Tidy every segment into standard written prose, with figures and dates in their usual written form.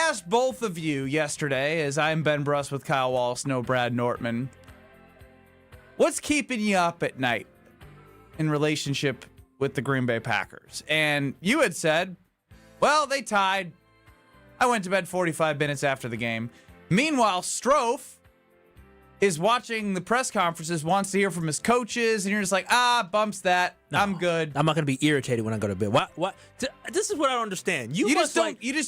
asked both of you yesterday, as I'm Ben Brust with Kyle Wallace, no Brad Nortman, what's keeping you up at night in relationship with the Green Bay Packers? And you had said, well, they tied. I went to bed 45 minutes after the game. Meanwhile, Strofe is watching the press conferences, wants to hear from his coaches, and you're just like, bumps that. No, I'm good. I'm not going to be irritated when I go to bed. What? This is what I don't understand. You just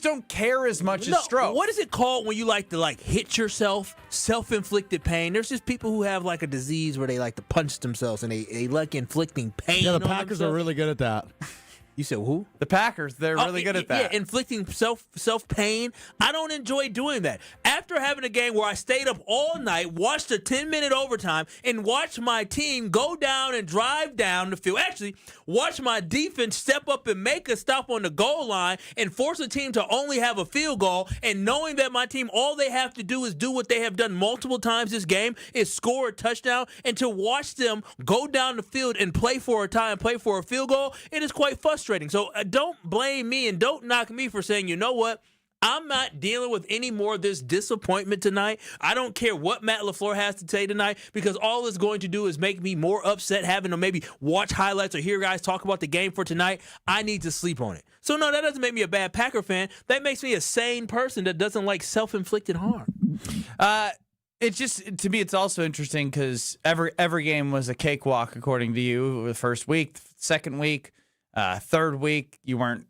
don't care as much as Strofe. What is it called when you like to hit yourself? Self-inflicted pain. There's just people who have like a disease where they like to punch themselves and they like inflicting pain. Yeah, the Packers are really good at that. You said who? The Packers. They're really good at that. Yeah, inflicting self-pain. I don't enjoy doing that. After having a game where I stayed up all night, watched a 10-minute overtime, and watched my team go down and drive down the field. Actually, watch my defense step up and make a stop on the goal line and force a team to only have a field goal, and knowing that my team, all they have to do is do what they have done multiple times this game, is score a touchdown, and to watch them go down the field and play for a tie and play for a field goal, it is quite frustrating. So don't blame me and don't knock me for saying, you know what? I'm not dealing with any more of this disappointment tonight. I don't care what Matt LaFleur has to say tonight, because all it's going to do is make me more upset having to maybe watch highlights or hear guys talk about the game for tonight. I need to sleep on it. So, no, that doesn't make me a bad Packer fan. That makes me a sane person that doesn't like self-inflicted harm. It's just, to me, it's also interesting because every game was a cakewalk, according to you. The first week, second week, third week, you weren't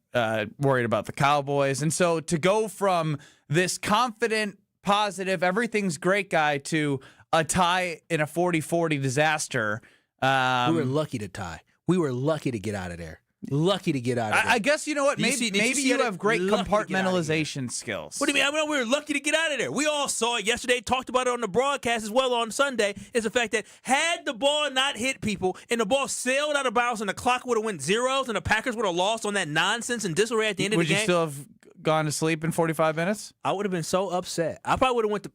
worried about the Cowboys. And so to go from this confident, positive, everything's great guy to a tie in a 40-40 disaster. We were lucky to tie. We were lucky to get out of there. Lucky to get out of there. I guess, you know what? Maybe you have great compartmentalization skills. What do you mean? I mean, we were lucky to get out of there. We all saw it yesterday, talked about it on the broadcast as well on Sunday, is the fact that had the ball not hit people and the ball sailed out of bounds and the clock would have went zeros and the Packers would have lost on that nonsense and disarray at the end of the game. Would you still have gone to sleep in 45 minutes? I would have been so upset. I probably would have went to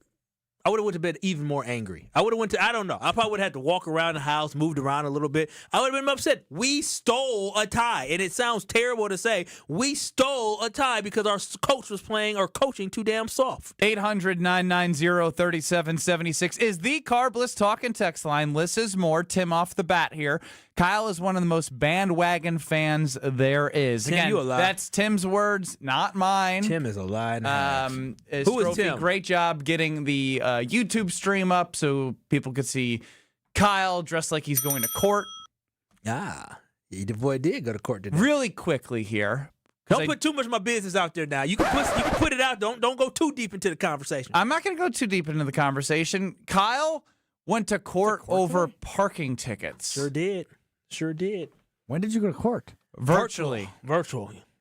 bed even more angry. I don't know. I probably would have had to walk around the house, moved around a little bit. I would have been upset. We stole a tie. And it sounds terrible to say. We stole a tie because our coach was playing or coaching too damn soft. 800-990-3776 is the Carbless talk and text line. Less is more. Tim off the bat here. Kyle is one of the most bandwagon fans there is. Tim, again, you a lie. That's Tim's words, not mine. Tim is a lie and a half. Who is Tim? Great job getting the YouTube stream up so people could see Kyle dressed like he's going to court. The boy did go to court today. Really quickly here. Don't put too much of my business out there now. You can put it out. Don't go too deep into the conversation. I'm not going to go too deep into the conversation. Kyle went to court over parking tickets. Sure did. When did you go to court? Virtually.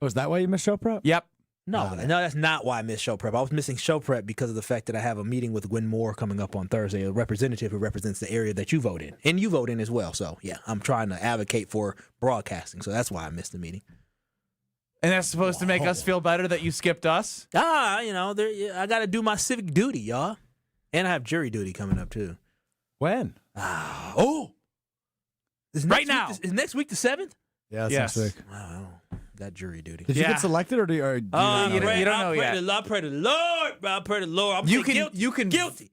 Was that why you missed show prep? Yep. No, that's not why I missed show prep. I was missing show prep because of the fact that I have a meeting with Gwen Moore coming up on Thursday, a representative who represents the area that you vote in. And you vote in as well. So, yeah, I'm trying to advocate for broadcasting. So that's why I missed the meeting. And that's supposed to make us feel better that you skipped us? I got to do my civic duty, y'all. And I have jury duty coming up, too. When? Right now. Is next week the 7th? Yeah, that's next week. Wow. Got jury duty. Did you get selected, or do you don't know yet. I pray to the Lord. I pray to the Lord. I'm guilty. Guilty.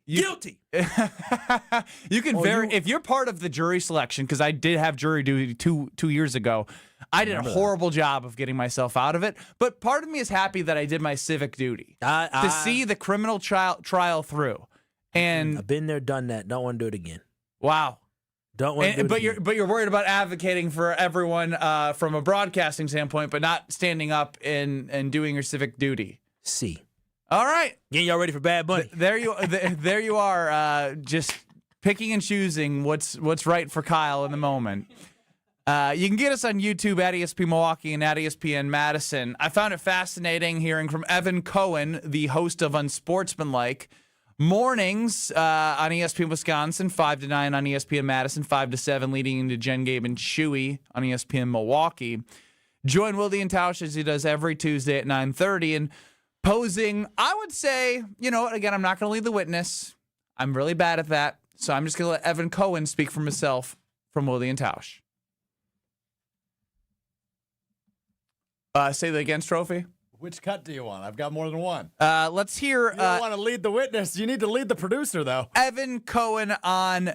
You can if you're part of the jury selection, because I did have jury duty two years ago. I did a horrible job of getting myself out of it, but part of me is happy that I did my civic duty to see the criminal trial through. And I've been there, done that. Don't want to do it again. Wow. Don't want to do it again. But you're worried about advocating for everyone from a broadcasting standpoint, but not standing up and doing your civic duty. See. All right. Getting y'all ready for Bad Bunny. There you are, just picking and choosing what's right for Kyle in the moment. You can get us on YouTube at ESP Milwaukee and at ESPN Madison. I found it fascinating hearing from Evan Cohen, the host of Unsportsmanlike. Mornings on ESPN Wisconsin, 5 to 9 on ESPN Madison, 5 to 7 leading into Jen, Gabe, and Chewy on ESPN Milwaukee. Join Wildy and Tausch as he does every Tuesday at 9:30 and posing, I would say, again, I'm not going to lead the witness. I'm really bad at that. So I'm just going to let Evan Cohen speak for himself from Wildy and Tausch. Say that again, Trophy. Which cut do you want? I've got more than one. Let's hear You don't want to lead the witness. You need to lead the producer, though. Evan Cohen on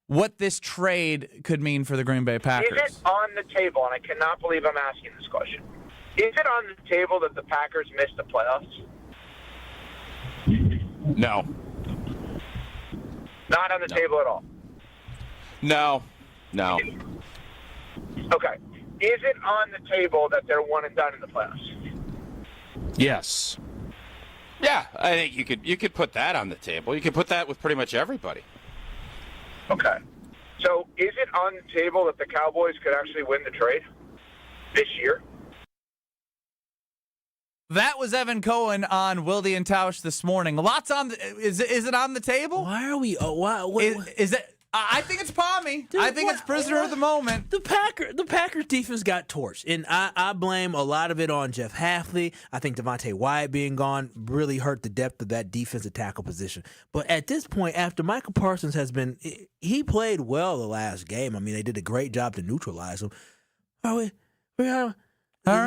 what this trade could mean for the Green Bay Packers. Is it on the table, and I cannot believe I'm asking this question, is it on the table that the Packers missed the playoffs? No. Not on the table at all? No. Okay. Is it on the table that they're one and done in the playoffs? Yes. Yeah, I think you could put that on the table. You could put that with pretty much everybody. Okay. So is it on the table that the Cowboys could actually win the trade this year? That was Evan Cohen on Wilde and Tausch this morning. Lots on. Is it on the table? Why are we? Oh, why? Is it? I think it's Palmy. Dude, I think it's prisoner of the moment. The Packers defense got torched, and I blame a lot of it on Jeff Hafley. I think Devontae Wyatt being gone really hurt the depth of that defensive tackle position. But at this point, after Michael Parsons he played well the last game. I mean, they did a great job to neutralize him.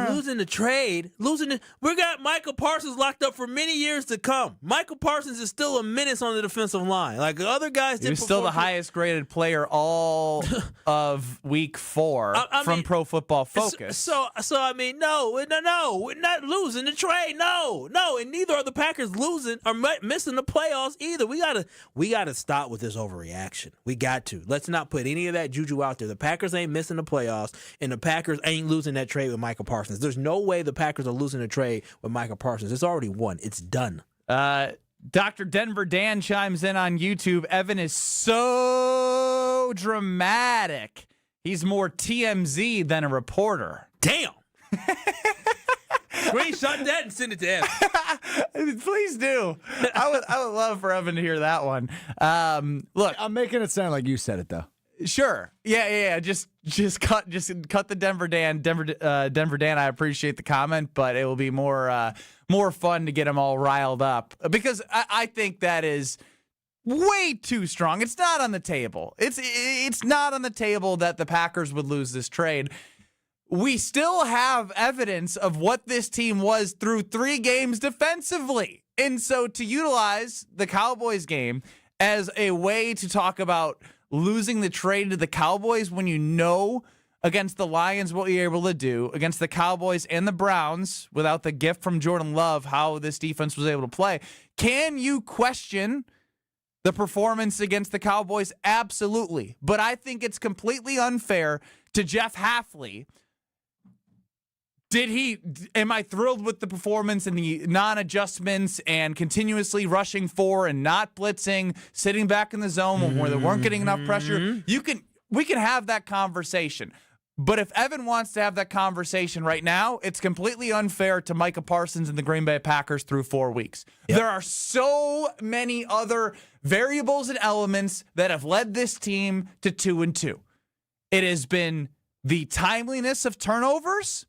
Losing the trade, we got Michael Parsons locked up for many years to come. Michael Parsons is still a menace on the defensive line. Like other guys did. He was still the highest graded player all of week 4 from Pro Football Focus. So I mean, no, we're not losing the trade. No, and neither are the Packers losing or missing the playoffs either. We gotta stop with this overreaction. We got to. Let's not put any of that juju out there. The Packers ain't missing the playoffs, and the Packers ain't losing that trade with Michael Parsons. There's no way the Packers are losing a trade with Michael Parsons. It's already won. It's done. Dr. Denver Dan chimes in on YouTube. Evan is so dramatic. He's more TMZ than a reporter. Damn. Screenshot that and send it to Evan. Please do. I would love for Evan to hear that one. Look, I'm making it sound like you said it, though. sure. Yeah. Just cut the Denver Dan. Denver Dan, I appreciate the comment, but it will be more fun to get them all riled up because I think that is way too strong. It's not on the table. It's not on the table that the Packers would lose this trade. We still have evidence of what this team was through 3 games defensively. And so to utilize the Cowboys game as a way to talk about losing the trade to the Cowboys when you know against the Lions what you're able to do, against the Cowboys and the Browns without the gift from Jordan Love, how this defense was able to play. Can you question the performance against the Cowboys? Absolutely. But I think it's completely unfair to Jeff Hafley. Am I thrilled with the performance and the non-adjustments and continuously rushing for and not blitzing, sitting back in the zone where they weren't getting enough pressure? We can have that conversation. But if Evan wants to have that conversation right now, it's completely unfair to Micah Parsons and the Green Bay Packers through 4 weeks. Yep. There are so many other variables and elements that have led this team to 2-2. It has been the timeliness of turnovers.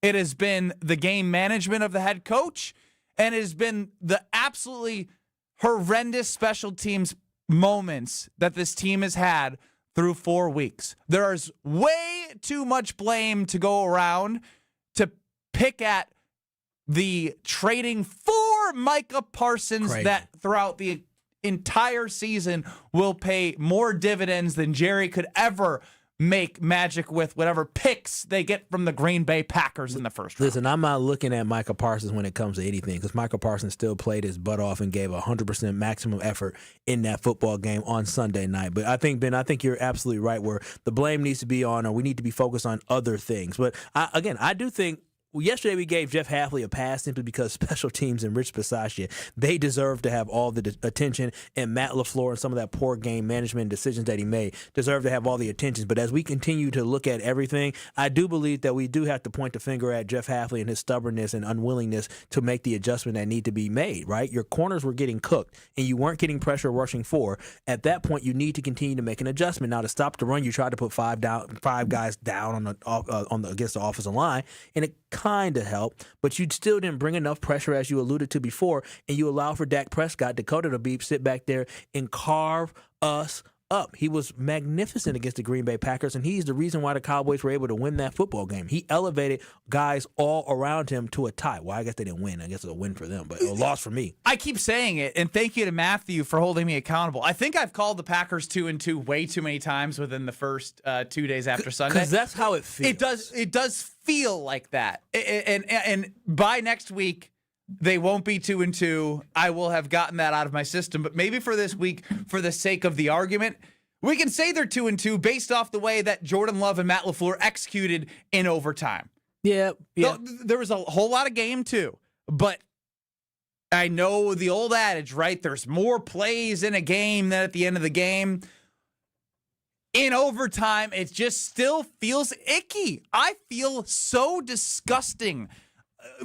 It has been the game management of the head coach, and it has been the absolutely horrendous special teams moments that this team has had through 4 weeks. There's way too much blame to go around to pick at the trading for Micah Parsons that throughout the entire season will pay more dividends than Jerry could ever make magic with whatever picks they get from the Green Bay Packers in the first round. Listen, I'm not looking at Michael Parsons when it comes to anything because Michael Parsons still played his butt off and gave 100% maximum effort in that football game on Sunday night. But I think, Ben, you're absolutely right where the blame needs to be on, or we need to be focused on other things. But I do think yesterday we gave Jeff Hafley a pass simply because special teams and Rich Bisaccia, they deserve to have all the attention, and Matt LaFleur and some of that poor game management decisions that he made deserve to have all the attention. But as we continue to look at everything, I do believe that we do have to point the finger at Jeff Hafley and his stubbornness and unwillingness to make the adjustment that need to be made, right? Your corners were getting cooked, and you weren't getting pressure rushing for. At that point, you need to continue to make an adjustment. Now, to stop the run, you tried to put five guys down against the offensive line, and it kind of helped, but you still didn't bring enough pressure, as you alluded to before, and you allow for Dak Prescott, Dakota to sit back there and carve us up. He was magnificent against the Green Bay Packers, and he's the reason why the Cowboys were able to win that football game. He elevated guys all around him to a tie. Well, I guess they didn't win. I guess it's a win for them, but a loss for me. I keep saying it, and thank you to Matthew for holding me accountable. I think I've called the Packers 2-2 way too many times within the first 2 days after Sunday. Because that's how it feels. It does feel like that. And by next week, they won't be 2-2. I will have gotten that out of my system. But maybe for this week, for the sake of the argument, we can say they're 2-2 based off the way that Jordan Love and Matt LaFleur executed in overtime. Yeah. There was a whole lot of game, too. But I know the old adage, right? There's more plays in a game than at the end of the game. In overtime, it just still feels icky. I feel so disgusting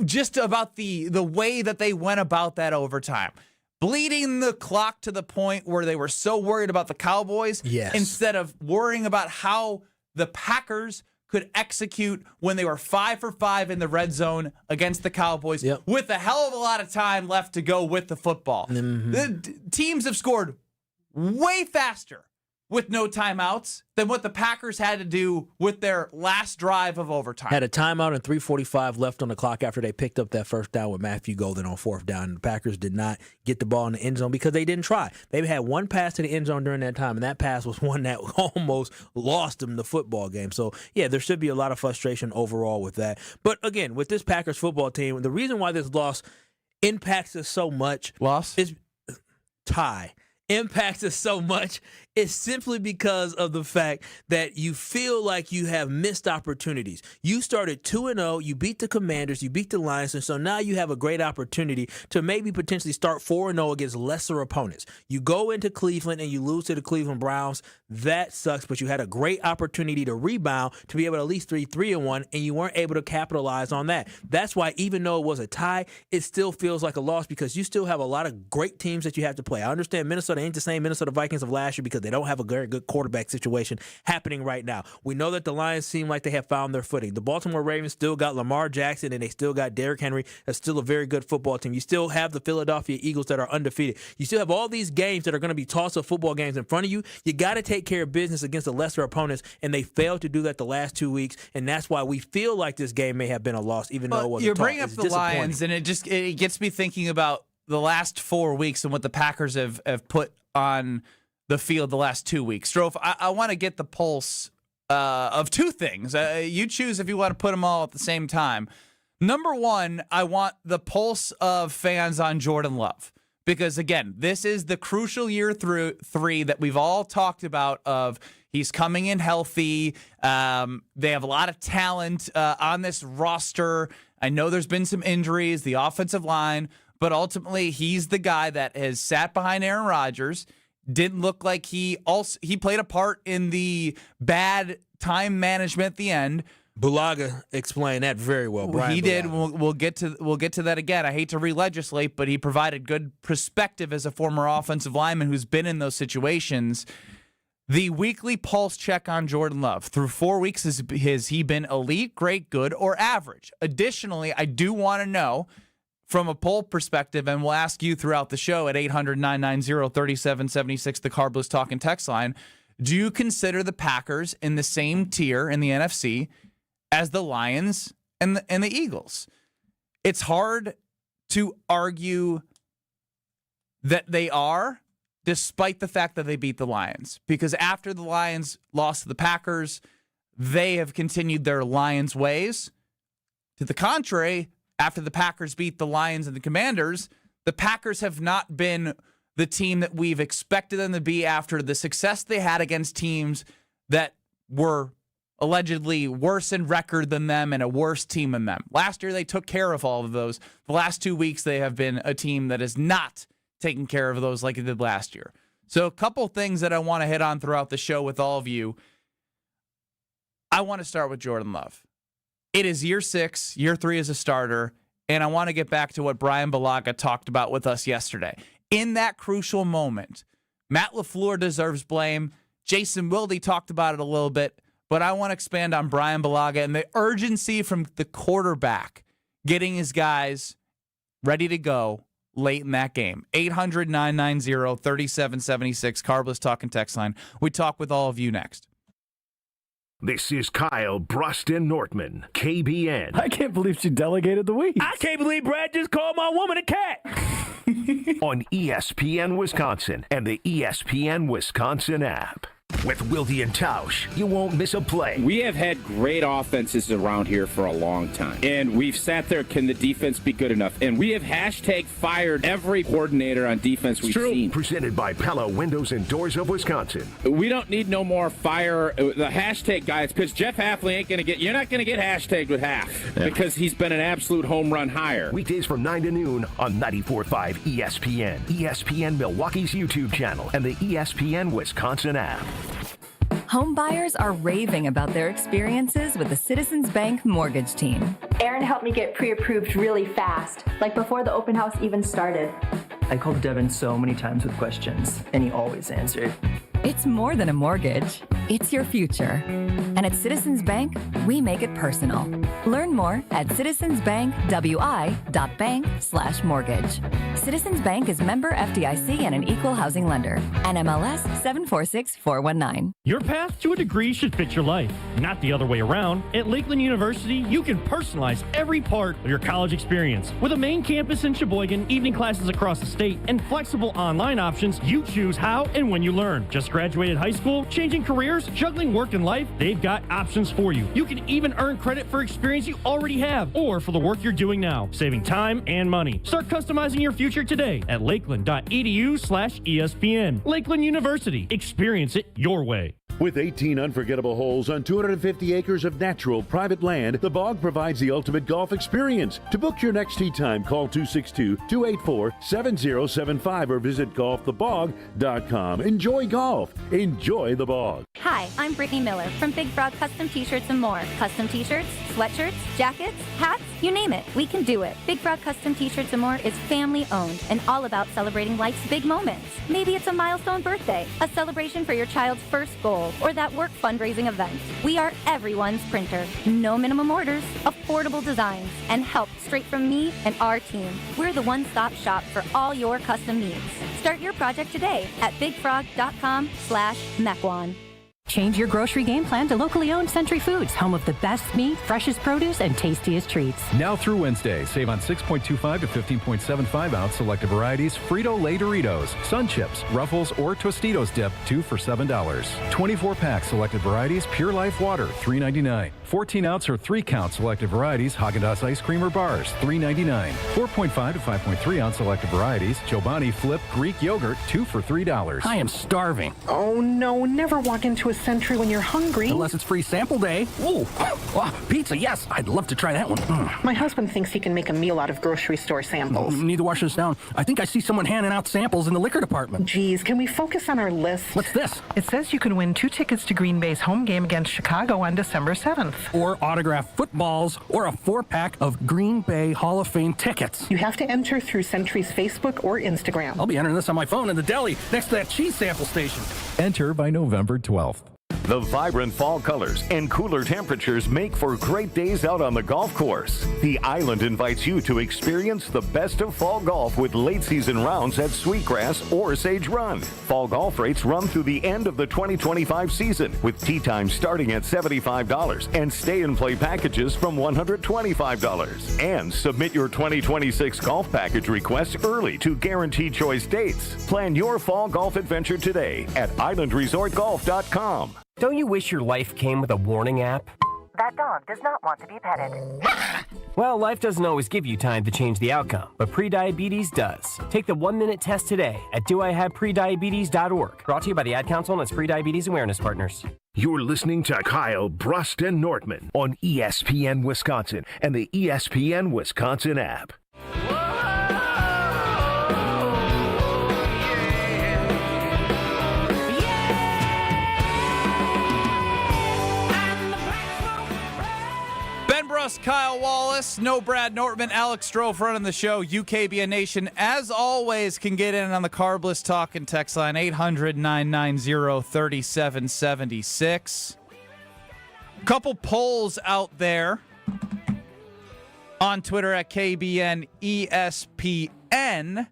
just about the way that they went about that overtime. Bleeding the clock to the point where they were so worried about the Cowboys instead of worrying about how the Packers could execute when they were 5 for 5 in the red zone against the Cowboys with a hell of a lot of time left to go with the football. The teams have scored way faster with no timeouts than what the Packers had to do with their last drive of overtime. Had a timeout and 3:45 left on the clock after they picked up that first down with Matthew Golden on fourth down. The Packers did not get the ball in the end zone because they didn't try. They had one pass to the end zone during that time, and that pass was one that almost lost them the football game. So, yeah, there should be a lot of frustration overall with that. But, again, with this Packers football team, the reason why this loss impacts us so much is tie. Impacts us so much is simply because of the fact that you feel like you have missed opportunities. You started 2-0, you beat the Commanders, you beat the Lions, and so now you have a great opportunity to maybe potentially start 4-0 against lesser opponents. You go into Cleveland and you lose to the Cleveland Browns. That sucks, but you had a great opportunity to rebound to be able to at least 3-1, and you weren't able to capitalize on that. That's why even though it was a tie, it still feels like a loss because you still have a lot of great teams that you have to play. I understand Minnesota ain't the same Minnesota Vikings of last year because they don't have a very good quarterback situation happening right now. We know that the Lions seem like they have found their footing. The Baltimore Ravens still got Lamar Jackson and they still got Derrick Henry. That's still a very good football team. You still have the Philadelphia Eagles that are undefeated. You still have all these games that are going to be toss-up football games in front of you. You got to take care of business against the lesser opponents, and they failed to do that the last 2 weeks, and that's why we feel like this game may have been a loss, even though it wasn't. You're bringing up the Lions, and it gets me thinking about the last 4 weeks and what the Packers have put on the field the last 2 weeks. Strofe, I want to get the pulse of two things. You choose if you want to put them all at the same time. Number one, I want the pulse of fans on Jordan Love. Because, again, this is the crucial year through 3 that we've all talked about of he's coming in healthy. They have a lot of talent on this roster. I know there's been some injuries, the offensive line, but ultimately he's the guy that has sat behind Aaron Rodgers. Didn't look like he played a part in the bad time management at the end. Bulaga explained that very well. Brian He did. Bulaga. We'll get to that again. I hate to re-legislate, but he provided good perspective as a former offensive lineman who's been in those situations. The weekly pulse check on Jordan Love. Through 4 weeks, has he been elite, great, good, or average? Additionally, I do want to know from a poll perspective, and we'll ask you throughout the show at 800-990-3776, the Carbless Talk and Text line, do you consider the Packers in the same tier in the NFC as the Lions and the Eagles? It's hard to argue that they are, despite the fact that they beat the Lions. Because after the Lions lost to the Packers, they have continued their Lions ways. To the contrary, after the Packers beat the Lions and the Commanders, the Packers have not been the team that we've expected them to be after the success they had against teams that were allegedly worse in record than them and a worse team than them. Last year, they took care of all of those. The last 2 weeks, they have been a team that is not taking care of those like it did last year. So a couple things that I want to hit on throughout the show with all of you. I want to start with Jordan Love. It is year 6, year 3 as a starter, and I want to get back to what Brian Bulaga talked about with us yesterday. In that crucial moment, Matt LaFleur deserves blame. Jason Wilde talked about it a little bit, but I want to expand on Brian Bulaga and the urgency from the quarterback getting his guys ready to go late in that game. 800-990-3776, Carbless Talk and Text Line. We talk with all of you next. This is Kyle, Brust, and Nortman, KBN. I can't believe she delegated the weeds. I can't believe Brad just called my woman a cat. On ESPN Wisconsin and the ESPN Wisconsin app. With Wilde and Tausch, you won't miss a play. We have had great offenses around here for a long time. And we've sat there, can the defense be good enough? And we have hashtag fired every coordinator on defense we've seen. Presented by Pella Windows and Doors of Wisconsin. We don't need no more fire. The hashtag guys, because Jeff Hafley ain't going to get, you're not going to get hashtagged with Half because he's been an absolute home run hire. Weekdays from 9 to noon on 94.5 ESPN, ESPN Milwaukee's YouTube channel, and the ESPN Wisconsin app. Home buyers are raving about their experiences with the Citizens Bank mortgage team. Aaron helped me get pre-approved really fast, like before the open house even started. I called Devin so many times with questions, and he always answered. It's more than a mortgage. It's your future. And at Citizens Bank, we make it personal. Learn more at citizensbankwi.bank/mortgage. Citizens Bank is member FDIC and an equal housing lender. NMLS 746419. Your path to a degree should fit your life, not the other way around. At Lakeland University, you can personalize every part of your college experience. With a main campus in Sheboygan, evening classes across the state, and flexible online options, you choose how and when you learn. Just graduated high school, changing careers, juggling work and life, they've got options for you. You can even earn credit for experience you already have or for the work you're doing now, saving time and money. Start customizing your future today at lakeland.edu/ESPN. Lakeland University. Experience it your way. With 18 unforgettable holes on 250 acres of natural private land, the Bog provides the ultimate golf experience. To book your next tee time, call 262-284-7075 or visit golfthebog.com. Enjoy golf. Enjoy the Bog. Hi, I'm Brittany Miller from Big Frog Custom T-Shirts and more. Custom T-shirts, sweatshirts, jackets, hats, you name it, we can do it. Big Frog Custom T-Shirts and more is family owned and all about celebrating life's big moments. Maybe it's a milestone birthday, a celebration for your child's first goal, or that work fundraising event. We are everyone's printer. No minimum orders, affordable designs, and help straight from me and our team. We're the one-stop shop for all your custom needs. Start your project today at bigfrog.com/Mequon. Change your grocery game plan to locally owned Century Foods, home of the best meat, freshest produce, and tastiest treats. Now through Wednesday, save on 6.25 to 15.75 ounce selected varieties Frito-Lay Doritos, Sun Chips, Ruffles, or Tostitos dip, 2 for $7. 24-pack selected varieties Pure Life Water, $3.99. 14-ounce or 3-count selected varieties Haagen-Dazs ice cream or bars, $3.99. 4.5 to 5.3 ounce selected varieties Chobani Flip Greek yogurt, 2 for $3. I am starving. Oh no, never walk into a Century when you're hungry. Unless it's free sample day. Ooh, pizza, yes. I'd love to try that one. My husband thinks he can make a meal out of grocery store samples. Need to wash this down. I think I see someone handing out samples in the liquor department. Geez, can we focus on our list? What's this? It says you can win 2 tickets to Green Bay's home game against Chicago on December 7th. Or autographed footballs, or a 4-pack of Green Bay Hall of Fame tickets. You have to enter through Century's Facebook or Instagram. I'll be entering this on my phone in the deli next to that cheese sample station. Enter by November 12th. The vibrant fall colors and cooler temperatures make for great days out on the golf course. The Island invites you to experience the best of fall golf with late season rounds at Sweetgrass or Sage Run. Fall golf rates run through the end of the 2025 season, with tee times starting at $75 and stay and play packages from $125. And submit your 2026 golf package request early to guarantee choice dates. Plan your fall golf adventure today at islandresortgolf.com. Don't you wish your life came with a warning app? That dog does not want to be petted. Well, life doesn't always give you time to change the outcome, but prediabetes does. Take the 1-minute test today at doihaveprediabetes.org. Brought to you by the Ad Council and its Prediabetes Awareness Partners. You're listening to Kyle, Brust, and Nortman on ESPN Wisconsin and the ESPN Wisconsin app. Brust, Kyle Wallace, no Brad Nortman, Alex Strofe running the show. UKBN Nation, as always, can get in on the Carbless Talk and text line 800-990-3776. Couple polls out there on Twitter at KBN ESPN. N,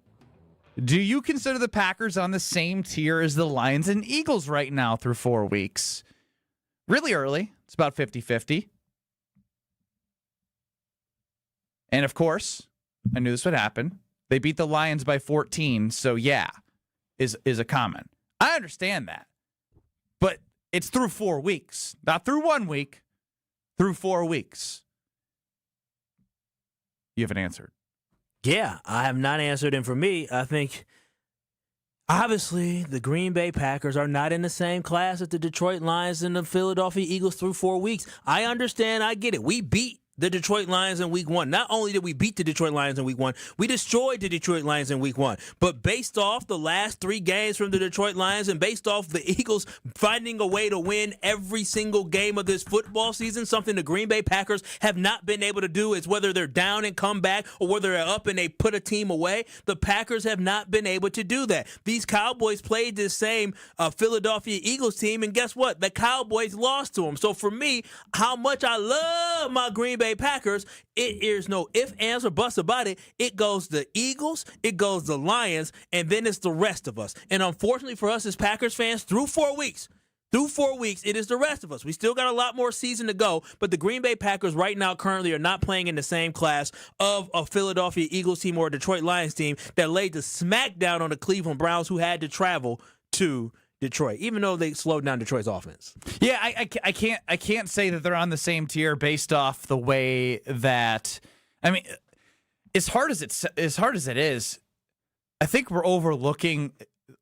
do you consider the Packers on the same tier as the Lions and Eagles right now through 4 weeks? Really early. It's about 50-50. And of course, I knew this would happen. They beat the Lions by 14, so yeah, is a comment. I understand that. But it's through 4 weeks. Not through 1 week, through 4 weeks. You haven't answered. Yeah, I have not answered. And for me, I think, obviously, the Green Bay Packers are not in the same class as the Detroit Lions and the Philadelphia Eagles through 4 weeks. I understand. I get it. We beat the Detroit Lions in week 1. Not only did we beat the Detroit Lions in week 1, we destroyed the Detroit Lions in week 1. But based off the last 3 games from the Detroit Lions and based off the Eagles finding a way to win every single game of this football season, something the Green Bay Packers have not been able to do, is whether they're down and come back or whether they're up and they put a team away, the Packers have not been able to do that. These Cowboys played this same Philadelphia Eagles team, and guess what? The Cowboys lost to them. So for me, how much I love my Green Bay Packers, there's no ifs, ands, or buts about it. It goes the Eagles, it goes the Lions, and then it's the rest of us. And unfortunately for us as Packers fans, through 4 weeks, it is the rest of us. We still got a lot more season to go, but the Green Bay Packers right now currently are not playing in the same class of a Philadelphia Eagles team or a Detroit Lions team that laid the smackdown on the Cleveland Browns, who had to travel to Detroit, even though they slowed down Detroit's offense. Yeah, I can't say that they're on the same tier based off the way that, I mean, as hard as it is, I think we're overlooking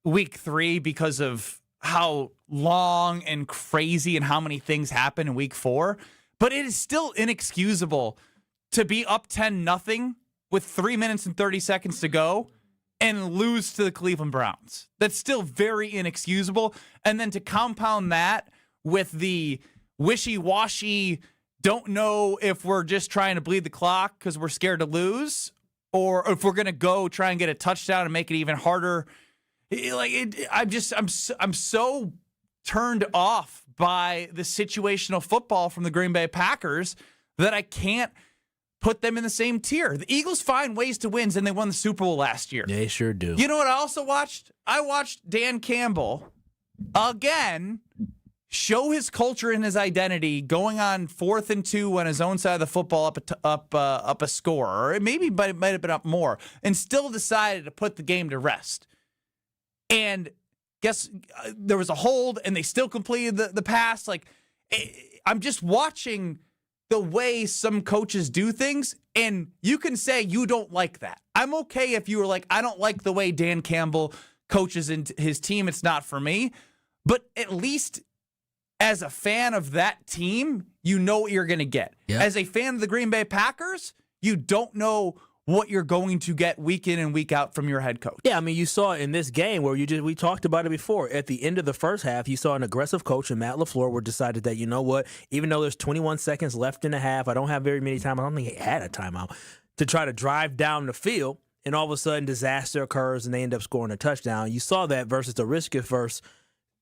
week 3 because of how long and crazy and how many things happen in week 4. But it is still inexcusable to be up 10-0 with 3 minutes and 30 seconds to go and lose to the Cleveland Browns. That's still very inexcusable. And then to compound that with the wishy-washy, don't know if we're just trying to bleed the clock because we're scared to lose, or if we're going to go try and get a touchdown and make it even harder. I'm so turned off by the situational football from the Green Bay Packers that I can't put them in the same tier. The Eagles find ways to win, and they won the Super Bowl last year. They sure do. You know what I also watched? I watched Dan Campbell, again, show his culture and his identity going on 4th and 2 on his own side of the football up a score, or it might have been up more, and still decided to put the game to rest. And guess there was a hold, and they still completed the pass. Like, I'm just watching the way some coaches do things, and you can say you don't like that. I'm okay if you were like, I don't like the way Dan Campbell coaches his team. It's not for me. But at least as a fan of that team, you know what you're going to get. Yeah. As a fan of the Green Bay Packers, you don't know what you're going to get week in and week out from your head coach. Yeah, I mean, you saw in this game where we talked about it before. At the end of the first half, you saw an aggressive coach and Matt LaFleur were decided that, you know what, even though there's 21 seconds left in the half, I don't have very many time. I don't think he had a timeout to try to drive down the field, and all of a sudden disaster occurs and they end up scoring a touchdown. You saw that versus the risk-averse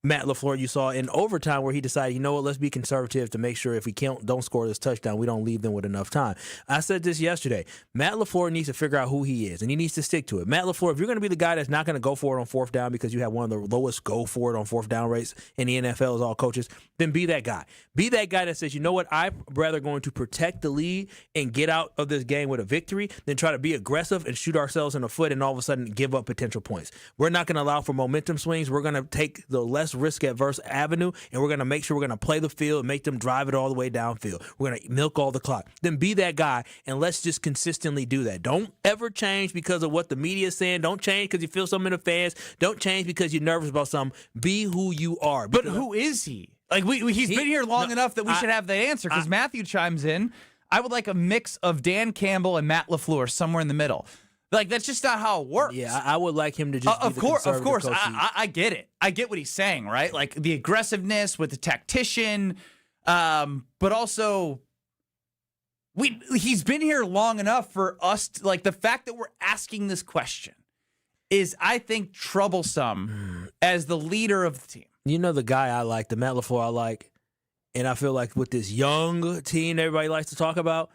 Matt LaFleur you saw in overtime where he decided, you know what, let's be conservative to make sure if we don't score this touchdown, we don't leave them with enough time. I said this yesterday. Matt LaFleur needs to figure out who he is, and he needs to stick to it. Matt LaFleur, if you're going to be the guy that's not going to go for it on 4th down because you have one of the lowest go for it on 4th down rates in the NFL as all coaches, then be that guy. Be that guy that says, you know what, I'm rather going to protect the lead and get out of this game with a victory than try to be aggressive and shoot ourselves in the foot and all of a sudden give up potential points. We're not going to allow for momentum swings. We're going to take the less risk-adverse avenue, and we're going to make sure we're going to play the field and make them drive it all the way downfield. We're going to milk all the clock. Then be that guy, and let's just consistently do that. Don't ever change because of what the media is saying. Don't change because you feel something in the fans. Don't change because you're nervous about something. Be who you are. But who is he? Like he's been here long enough that we should have that answer, because Matthew chimes in. I would like a mix of Dan Campbell and Matt LaFleur somewhere in the middle. Like, that's just not how it works. Yeah, I would like him to just be of course. coach. I get it. I get what he's saying, right? Like the aggressiveness with the tactician, but also he's been here long enough for us to, like, the fact that we're asking this question is, I think, troublesome as the leader of the team. You know the guy I like, the Matt LaFleur I like, and I feel like with this young team everybody likes to talk about,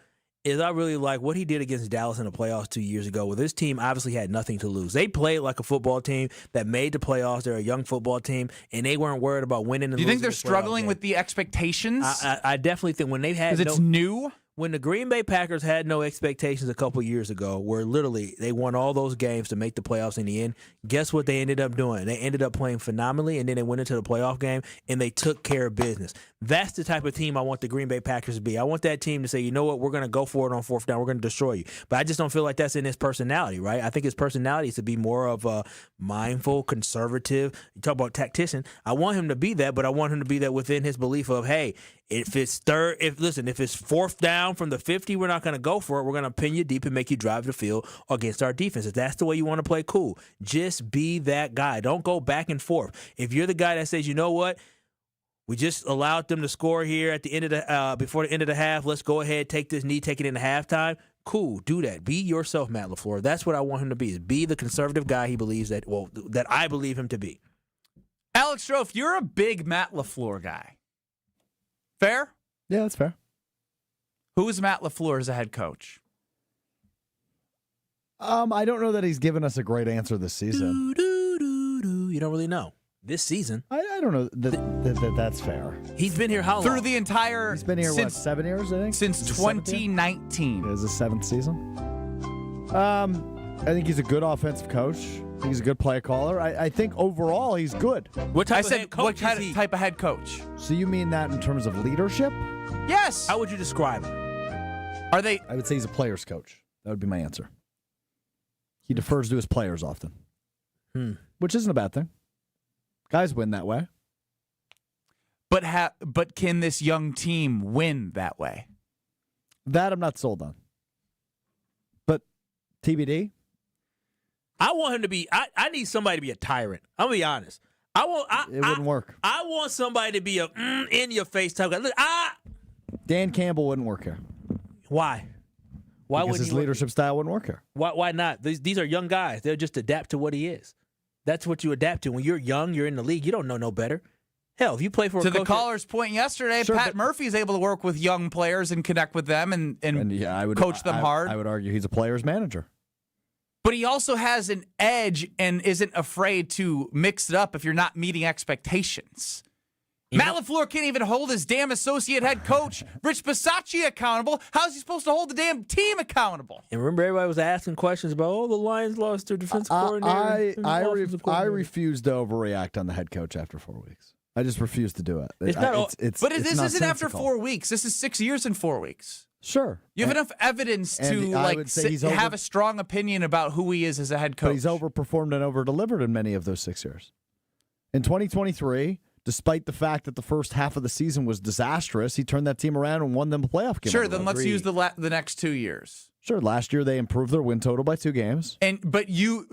is I really like what he did against Dallas in the playoffs 2 years ago, where this team obviously had nothing to lose. They played like a football team that made the playoffs. They're a young football team, and they weren't worried about winning. Do you think they're struggling with the expectations? I definitely think when they've had because it's new. When the Green Bay Packers had no expectations a couple years ago, where literally they won all those games to make the playoffs in the end, guess what they ended up doing? They ended up playing phenomenally, and then they went into the playoff game, and they took care of business. That's the type of team I want the Green Bay Packers to be. I want that team to say, you know what, we're going to go for it on fourth down. We're going to destroy you. But I just don't feel like that's in his personality, right? I think his personality is to be more of a mindful, conservative. You talk about tactician. I want him to be that, but I want him to be that within his belief of, hey, if it's fourth down from the 50, we're not going to go for it. We're going to pin you deep and make you drive the field against our defense. If that's the way you want to play, cool. Just be that guy. Don't go back and forth. If you're the guy that says, you know what, we just allowed them to score here at the end of the before the end of the half. Let's go ahead, take this knee, take it into halftime. Cool, do that. Be yourself, Matt LaFleur. That's what I want him to be. Is be the conservative guy he believes that I believe him to be. Alex Strofe, you're a big Matt LaFleur guy. Fair? Yeah, that's fair. Who is Matt LaFleur as a head coach? I don't know that he's given us a great answer this season. You don't really know. This season. I don't know that's fair. He's been here how long? Through the entire... He's been here, since, 7 years, I think? Since 2019. It is his 7th season. I think he's a good offensive coach. I think he's a good play caller. I think overall he's good. What type of head coach what kind of type of head coach? So you mean that in terms of leadership? Yes. How would you describe him? Are they? I would say he's a player's coach. That would be my answer. He defers to his players often, which isn't a bad thing. Guys win that way. But can this young team win that way? That I'm not sold on. But TBD. I want him to be. I need somebody to be a tyrant. I'm gonna be honest. It wouldn't work. I want somebody to be a in your face type guy. Look, Dan Campbell wouldn't work here. Why? Why because wouldn't his leadership style wouldn't work here? Why not? These are young guys. They'll just adapt to what he is. That's what you adapt to. When you're young, you're in the league. You don't know no better. Hell, if you play for a to coach the caller's point yesterday, Sure, Pat Murphy's able to work with young players and connect with them and yeah, I would coach them hard. I would argue he's a player's manager. But he also has an edge and isn't afraid to mix it up if you're not meeting expectations. Matt LaFleur can't even hold his damn associate head coach, Rich Bisaccia, accountable. How's he supposed to hold the damn team accountable? And remember, everybody was asking questions about, the Lions lost their defensive coordinator. I refuse to overreact on the head coach after 4 weeks. I just refuse to do it. This isn't after 4 weeks. This is 6 years and 4 weeks. Sure. You have enough evidence to have a strong opinion about who he is as a head coach. But he's overperformed and overdelivered in many of those 6 years. In 2023, despite the fact that the first half of the season was disastrous, he turned that team around and won them a playoff game. Sure, then let's use the next 2 years. Sure, last year they improved their win total by 2 games. But you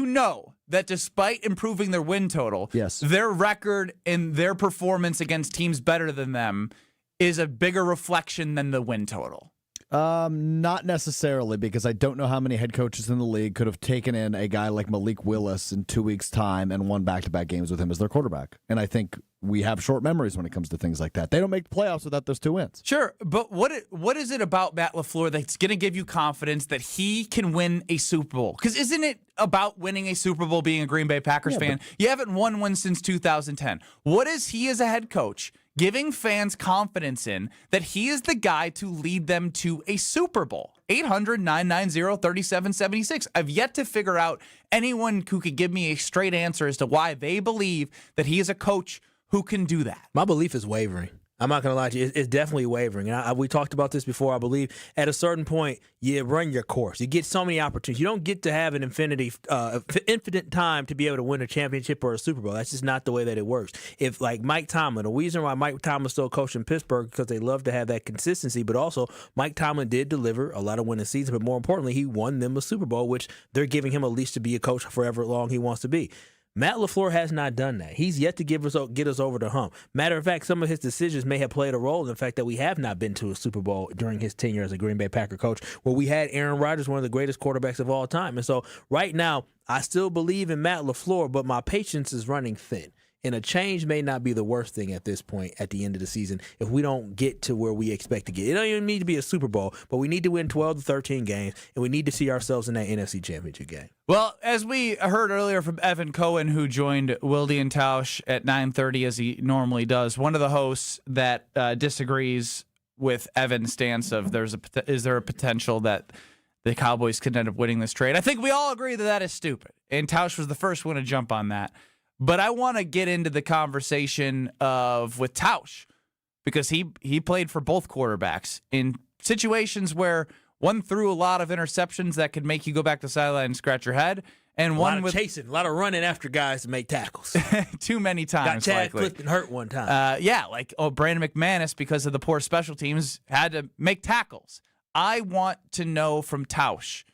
know that despite improving their win total, yes, their record and their performance against teams better than them is a bigger reflection than the win total. Not necessarily, because I don't know how many head coaches in the league could have taken in a guy like Malik Willis in 2 weeks' time and won back-to-back games with him as their quarterback. And I think we have short memories when it comes to things like that. They don't make the playoffs without those 2 wins. Sure, but what is it about Matt LaFleur that's going to give you confidence that he can win a Super Bowl? Because isn't it about winning a Super Bowl being a Green Bay Packers fan? You haven't won one since 2010. What is he as a head coach giving fans confidence in that he is the guy to lead them to a Super Bowl? 800-990-3776. I've yet to figure out anyone who could give me a straight answer as to why they believe that he is a coach who can do that. My belief is wavering. I'm not going to lie to you. It's definitely wavering. And we talked about this before. I believe at a certain point, you run your course. You get so many opportunities. You don't get to have an infinite time to be able to win a championship or a Super Bowl. That's just not the way that it works. If, like Mike Tomlin, the reason why Mike Tomlin still coached in Pittsburgh because they love to have that consistency, but also Mike Tomlin did deliver a lot of winning seasons, but more importantly, he won them a Super Bowl, which they're giving him a leash to be a coach forever long he wants to be. Matt LaFleur has not done that. He's yet to get us over the hump. Matter of fact, some of his decisions may have played a role in the fact that we have not been to a Super Bowl during his tenure as a Green Bay Packer coach, where we had Aaron Rodgers, one of the greatest quarterbacks of all time. And so right now, I still believe in Matt LaFleur, but my patience is running thin. And a change may not be the worst thing at this point at the end of the season if we don't get to where we expect to get. It don't even need to be a Super Bowl, but we need to win 12 to 13 games, and we need to see ourselves in that NFC Championship game. Well, as we heard earlier from Evan Cohen, who joined Wilde and Tausch at 9:30 as he normally does, one of the hosts that disagrees with Evan's stance of is there a potential that the Cowboys could end up winning this trade? I think we all agree that is stupid, and Tausch was the first one to jump on that. But I want to get into the conversation with Tausch because he played for both quarterbacks in situations where one threw a lot of interceptions that could make you go back to the sideline and scratch your head, and one with chasing, a lot of running after guys to make tackles. Too many times. Got Chad Clifton hurt one time. Brandon McManus, because of the poor special teams, had to make tackles. I want to know from Tausch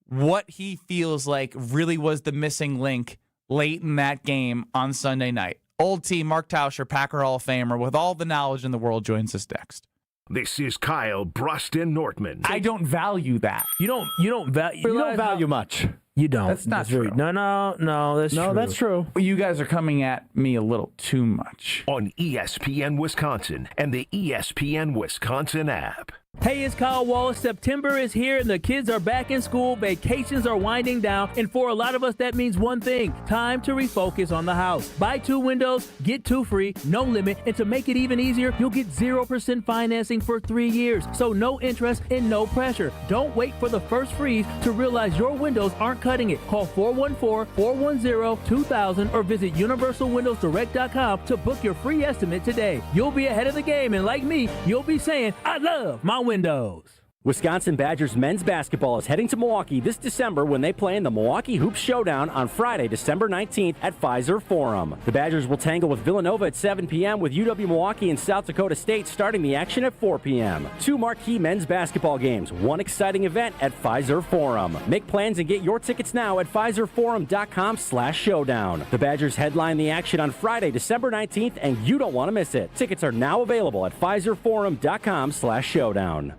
what he feels like really was the missing link late in that game on Sunday night. Old team Mark Tauscher, Packer Hall of Famer, with all the knowledge in the world, joins us next. This is Kyle, Brust, and Nortman. I don't value that. You don't value much. You don't. That's not true. No, that's true. No, that's true. You guys are coming at me a little too much. On ESPN Wisconsin and the ESPN Wisconsin app. Hey, it's Kyle Wallace. September is here and the kids are back in school. Vacations are winding down. And for a lot of us, that means one thing. Time to refocus on the house. Buy 2 windows, get 2 free, no limit. And to make it even easier, you'll get 0% financing for 3 years. So no interest and no pressure. Don't wait for the first freeze to realize your windows aren't cutting it. Call 414-410-2000 or visit universalwindowsdirect.com to book your free estimate today. You'll be ahead of the game. And like me, you'll be saying, I love my windows. Wisconsin Badgers men's basketball is heading to Milwaukee this December when they play in the Milwaukee Hoops Showdown on Friday, December 19th at Pfizer Forum. The Badgers will tangle with Villanova at 7 p.m. with UW-Milwaukee and South Dakota State starting the action at 4 p.m. 2 marquee men's basketball games, 1 exciting event at Pfizer Forum. Make plans and get your tickets now at PfizerForum.com/showdown. The Badgers headline the action on Friday, December 19th, and you don't want to miss it. Tickets are now available at PfizerForum.com/showdown.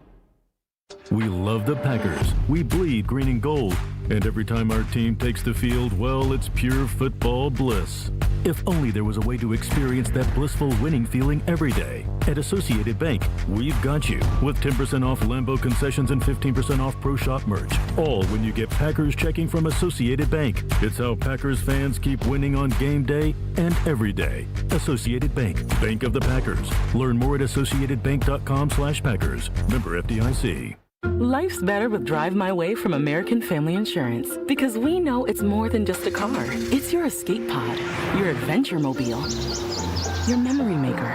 We love the Packers. We bleed green and gold. And every time our team takes the field, well, it's pure football bliss. If only there was a way to experience that blissful winning feeling every day. At Associated Bank, we've got you with 10% off Lambeau concessions and 15% off Pro Shop merch. All when you get Packers checking from Associated Bank. It's how Packers fans keep winning on game day and every day. Associated Bank, Bank of the Packers. Learn more at associatedbank.com/Packers. Member FDIC. Life's better with Drive My Way from American Family Insurance because we know it's more than just a car. It's your escape pod, your adventure mobile, your memory maker.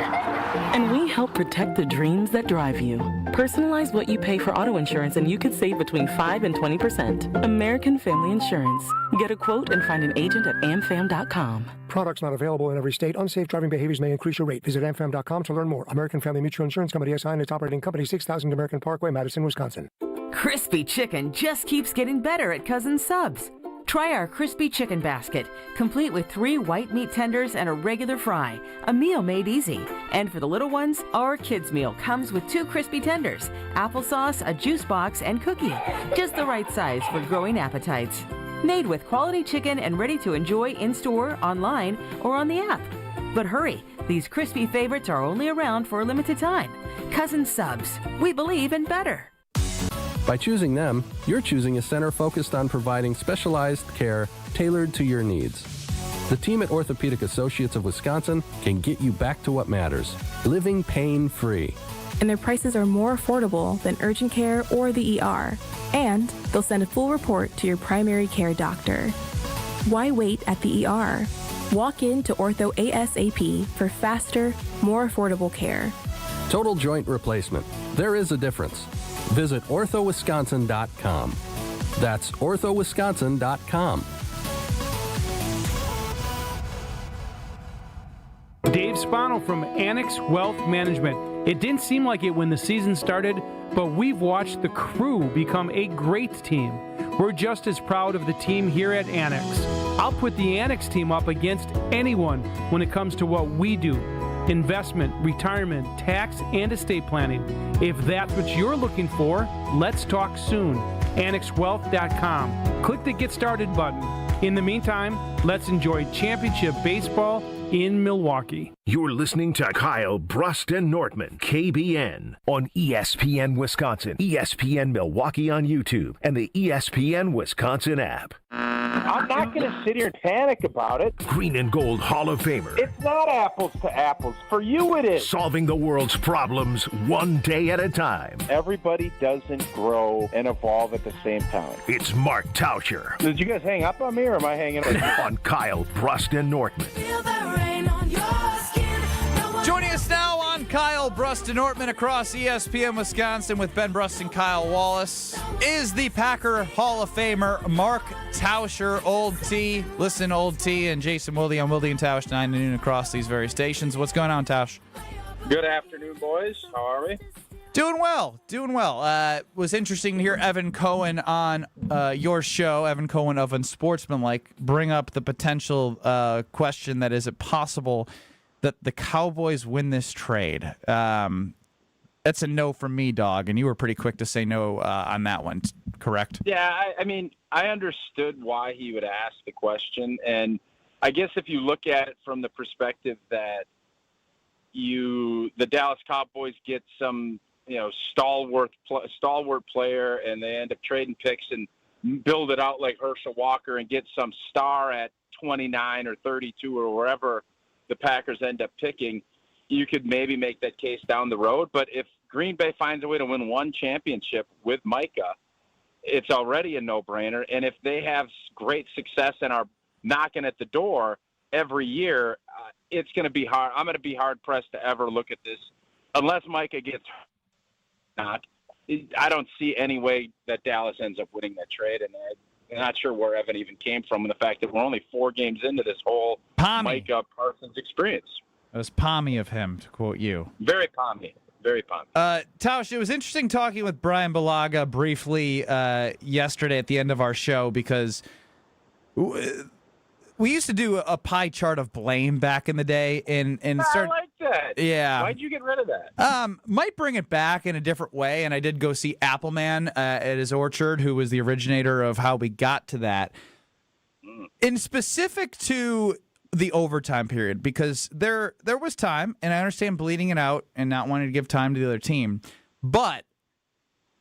And we help protect the dreams that drive you. Personalize what you pay for auto insurance and you could save between 5 and 20%. American Family Insurance. Get a quote and find an agent at amfam.com. Products not available in every state. Unsafe driving behaviors may increase your rate. Visit amfam.com to learn more. American Family Mutual Insurance Company SI and its operating company, 6000 American Parkway, Madison, Wisconsin. Crispy chicken just keeps getting better at Cousin Subs. Try our crispy chicken basket, complete with 3 white meat tenders and a regular fry. A meal made easy. And for the little ones, our kids meal comes with 2 crispy tenders, applesauce, a juice box, and cookie. Just the right size for growing appetites. Made with quality chicken and ready to enjoy in-store, online, or on the app. But hurry, these crispy favorites are only around for a limited time. Cousin Subs, we believe in better. By choosing them, you're choosing a center focused on providing specialized care tailored to your needs. The team at Orthopedic Associates of Wisconsin can get you back to what matters, living pain-free. And their prices are more affordable than urgent care or the ER. And they'll send a full report to your primary care doctor. Why wait at the ER? Walk in to Ortho ASAP for faster, more affordable care. Total joint replacement. There is a difference. Visit orthowisconsin.com. That's orthowisconsin.com. Dave Spano from Annex Wealth Management. It didn't seem like it when the season started, but we've watched the crew become a great team. We're just as proud of the team here at Annex. I'll put the Annex team up against anyone when it comes to what we do. Investment, retirement, tax, and estate planning. If that's what you're looking for, let's talk soon. AnnexWealth.com. Click the Get Started button. In the meantime, let's enjoy championship baseball in Milwaukee. You're listening to Kyle, Brust, and Nortman, KBN, on ESPN Wisconsin, ESPN Milwaukee on YouTube, and the ESPN Wisconsin app. I'm not going to sit here and panic about it. Green and Gold Hall of Famer. It's not apples to apples. For you, it is. Solving the world's problems one day at a time. Everybody doesn't grow and evolve at the same time. It's Mark Tauscher. Did you guys hang up on me, or am I hanging on you? On Kyle, Brust, and Nortman. Joining us now on Kyle, Brust, and Nortman across ESPN Wisconsin with Ben Brust and Kyle Wallace is the Packer Hall of Famer Mark Tauscher, Old T. Listen, Old T, and Jason Wilde on Wilde and Tausch 9 to noon across these various stations. What's going on, Tausch? Good afternoon, boys. How are we? Doing well. Was interesting to hear Evan Cohen on your show, Evan Cohen of Unsportsmanlike, bring up the potential question that is it possible that the Cowboys win this trade? That's a no from me, dog, and you were pretty quick to say no on that one, correct? Yeah, I mean, I understood why he would ask the question, and I guess if you look at it from the perspective that the Dallas Cowboys get some, stalwart player, and they end up trading picks and build it out like Herschel Walker and get some star at 29 or 32 or wherever the Packers end up picking, you could maybe make that case down the road. But if Green Bay finds a way to win one championship with Micah, it's already a no-brainer. And if they have great success and are knocking at the door every year, it's going to be hard. I'm going to be hard-pressed to ever look at this. Unless Micah gets knocked, I don't see any way that Dallas ends up winning that trade. And I'm not sure where Evan even came from, and the fact that we're only 4 games into this whole Micah Parsons experience. It was palmy of him, to quote you. Very palmy. Very palmy. Tausch, it was interesting talking with Brian Balaga briefly yesterday at the end of our show because we used to do a pie chart of blame back in the day. I like that. Yeah. Why'd you get rid of that? Might bring it back in a different way, and I did go see Appleman at his orchard, who was the originator of how we got to that. In specific to the overtime period, because there was time, and I understand bleeding it out and not wanting to give time to the other team, but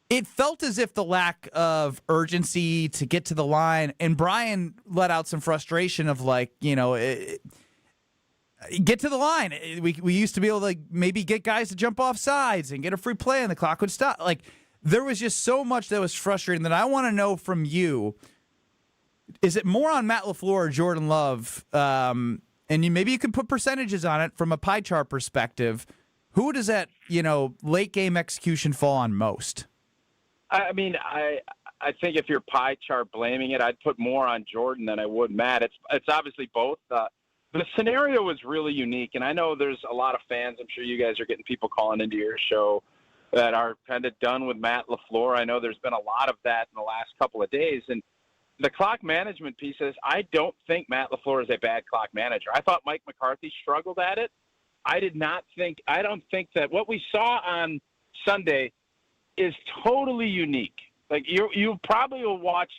it felt as if the lack of urgency to get to the line, and Brian let out some frustration of get to the line. We used to be able to maybe get guys to jump off sides and get a free play and the clock would stop. There was just so much that was frustrating that I want to know from you. Is it more on Matt LaFleur or Jordan Love? And maybe you can put percentages on it from a pie chart perspective. Who does that, late game execution fall on most? I mean, I think if you're pie chart blaming it, I'd put more on Jordan than I would Matt. It's obviously both. The scenario was really unique, and I know there's a lot of fans. I'm sure you guys are getting people calling into your show that are kind of done with Matt LaFleur. I know there's been a lot of that in the last couple of days, and the clock management piece is I don't think Matt LaFleur is a bad clock manager. I thought Mike McCarthy struggled at it. I don't think that what we saw on Sunday is totally unique. You probably will watch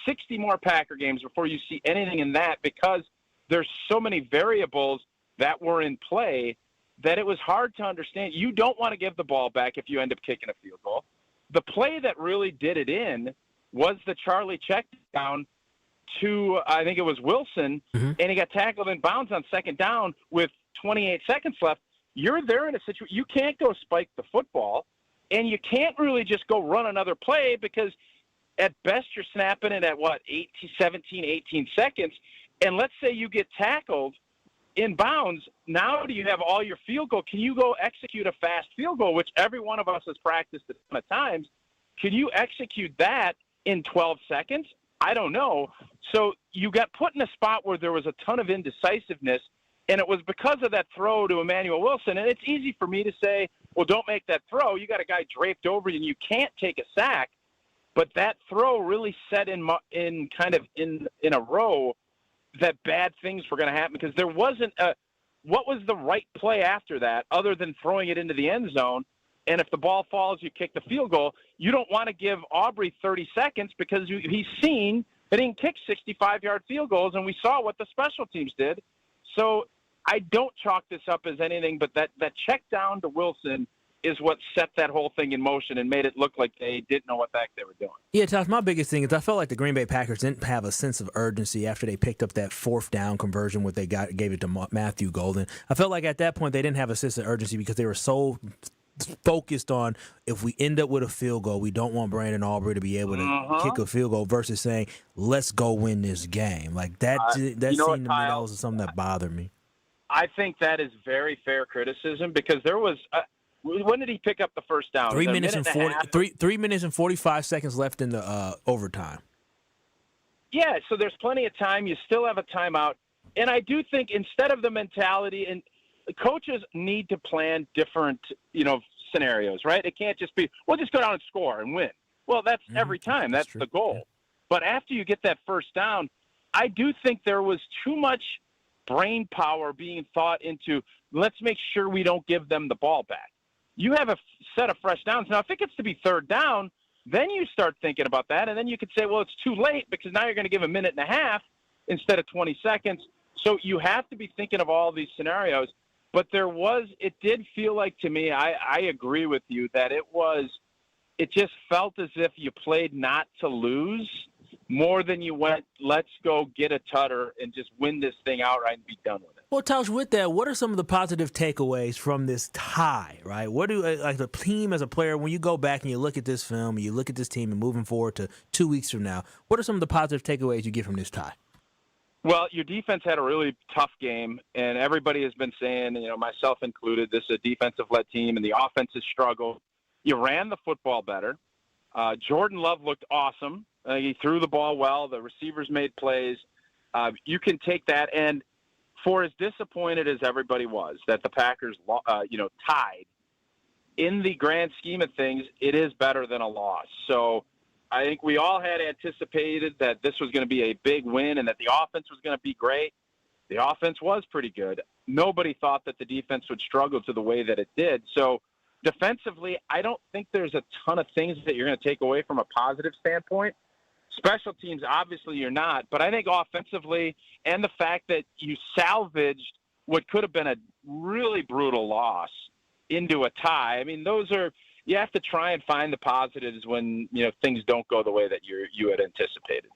60 more Packer games before you see anything in that, because there's so many variables that were in play that it was hard to understand. You don't want to give the ball back if you end up kicking a field goal. The play that really did it in was the Charlie check down to, I think it was Wilson, and he got tackled in bounds on second down with 28 seconds left. You're there in a situation, you can't go spike the football, and you can't really just go run another play because at best you're snapping it at 17, 18 seconds. And let's say you get tackled in bounds. Now do you have all your field goal? Can you go execute a fast field goal, which every one of us has practiced a ton of times? Can you execute that in 12 seconds? I don't know. So you got put in a spot where there was a ton of indecisiveness, and it was because of that throw to Emmanuel Wilson. And it's easy for me to say, well, don't make that throw. You got a guy draped over you, and you can't take a sack. But that throw really set in a row that bad things were going to happen, because there wasn't what was the right play after that other than throwing it into the end zone? And if the ball falls, you kick the field goal. You don't want to give Aubrey 30 seconds because he's seen But he can kick 65-yard field goals, and we saw what the special teams did. So I don't chalk this up as anything, but that check down to Wilson is what set that whole thing in motion and made it look like they didn't know what the heck they were doing. Yeah, Tosh, my biggest thing is I felt like the Green Bay Packers didn't have a sense of urgency after they picked up that fourth down conversion where they gave it to Matthew Golden. I felt like at that point they didn't have a sense of urgency because they were so focused on if we end up with a field goal, we don't want Brandon Aubrey to be able to kick a field goal versus saying, let's go win this game. Like that seemed to me that was something that bothered me. I think that is very fair criticism because there was when did he pick up the first down? 3 minutes and 3 minutes and 45 seconds left in the overtime. Yeah, so there's plenty of time. You still have a timeout. And I do think instead of the mentality, and coaches need to plan different, scenarios, right? It can't just be, we'll just go down and score and win. Well, that's every time. That's the goal. But after you get that first down, I do think there was too much brain power being thought into, let's make sure we don't give them the ball back. You have a set of fresh downs. Now, if it gets to be third down, then you start thinking about that, and then you could say, well, it's too late because now you're going to give a minute and a half instead of 20 seconds. So you have to be thinking of all these scenarios. But it did feel like to me, I agree with you that it just felt as if you played not to lose more than you went, let's go get a tutter and just win this thing outright and be done with it. Well, Tausch, with that, what are some of the positive takeaways from this tie, right? What do, like the team as a player, when you go back and you look at this film, and you look at this team and moving forward to 2 weeks from now, what are some of the positive takeaways you get from this tie? Well, your defense had a really tough game, and everybody has been saying, myself included, this is a defensive-led team, and the offense has struggled. You ran the football better. Jordan Love looked awesome. He threw the ball well. The receivers made plays. You can take that, and for as disappointed as everybody was that the Packers, tied, in the grand scheme of things, it is better than a loss. So I think we all had anticipated that this was going to be a big win and that the offense was going to be great. The offense was pretty good. Nobody thought that the defense would struggle to the way that it did. So defensively, I don't think there's a ton of things that you're going to take away from a positive standpoint. Special teams, obviously you're not, but I think offensively and the fact that you salvaged what could have been a really brutal loss into a tie. I mean, you have to try and find the positives when, things don't go the way that you had anticipated.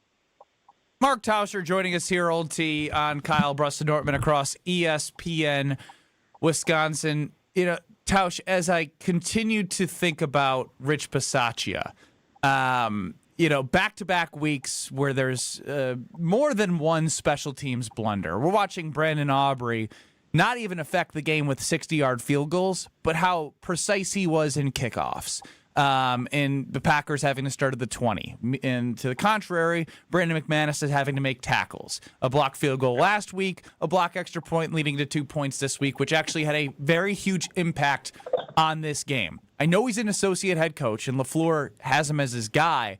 Mark Tauscher joining us here, Old T, on Kyle, Brust, and Nortman across ESPN Wisconsin. Tausch, as I continue to think about Rich Bisaccia, back-to-back weeks where there's more than one special teams blunder. We're watching Brandon Aubrey not even affect the game with 60-yard field goals, but how precise he was in kickoffs. And the Packers having to start at the 20. And to the contrary, Brandon McManus is having to make tackles. A block field goal last week, a block extra point leading to 2 points this week, which actually had a very huge impact on this game. I know he's an associate head coach, and LaFleur has him as his guy.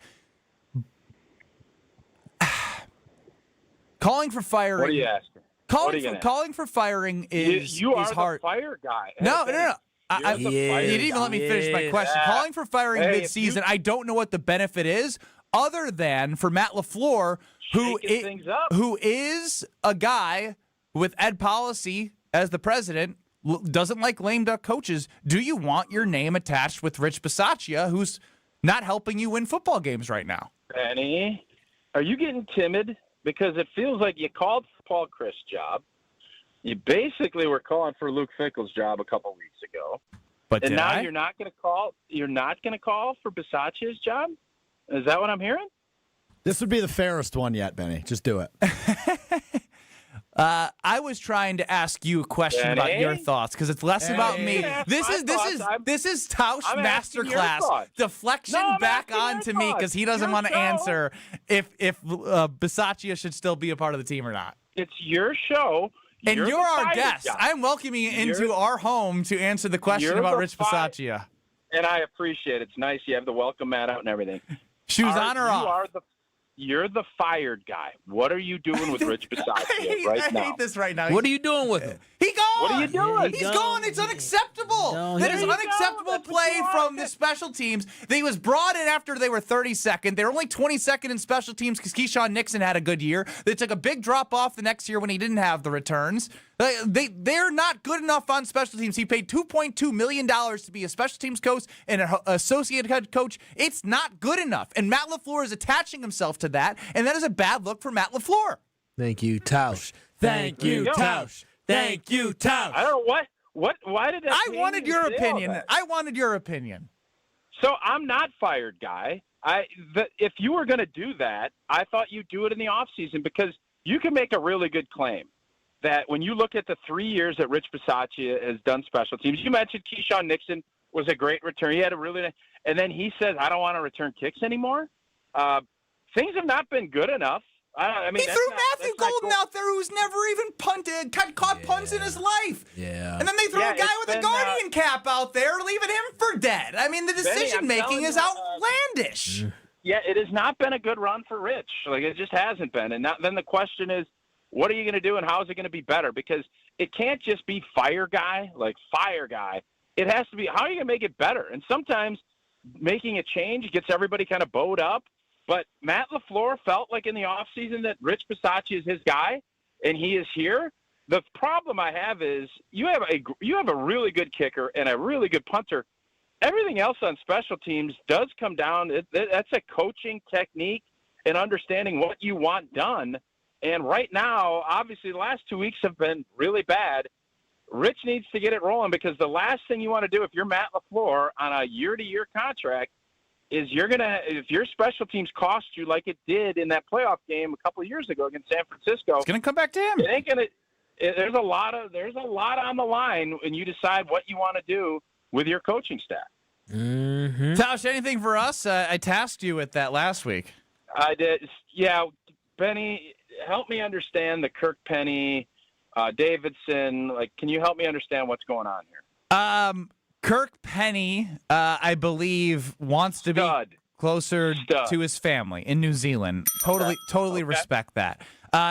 Calling for firing. What are you asking? Calling for firing is you are hard. The fire guy. No. You didn't even let me finish my question. Calling for firing midseason, I don't know what the benefit is, other than for Matt LaFleur, who is a guy with Ed Policy as the president, doesn't like lame duck coaches. Do you want your name attached with Rich Bisaccia, who's not helping you win football games right now? Benny, are you getting timid? Because it feels like you called for Paul Chris' job. You basically were calling for Luke Fickell's job a couple weeks ago. But now you're not going to call. You're not going to call for Bisaccia's job. Is that what I'm hearing? This would be the fairest one yet, Benny. Just do it. I was trying to ask you a question about your thoughts because it's less about me. This is Tausch masterclass deflection back onto me because he doesn't want to answer if Bisaccia should still be a part of the team or not. It's your show. And you're our guest. I'm welcoming you into our home to answer the question about Rich Bisaccia. And I appreciate it. It's nice you have the welcome mat out and everything. Shoes on or off? you're the fired guy. What are you doing with Rich Bisaccia right now? I hate this right now. What are you doing with him? He gone. What are you doing? He's gone. It's unacceptable. That is unacceptable play from the special teams. He was brought in after they were 32nd. They were only 22nd in special teams because Keyshawn Nixon had a good year. They took a big drop off the next year when he didn't have the returns. They're not good enough on special teams. He paid $2.2 million to be a special teams coach and an associate head coach. It's not good enough. And Matt LaFleur is attaching himself to that, and that is a bad look for Matt LaFleur. Thank you, Tausch. Thank you, Tausch. Thank you, Tausch. I don't know why did that? I wanted your opinion. I wanted your opinion. So I'm not fired, guy. If you were going to do that, I thought you'd do it in the offseason because you can make a really good claim that when you look at the 3 years that Rich Bisaccia has done special teams, you mentioned Keyshawn Nixon was a great return. He had a really nice, and then he says, I don't want to return kicks anymore. Things have not been good enough. I mean, he threw Matthew Golden out there who's never even caught punts in his life. Yeah. And then they threw a guy with a Guardian cap out there, leaving him for dead. I mean, the decision-making is outlandish. Yeah, it has not been a good run for Rich. Like, it just hasn't been. And then the question is, what are you going to do and how is it going to be better? Because it can't just be fire guy. It has to be, how are you going to make it better? And sometimes making a change gets everybody kind of bowed up. But Matt LaFleur felt like in the offseason that Rich Bisaccia is his guy, and he is here. The problem I have is you have a really good kicker and a really good punter. Everything else on special teams does come down. That's a coaching technique and understanding what you want done. And right now, obviously, the last 2 weeks have been really bad. Rich needs to get it rolling because the last thing you want to do if you're Matt LaFleur on a year-to-year contract is if your special teams cost you like it did in that playoff game a couple of years ago against San Francisco. It's going to come back to him. It ain't going to. There's a lot on the line when you decide what you want to do with your coaching staff. Mm-hmm. Tausch, anything for us? I tasked you with that last week. I did. Yeah, Benny, help me understand the Kirk Penny, Davidson. Like, can you help me understand what's going on here? Kirk Penny, I believe, wants to be closer to his family in New Zealand. Totally respect that.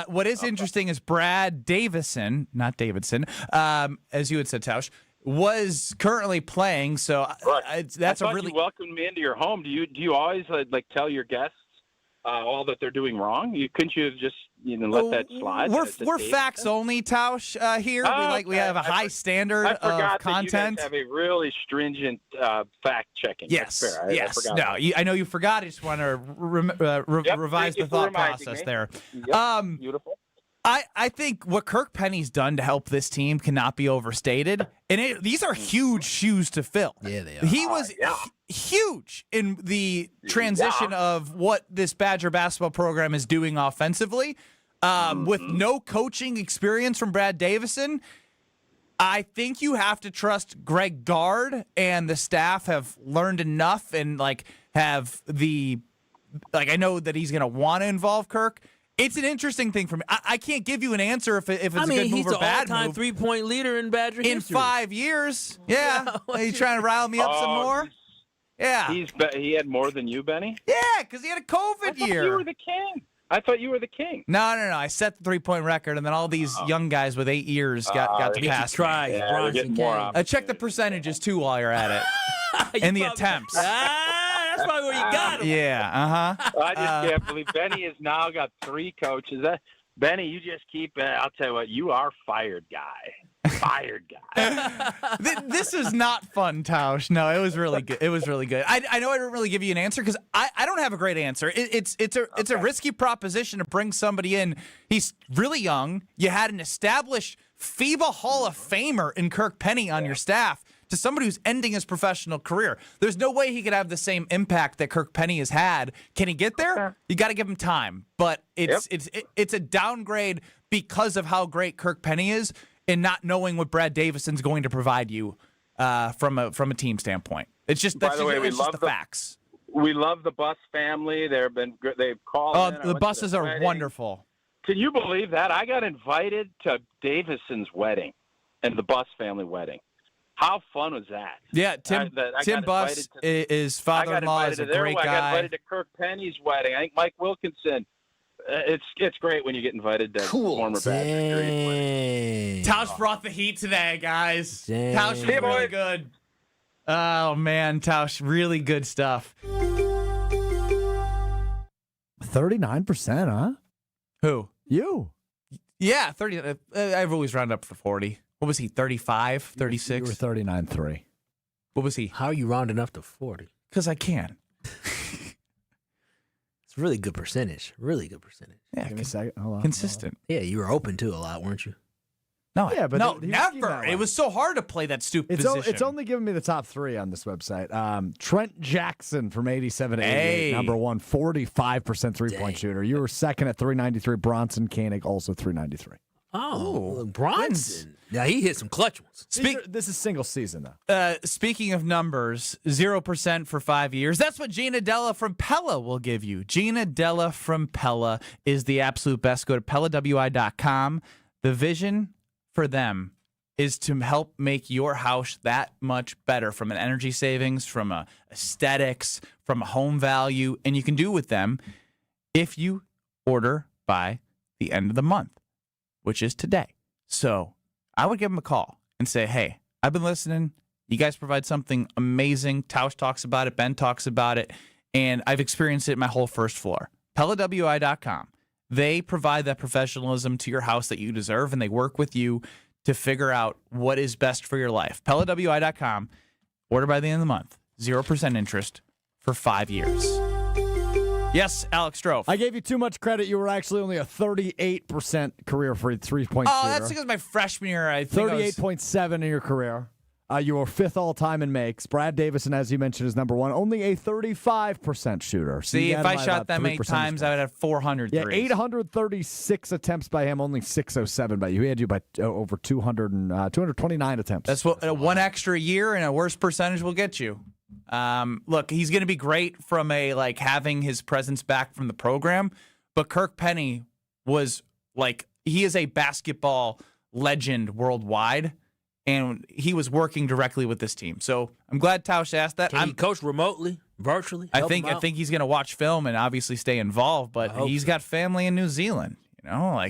What is interesting is Brad Davison, not Davidson, as you had said, Tausch, was currently playing. So that's you welcomed me into your home. Do you always tell your guests all that they're doing wrong? Couldn't you just let that slide? We're facts only, Tausch, here. We have a high standard of content. That you guys have a really stringent fact checking. Yes, I know you forgot. I just want to revise the thought process there. Yep. Beautiful. I think what Kirk Penny's done to help this team cannot be overstated. And these are huge shoes to fill. Yeah, they are. He was huge in the transition of what this Badger basketball program is doing offensively. With no coaching experience from Brad Davison, I think you have to trust Greg Gard and the staff have learned enough and I know that he's going to want to involve Kirk. It's an interesting thing for me. I can't give you an answer if it's a good move or bad move. He's the all-time three-point leader in Badger history. In 5 years. Yeah. Are you trying to rile me up some more? Yeah. He had more than you, Benny? Yeah, because he had a COVID year. You were the king. I thought you were the king. No. I set the three-point record, and then all these young guys with 8 years got to pass. Check the percentages, too, while you're at it. And the attempts. That's probably where you got him. Yeah, I just can't believe Benny has now got 3 coaches. Benny, you just keep I'll tell you what, you are fired guy. Fired guy. This is not fun, Tausch. No, it was really good. I know I didn't really give you an answer because I don't have a great answer. It's a risky proposition to bring somebody in. He's really young. You had an established FIBA Hall of Famer in Kirk Penny on your staff. To somebody who's ending his professional career. There's no way he could have the same impact that Kirk Penny has had. Can he get there? You got to give him time. But it's a downgrade because of how great Kirk Penny is and not knowing what Brad Davison's going to provide you from a team standpoint. It's just that's just the facts. We love the Bus family. They've called. The buses are wonderful. Can you believe that? I got invited to Davison's wedding and the Bus family wedding. How fun was that? Yeah, Tim Brust is father-in-law is a great guy. I got invited to Kirk Penny's wedding. I think Mike Wilkinson. It's great when you get invited to former Badgers. Tausch brought the heat today, guys. Tausch is really good. Oh, man, Tausch, really good stuff. 39%, huh? Who? You. Yeah, 30. I've always rounded up for 40. What was he, 35, 36? You were 39.3. What was he? How are you rounding up to 40? Because I can. It's a really good percentage. Really good percentage. Yeah, Give me a second. Hold on. Consistent. Yeah, you were open to a lot, weren't you? No, Yeah, but no, he was never. It was so hard to play that stupid position. It's only giving me the top 3 on this website. Trent Jackson from 87 to 88, Hey. number 1, 45% three-point shooter. You were second at 393. Bronson Koenig, also 393. Oh, Bronson. Yeah, he hit some clutch ones. This is single season, though. Speaking of numbers, 0% for 5 years. That's what Gina Della from Pella will give you. Gina Della from Pella is the absolute best. Go to PellaWI.com. The vision for them is to help make your house that much better from an energy savings, from a aesthetics, from a home value. And you can do with them if you order by the end of the month, which is today. So I would give them a call and say, hey, I've been listening. You guys provide something amazing. Tausch talks about it. Ben talks about it. And I've experienced it in my whole first floor. PellaWI.com. They provide that professionalism to your house that you deserve, and they work with you to figure out what is best for your life. PellaWI.com. Order by the end of the month. 0% interest for 5 years. Yes, Alex Strofe. I gave you too much credit. You were actually only a 38% career-free three-point shooter. Oh, that's because my freshman year, I think 38.7 in your career. You were 5th all-time in makes. Brad Davison, as you mentioned, is number 1. Only a 35% shooter. So see, if I shot that many times, I would have 400 Yeah, threes. 836 attempts by him, only 607 by you. He had you by over 229 attempts. That's what one extra year and a worse percentage will get you. Look, he's going to be great from having his presence back from the program, but Kirk Penny was he is a basketball legend worldwide, and he was working directly with this team. So I'm glad Tausch asked that. Can he coach remotely, virtually? I think he's going to watch film and obviously stay involved, but he's got family in New Zealand.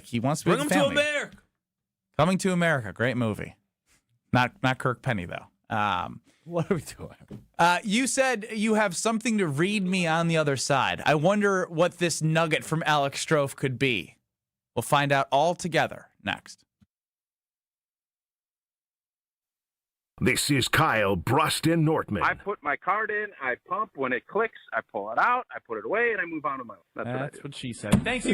He wants to be bring him to America. Coming to America, great movie. Not Kirk Penny though. What are we doing? You said you have something to read me on the other side. I wonder what this nugget from Alex Strofe could be. We'll find out all together next. This is Kyle, Brust, and Nortman. I put my card in, I pump. When it clicks, I pull it out, I put it away, and I move on to my own. That's what she said. Thanks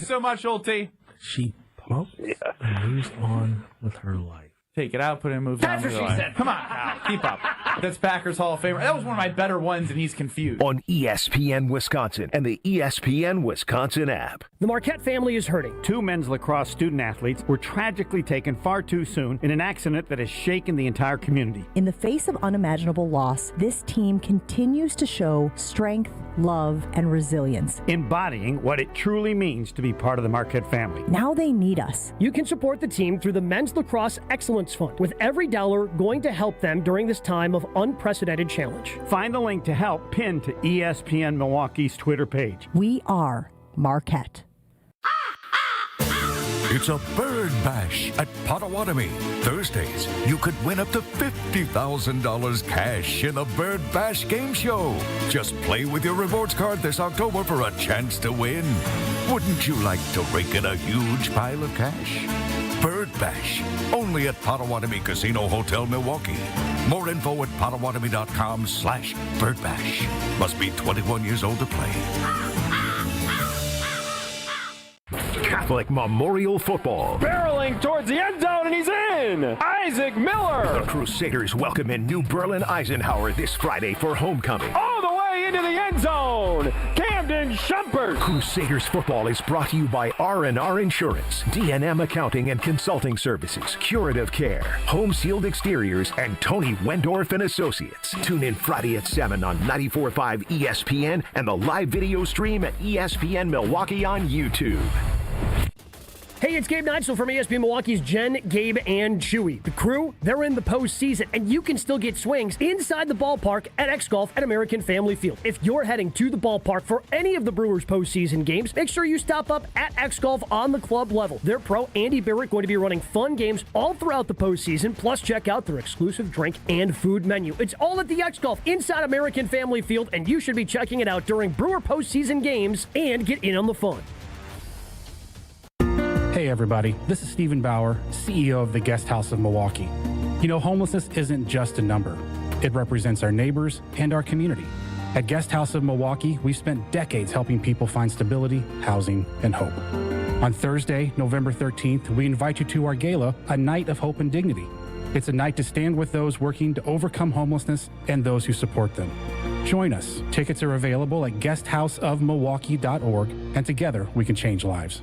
so much, Old T. She pumped and moves on with her life. Take it out, put it in, move on. That's what she said. Come on, Kyle, keep up. That's Packers Hall of Famer. That was one of my better ones, and he's confused. On ESPN Wisconsin and the ESPN Wisconsin app. The Marquette family is hurting. 2 men's lacrosse student athletes were tragically taken far too soon in an accident that has shaken the entire community. In the face of unimaginable loss, this team continues to show strength, love, and resilience. Embodying what it truly means to be part of the Marquette family. Now they need us. You can support the team through the Men's Lacrosse Excellence Fund, with every dollar going to help them during this time of unprecedented challenge. Find the link to help pinned to ESPN Milwaukee's Twitter page. We are Marquette. It's a bird bash at Potawatomi. Thursdays, you could win up to $50,000 cash in the Bird Bash Game Show. Just play with your rewards card this October for a chance to win. Wouldn't you like to rake in a huge pile of cash? Bird Bash, only at Potawatomi Casino Hotel, Milwaukee. More info at potawatomi.com/birdbash. Must be 21 years old to play. Catholic Memorial Football. Barreling towards the end zone, and he's in! Isaac Miller! The Crusaders welcome in New Berlin Eisenhower this Friday for homecoming. All the way into the end zone! Camden Shumpert! Crusaders football is brought to you by R&R Insurance, D&M Accounting and Consulting Services, Curative Care, Home Sealed Exteriors, and Tony Wendorf and Associates. Tune in Friday at 7 on 94.5 ESPN and the live video stream at ESPN Milwaukee on YouTube. Hey, it's Gabe Neitzel from ESPN Milwaukee's Jen, Gabe, and Chewy. The crew, they're in the postseason, and you can still get swings inside the ballpark at X-Golf at American Family Field. If you're heading to the ballpark for any of the Brewers postseason games, make sure you stop up at X-Golf on the club level. Their pro, Andy Barrett, going to be running fun games all throughout the postseason, plus check out their exclusive drink and food menu. It's all at the X-Golf inside American Family Field, and you should be checking it out during Brewer postseason games and get in on the fun. Hey everybody, this is Stephen Bauer, CEO of the Guest House of Milwaukee. You know, homelessness isn't just a number. It represents our neighbors and our community. At Guest House of Milwaukee, we've spent decades helping people find stability, housing, and hope. On Thursday, November 13th, we invite you to our gala, A Night of Hope and Dignity. It's a night to stand with those working to overcome homelessness and those who support them. Join us. Tickets are available at guesthouseofmilwaukee.org, and together we can change lives.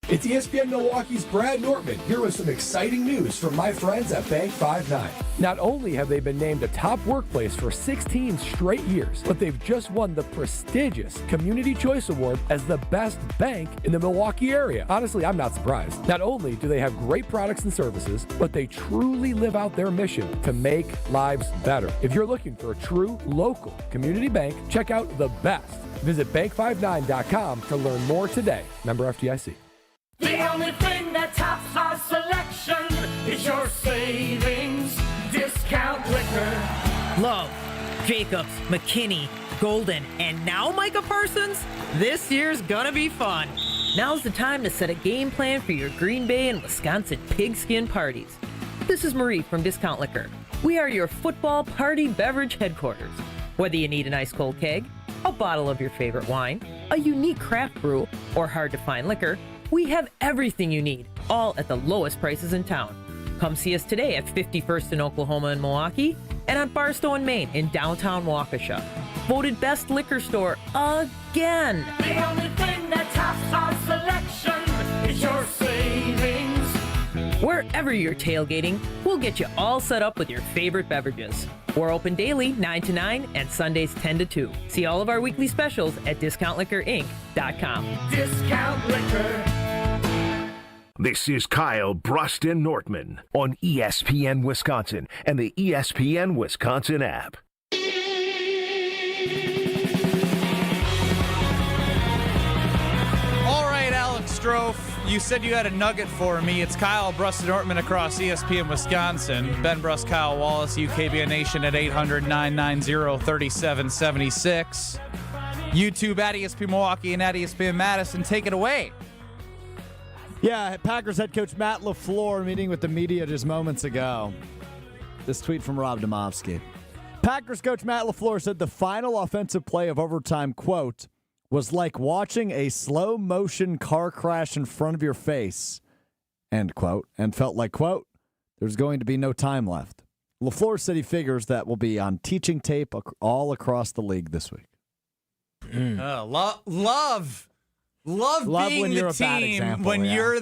It's ESPN Milwaukee's Brad Nortman here with some exciting news from my friends at Bank 5-9. Not only have they been named a top workplace for 16 straight years, but they've just won the prestigious Community Choice Award as the best bank in the Milwaukee area. Honestly, I'm not surprised. Not only do they have great products and services, but they truly live out their mission to make lives better. If you're looking for a true local community bank, check out the best. Visit bank59.com to learn more today. Member FDIC. The only thing that tops our selection is your savings discount liquor. Love, Jacobs, McKinney, Golden, and now Micah Parsons? This year's gonna be fun. Now's the time to set a game plan for your Green Bay and Wisconsin pigskin parties. This is Marie from Discount Liquor. We are your football party beverage headquarters. Whether you need an ice cold keg, a bottle of your favorite wine, a unique craft brew, or hard-to-find liquor, we have everything you need, all at the lowest prices in town. Come see us today at 51st in Oklahoma and Milwaukee, and on Barstow and Main in downtown Waukesha. Voted best liquor store again. The only thing that tops our selection is your savings. Wherever you're tailgating, we'll get you all set up with your favorite beverages. We're open daily 9 to 9 and Sundays 10 to 2. See all of our weekly specials at DiscountLiquorInc.com. Discount Liquor. This is Kyle, Brust, and Nortman on ESPN Wisconsin and the ESPN Wisconsin app. All right, Alex Strofe, you said you had a nugget for me. It's Kyle, Brust, and Nortman across ESPN Wisconsin. Ben Brust, Kyle Wallace, KBN Nation at 800-990-3776. YouTube at ESPN Milwaukee and at ESPN Madison. Take it away. Yeah, Packers head coach Matt LaFleur meeting with the media just moments ago. This tweet from Rob Domofsky. Packers coach Matt LaFleur said the final offensive play of overtime, quote, was like watching a slow-motion car crash in front of your face, end quote, and felt like, quote, there's going to be no time left. LaFleur said he figures that will be on teaching tape all across the league this week. Love being when you're the a bad team example, when yeah. you're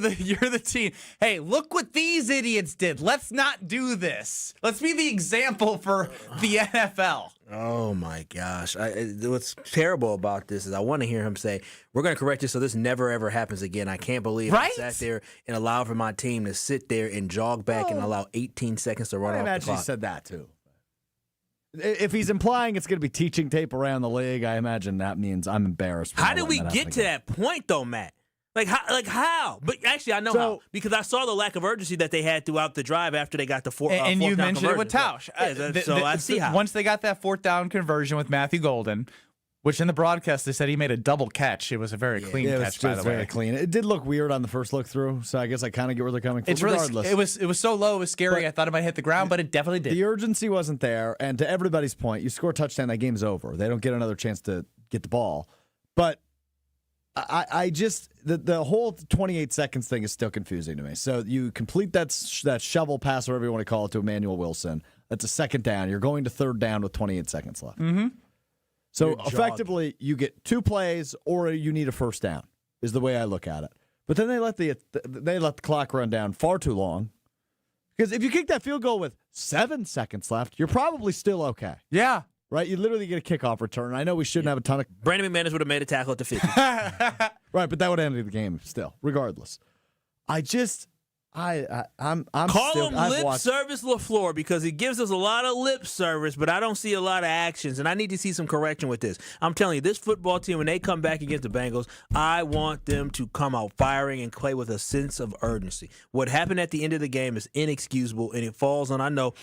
the team. Hey, look what these idiots did. Let's not do this. Let's be the example for the NFL. Oh my gosh! What's terrible about this is I want to hear him say, "We're going to correct this so this never ever happens again." I can't believe I sat there and allowed for my team to sit there and jog back and allow 18 seconds to run off the clock. I imagine he said that too. If he's implying it's going to be teaching tape around the league, I imagine that means I'm embarrassed. How did we get to that point, though, Matt? Like how? But actually, I know how. Because I saw the lack of urgency that they had throughout the drive after they got the fourth down and you conversion. mentioned it with Tausch. So I see how. Once they got that fourth down conversion with Matthew Golden, which in the broadcast they said he made a double catch. It was a very clean catch, by the way. Very clean. It did look weird on the first look through, so I guess I kind of get where they're coming from. It's regardless. It was so low, it was scary. I thought it might hit the ground, but it definitely did. The urgency wasn't there, and to everybody's point, you score a touchdown, that game's over. They don't get another chance to get the ball. But I just the whole 28 seconds thing is still confusing to me. So you complete that shovel pass, whatever you want to call it, to Emmanuel Wilson. That's a second down. You're going to third down with 28 seconds left. Mm-hmm. So effectively, you get 2 plays, or you need a first down, is the way I look at it. But then they let the clock run down far too long. Because if you kick that field goal with 7 seconds left, you're probably still okay. Yeah. Right? You literally get a kickoff return. I know we shouldn't have a ton of... Brandon McManus would have made a tackle at the 50. Right, but that would have ended the game still, regardless. I'm Call still, him I've lip watched, service LaFleur because he gives us a lot of lip service, but I don't see a lot of actions, and I need to see some correction with this. I'm telling you, this football team, when they come back against the Bengals, I want them to come out firing and play with a sense of urgency. What happened at the end of the game is inexcusable, and it falls on, I know,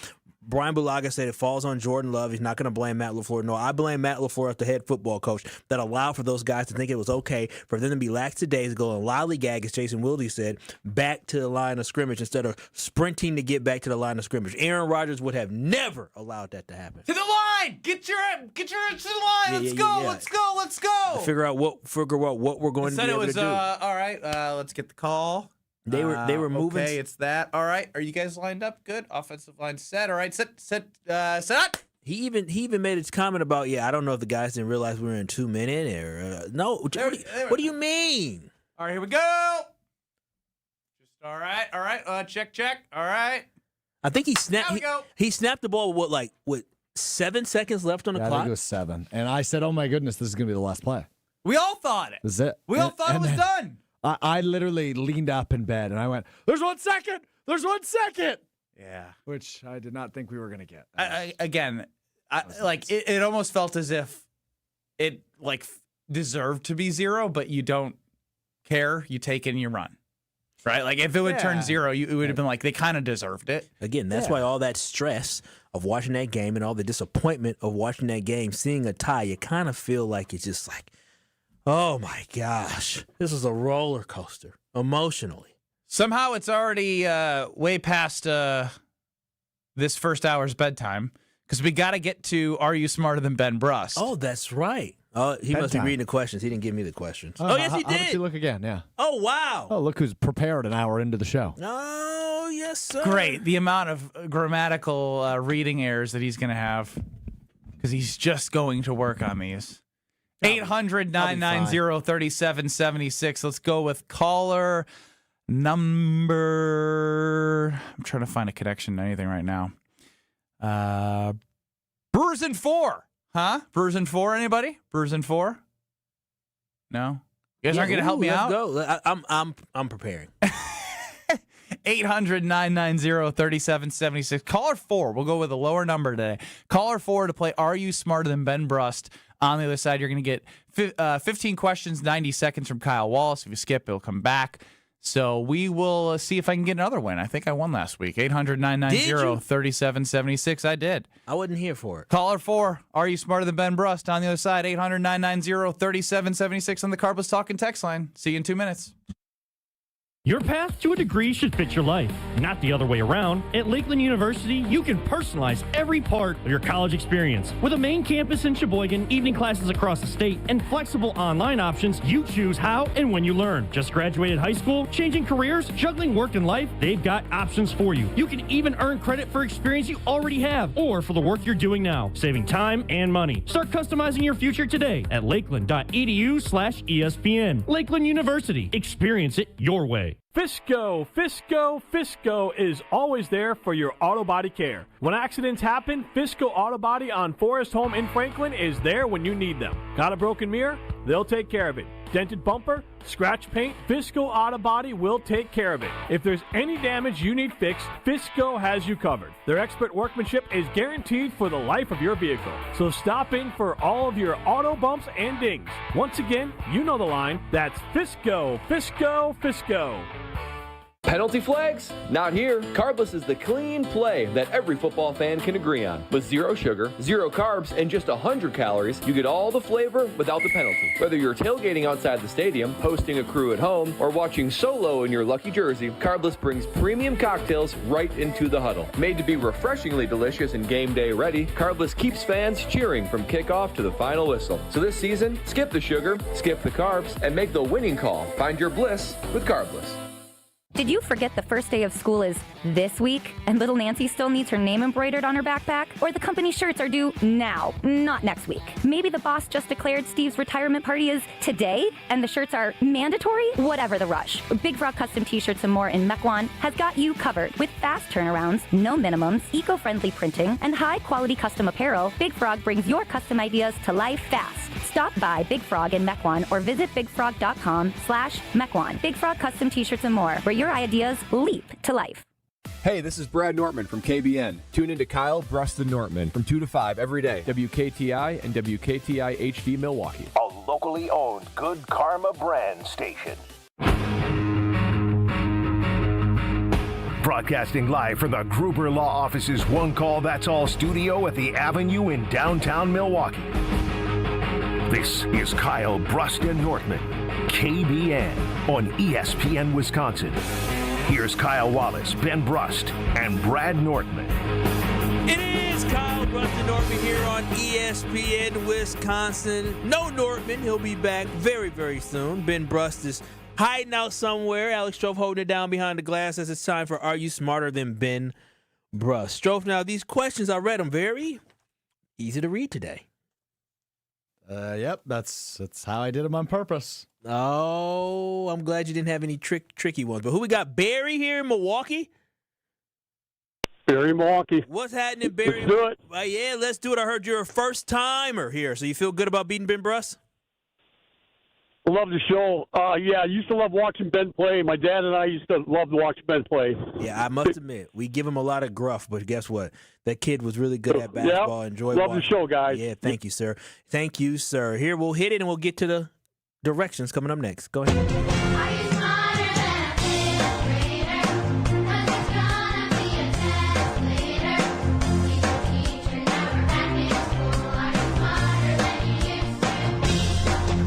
Brian Bulaga said it falls on Jordan Love. He's not going to blame Matt LaFleur. No, I blame Matt LaFleur as the head football coach that allowed for those guys to think it was okay for them to be lackadaisical and lollygag, as Jason Wilde said, back to the line of scrimmage instead of sprinting to get back to the line of scrimmage. Aaron Rodgers would have never allowed that to happen. To the line! Get your to the line! Let's go! Figure out what we're going to be able to do. All right, let's get the call. They were moving. Okay, it's that. All right, are you guys lined up? Good. Offensive line set. All right, set. He even made his comment about, I don't know if the guys didn't realize we were in 2 minutes or no. What do you mean? All right, here we go. Just all right. Check. All right. I think he snapped. He snapped the ball with 7 seconds left on the clock. I think it was 7, and I said, "Oh my goodness, this is gonna be the last play." We all thought it. This is it. We all thought it was done. I literally leaned up in bed and I went, "There's 1 second. There's 1 second." Yeah, which I did not think we were gonna get. It almost felt as if it deserved to be 0, but you don't care. You take it and you run. Right? Like if it would turn 0, it would have been like they kind of deserved it. Again, that's why all that stress of watching that game and all the disappointment of watching that game, seeing a tie, you kind of feel like it's just like, oh my gosh, this is a roller coaster emotionally. Somehow it's already way past this first hour's bedtime because we got to get to Are You Smarter Than Ben Brust? Oh, that's right. He must be reading the questions. He didn't give me the questions. Yes, he did. How about you look again? Yeah. Oh, wow. Oh, look who's prepared an hour into the show. Oh, yes, sir. Great. The amount of grammatical reading errors that he's going to have because he's just going to work on these. 800-990-3776. Let's go with caller number. I'm trying to find a connection to anything right now. Brewers in 4. Huh? Brewers in 4, anybody? Brewers in 4? No? You guys aren't going to help me out? Let's go. I'm preparing. 800-990-3776. Caller 4. We'll go with a lower number today. Caller 4 to play Are You Smarter Than Ben Brust? On the other side, you're going to get 15 questions, 90 seconds from Kyle Wallace. If you skip, it'll come back. So we will see if I can get another win. I think I won last week. 800-990-3776. I did. I wasn't here for it. Caller 4, Are You Smarter Than Ben Brust? On the other side, 800-990-3776 on the Carbos Talking text line. See you in 2 minutes. Your path to a degree should fit your life, not the other way around. At Lakeland University, you can personalize every part of your college experience. With a main campus in Sheboygan, evening classes across the state, and flexible online options, you choose how and when you learn. Just graduated high school, changing careers, juggling work and life, they've got options for you. You can even earn credit for experience you already have, or for the work you're doing now, saving time and money. Start customizing your future today at lakeland.edu/ESPN. Lakeland University. Experience it your way. Fisco is always there for your auto body care. When accidents happen, Fisco Auto Body on Forest Home in Franklin is there when you need them. Got a broken mirror? They'll take care of it. Dented bumper? Scratch paint? Fisco Auto Body will take care of it. If there's any damage you need fixed, Fisco has you covered. Their expert workmanship is guaranteed for the life of your vehicle. So stop in for all of your auto bumps and dings. Once again, you know the line. That's Fisco. Penalty flags? Not here. Carbless is the clean play that every football fan can agree on. With 0 sugar, 0 carbs, and just 100 calories, you get all the flavor without the penalty. Whether you're tailgating outside the stadium, hosting a crew at home, or watching solo in your lucky jersey, Carbless brings premium cocktails right into the huddle. Made to be refreshingly delicious and game day ready, Carbless keeps fans cheering from kickoff to the final whistle. So this season, skip the sugar, skip the carbs, and make the winning call. Find your bliss with Carbless. Did you forget the first day of school is this week and little Nancy still needs her name embroidered on her backpack? Or the company shirts are due now, not next week? Maybe the boss just declared Steve's retirement party is today and the shirts are mandatory? Whatever the rush. Big Frog Custom T-shirts and more in Mequon has got you covered with fast turnarounds, no minimums, eco-friendly printing, and high-quality custom apparel. Big Frog brings your custom ideas to life fast. Stop by Big Frog in Mequon or visit bigfrog.com/Mequon. Big Frog custom t-shirts and more, where your ideas leap to life. Hey, this is Brad Nortman from KBN. Tune into Kyle, Brust, and Nortman from 2 to 5 every day. WKTI and WKTI HD Milwaukee. A locally owned Good Karma brand station. Broadcasting live from the Gruber Law Office's One Call That's All studio at the Avenue in downtown Milwaukee. This is Kyle, Brust, and Nortman, KBN on ESPN Wisconsin. Here's Kyle Wallace, Ben Brust, and Brad Nortman. It is Kyle, Brust, and Nortman here on ESPN Wisconsin. No Nortman. He'll be back very, very soon. Ben Brust is hiding out somewhere. Alex Strofe holding it down behind the glass as it's time for Are You Smarter Than Ben Brust? Strofe, now these questions, I read them very easy to read today. Yep, that's how I did them on purpose. Oh, I'm glad you didn't have any tricky ones. But who we got? Barry here in Milwaukee? Barry, Milwaukee. What's happening, Barry? Let's do it. Yeah, let's do it. I heard you're a first-timer here, so you feel good about beating Ben Brust? I love the show. I used to love watching Ben play. My dad and I used to love to watch Ben play. Yeah, I must admit, we give him a lot of gruff, but guess what? That kid was really good at basketball. Enjoy love watching. the show, guys. Yeah, thank you, sir. Thank you, sir. Here, we'll hit it, and we'll get to the directions coming up next. Go ahead.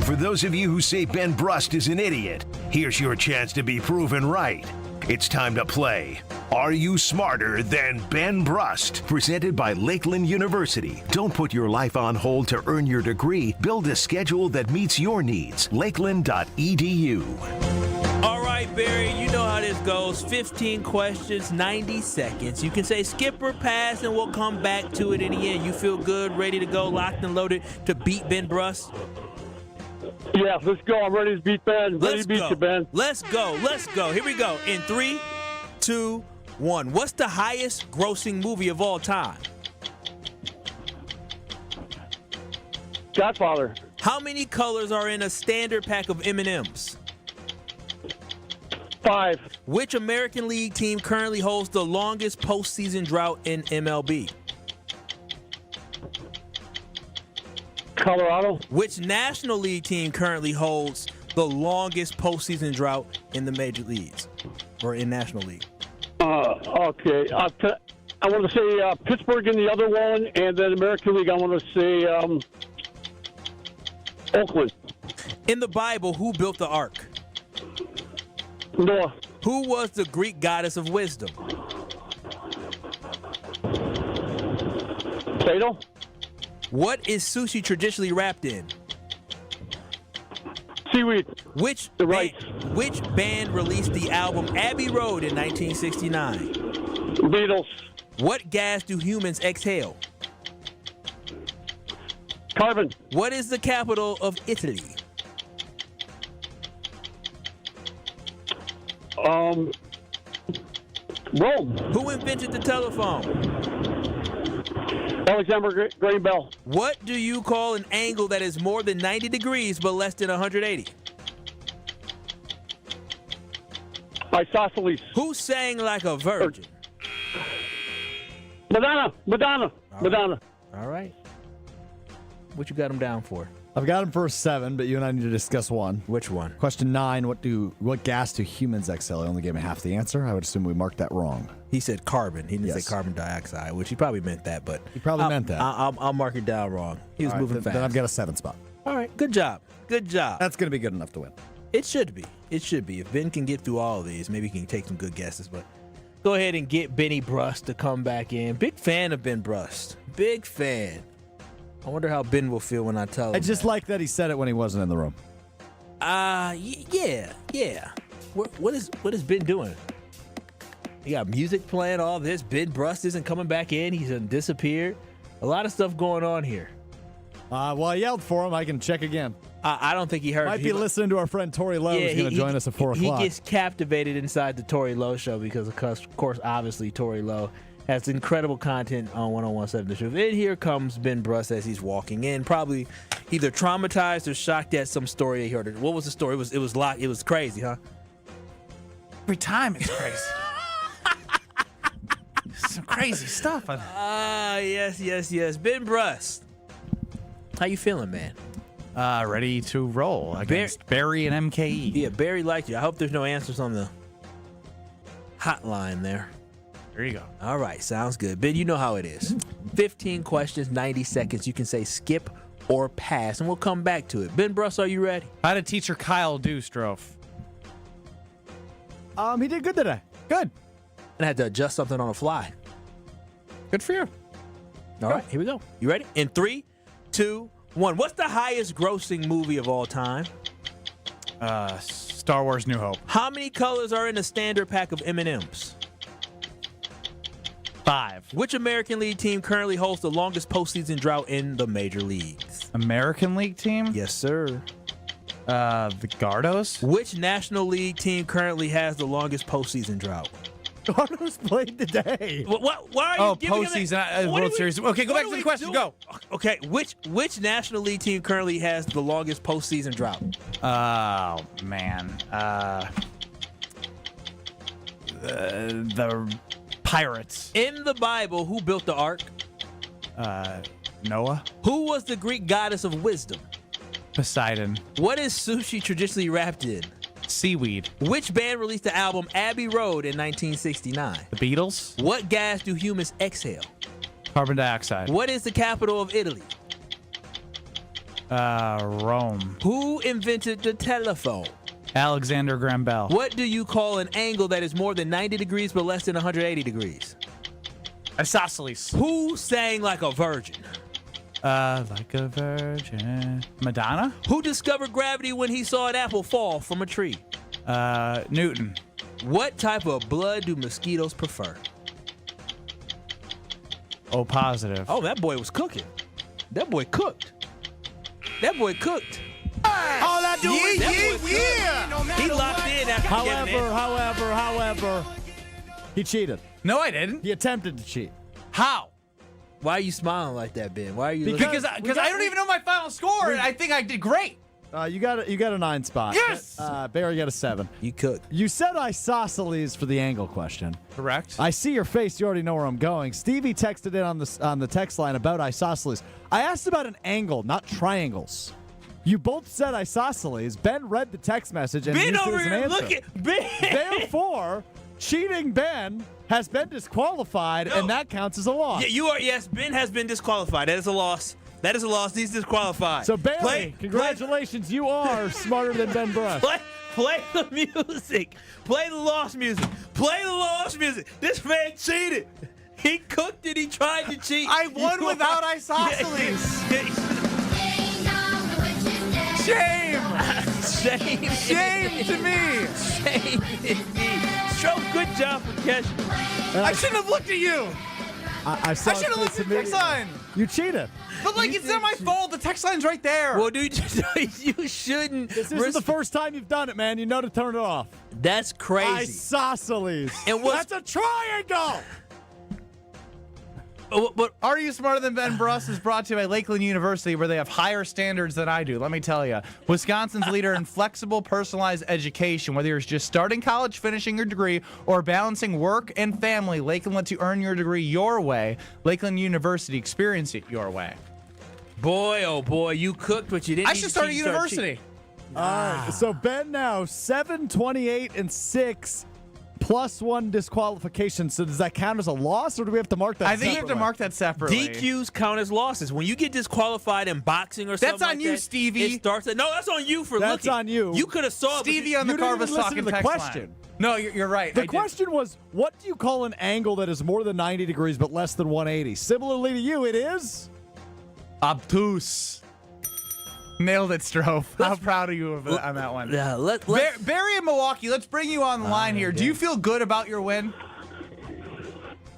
For those of you who say Ben Brust is an idiot, here's your chance to be proven right. It's time to play Are You Smarter Than Ben Brust? Presented by Lakeland University. Don't put your life on hold to earn your degree. Build a schedule that meets your needs. Lakeland.edu. All right, Barry, you know how this goes. 15 questions, 90 seconds. You can say skip or pass, and we'll come back to it in the end. You feel good, ready to go, locked and loaded to beat Ben Brust? Yeah, let's go. I'm ready to beat Ben. Ready to beat you, Ben. Let's go. Let's go. Here we go. In 3, 2, 1. What's the highest grossing movie of all time? Godfather. How many colors are in a standard pack of M&Ms? 5. Which American League team currently holds the longest postseason drought in MLB? Colorado. Which National League team currently holds the longest postseason drought in the major leagues or in National League? Okay. I want to say Pittsburgh in the other one, and then American League, I want to say Oakland. In the Bible, who built the ark? Noah. Who was the Greek goddess of wisdom? Plato. What is sushi traditionally wrapped in? Seaweed. Which band released the album Abbey Road in 1969? Beatles. What gas do humans exhale? Carbon. What is the capital of Italy? Rome. Who invented the telephone? Alexander Graham Bell. What do you call an angle that is more than 90 degrees but less than 180? Isosceles. Who sang like a virgin? Madonna. All right. What you got him down for? I've got him for a 7, but you and I need to discuss one. Which one? Question 9, what gas do humans exhale? I only gave me half the answer. I would assume we marked that wrong. He said carbon. He didn't say carbon dioxide, which he probably meant that, but he probably meant that. I'll mark it down wrong. He was moving fast. Then I've got a 7 spot. All right. Good job. Good job. That's going to be good enough to win. It should be. It should be. If Ben can get through all of these, maybe he can take some good guesses, but go ahead and get Benny Brust to come back in. Big fan of Ben Brust. Big fan. I wonder how Ben will feel when I tell him. I just like that he said it when he wasn't in the room. Yeah. What is Ben doing? He got music playing, all this. Ben Brust isn't coming back in. He's disappeared. A lot of stuff going on here. Well, I yelled for him. I can check again. I don't think he heard. Might be listening to our friend Tory Loo, who's going to join us at 4 o'clock. He gets captivated inside the Tory Loo show because, of course, obviously, Tory Loo Has incredible content on 101.7 The Truth. And here comes Ben Brust as he's walking in, probably either traumatized or shocked at some story he heard. What was the story? It was crazy, huh? Every time it's crazy. Some crazy stuff. Yes. Ben Brust. How you feeling, man? Ready to roll against Barry and MKE. Yeah, Barry liked you. I hope there's no answers on the hotline there. There you go. All right, sounds good. Ben, you know how it is. 15 questions, 90 seconds. You can say skip or pass, and we'll come back to it. Ben Brust, are you ready? How did teacher Kyle do, Strofe? He did good today. Good. And I had to adjust something on the fly. Good for you. All right, here we go. You ready? In 3, 2, 1. What's the highest grossing movie of all time? Star Wars New Hope. How many colors are in a standard pack of M&Ms? 5. Which American League team currently holds the longest postseason drought in the major leagues? American League team? Yes, sir. The Gardos? Which National League team currently has the longest postseason drought? Gardos played today. Why are you giving postseason World Series. Okay, go back to the question. Go. Okay, which National League team currently has the longest postseason drought? Oh, man. The Pirates. In the Bible, who built the ark? Noah. Who was the Greek goddess of wisdom? Poseidon. What is sushi traditionally wrapped in? Seaweed. Which band released the album Abbey Road in 1969? The Beatles. What gas do humans exhale? Carbon dioxide. What is the capital of Italy? Rome. Who invented the telephone? Alexander Graham Bell. What do you call an angle that is more than 90 degrees but less than 180 degrees? Isosceles. Who sang like a virgin? Like a virgin. Madonna? Who discovered gravity when he saw an apple fall from a tree? Newton. What type of blood do mosquitoes prefer? O positive. Oh, that boy was cooking. That boy cooked. He locked in after getting in. However, he cheated. No, I didn't. He attempted to cheat. How? Why are you smiling like that, Ben? Why are you? Because I don't even know my final score, and I think I did great. You got a 9 spot. Yes. Barry got a 7. You cooked. You said isosceles for the angle question. Correct. I see your face. You already know where I'm going. Stevie texted in on the text line about isosceles. I asked about an angle, not triangles. You both said isosceles. Ben read the text message and Ben used it over as an here, answer. look at Ben. Therefore, cheating Ben has been disqualified, and that counts as a loss. Yeah, you are. Yes, Ben has been disqualified. That is a loss. He's disqualified. So Barry, congratulations. You are smarter than Ben Brust. Play the music. Play the lost music. This man cheated. He cooked it. He tried to cheat. I won without isosceles. Shame to me. Shame indeed. Stroke, good job for catching. I shouldn't have looked at you. I should have looked at the text line. You cheated. But it's not my fault. The text line's right there. Well, dude, you shouldn't. This isn't the first time you've done it, man. You know to turn it off. That's crazy. Isosceles. That's a triangle. But Are You Smarter Than Ben Brust is brought to you by Lakeland University, where they have higher standards than I do. Let me tell you. Wisconsin's leader in flexible, personalized education. Whether you're just starting college, finishing your degree, or balancing work and family, Lakeland lets you earn your degree your way. Lakeland University, experience it your way. Boy, oh boy, you cooked, but you didn't. I should start at university. All right. So Ben now 7, 28, and 6. Plus 1 disqualification. So does that count as a loss, or do we have to mark that separately? I think you have to mark that separately. DQs count as losses. When you get disqualified in boxing or something that's on like you, that, Stevie. It starts at, no, that's on you for That's looking. on you. You could have saw Stevie on the Carvas talking the text question. line. No, you're right. The question was, what do you call an angle that is more than 90 degrees but less than 180? Similarly to you, it is obtuse. Nailed it, Strofe. How proud are you on that one? Yeah, Barry in Milwaukee, let's bring you on the line here. Do you feel good about your win?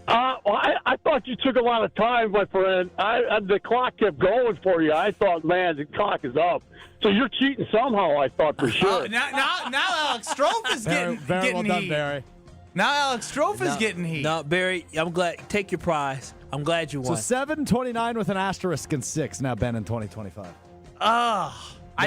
I thought you took a lot of time, my friend. The clock kept going for you. I thought, man, the clock is up. So you're cheating somehow, I thought, for sure. Now Alex Strofe is getting well done, heat. Barry. Now Alex Strofe is getting heat. No, Barry, I'm glad. Take your prize. I'm glad you won. So 7-29 with an asterisk and 6. Now Ben in 2025. I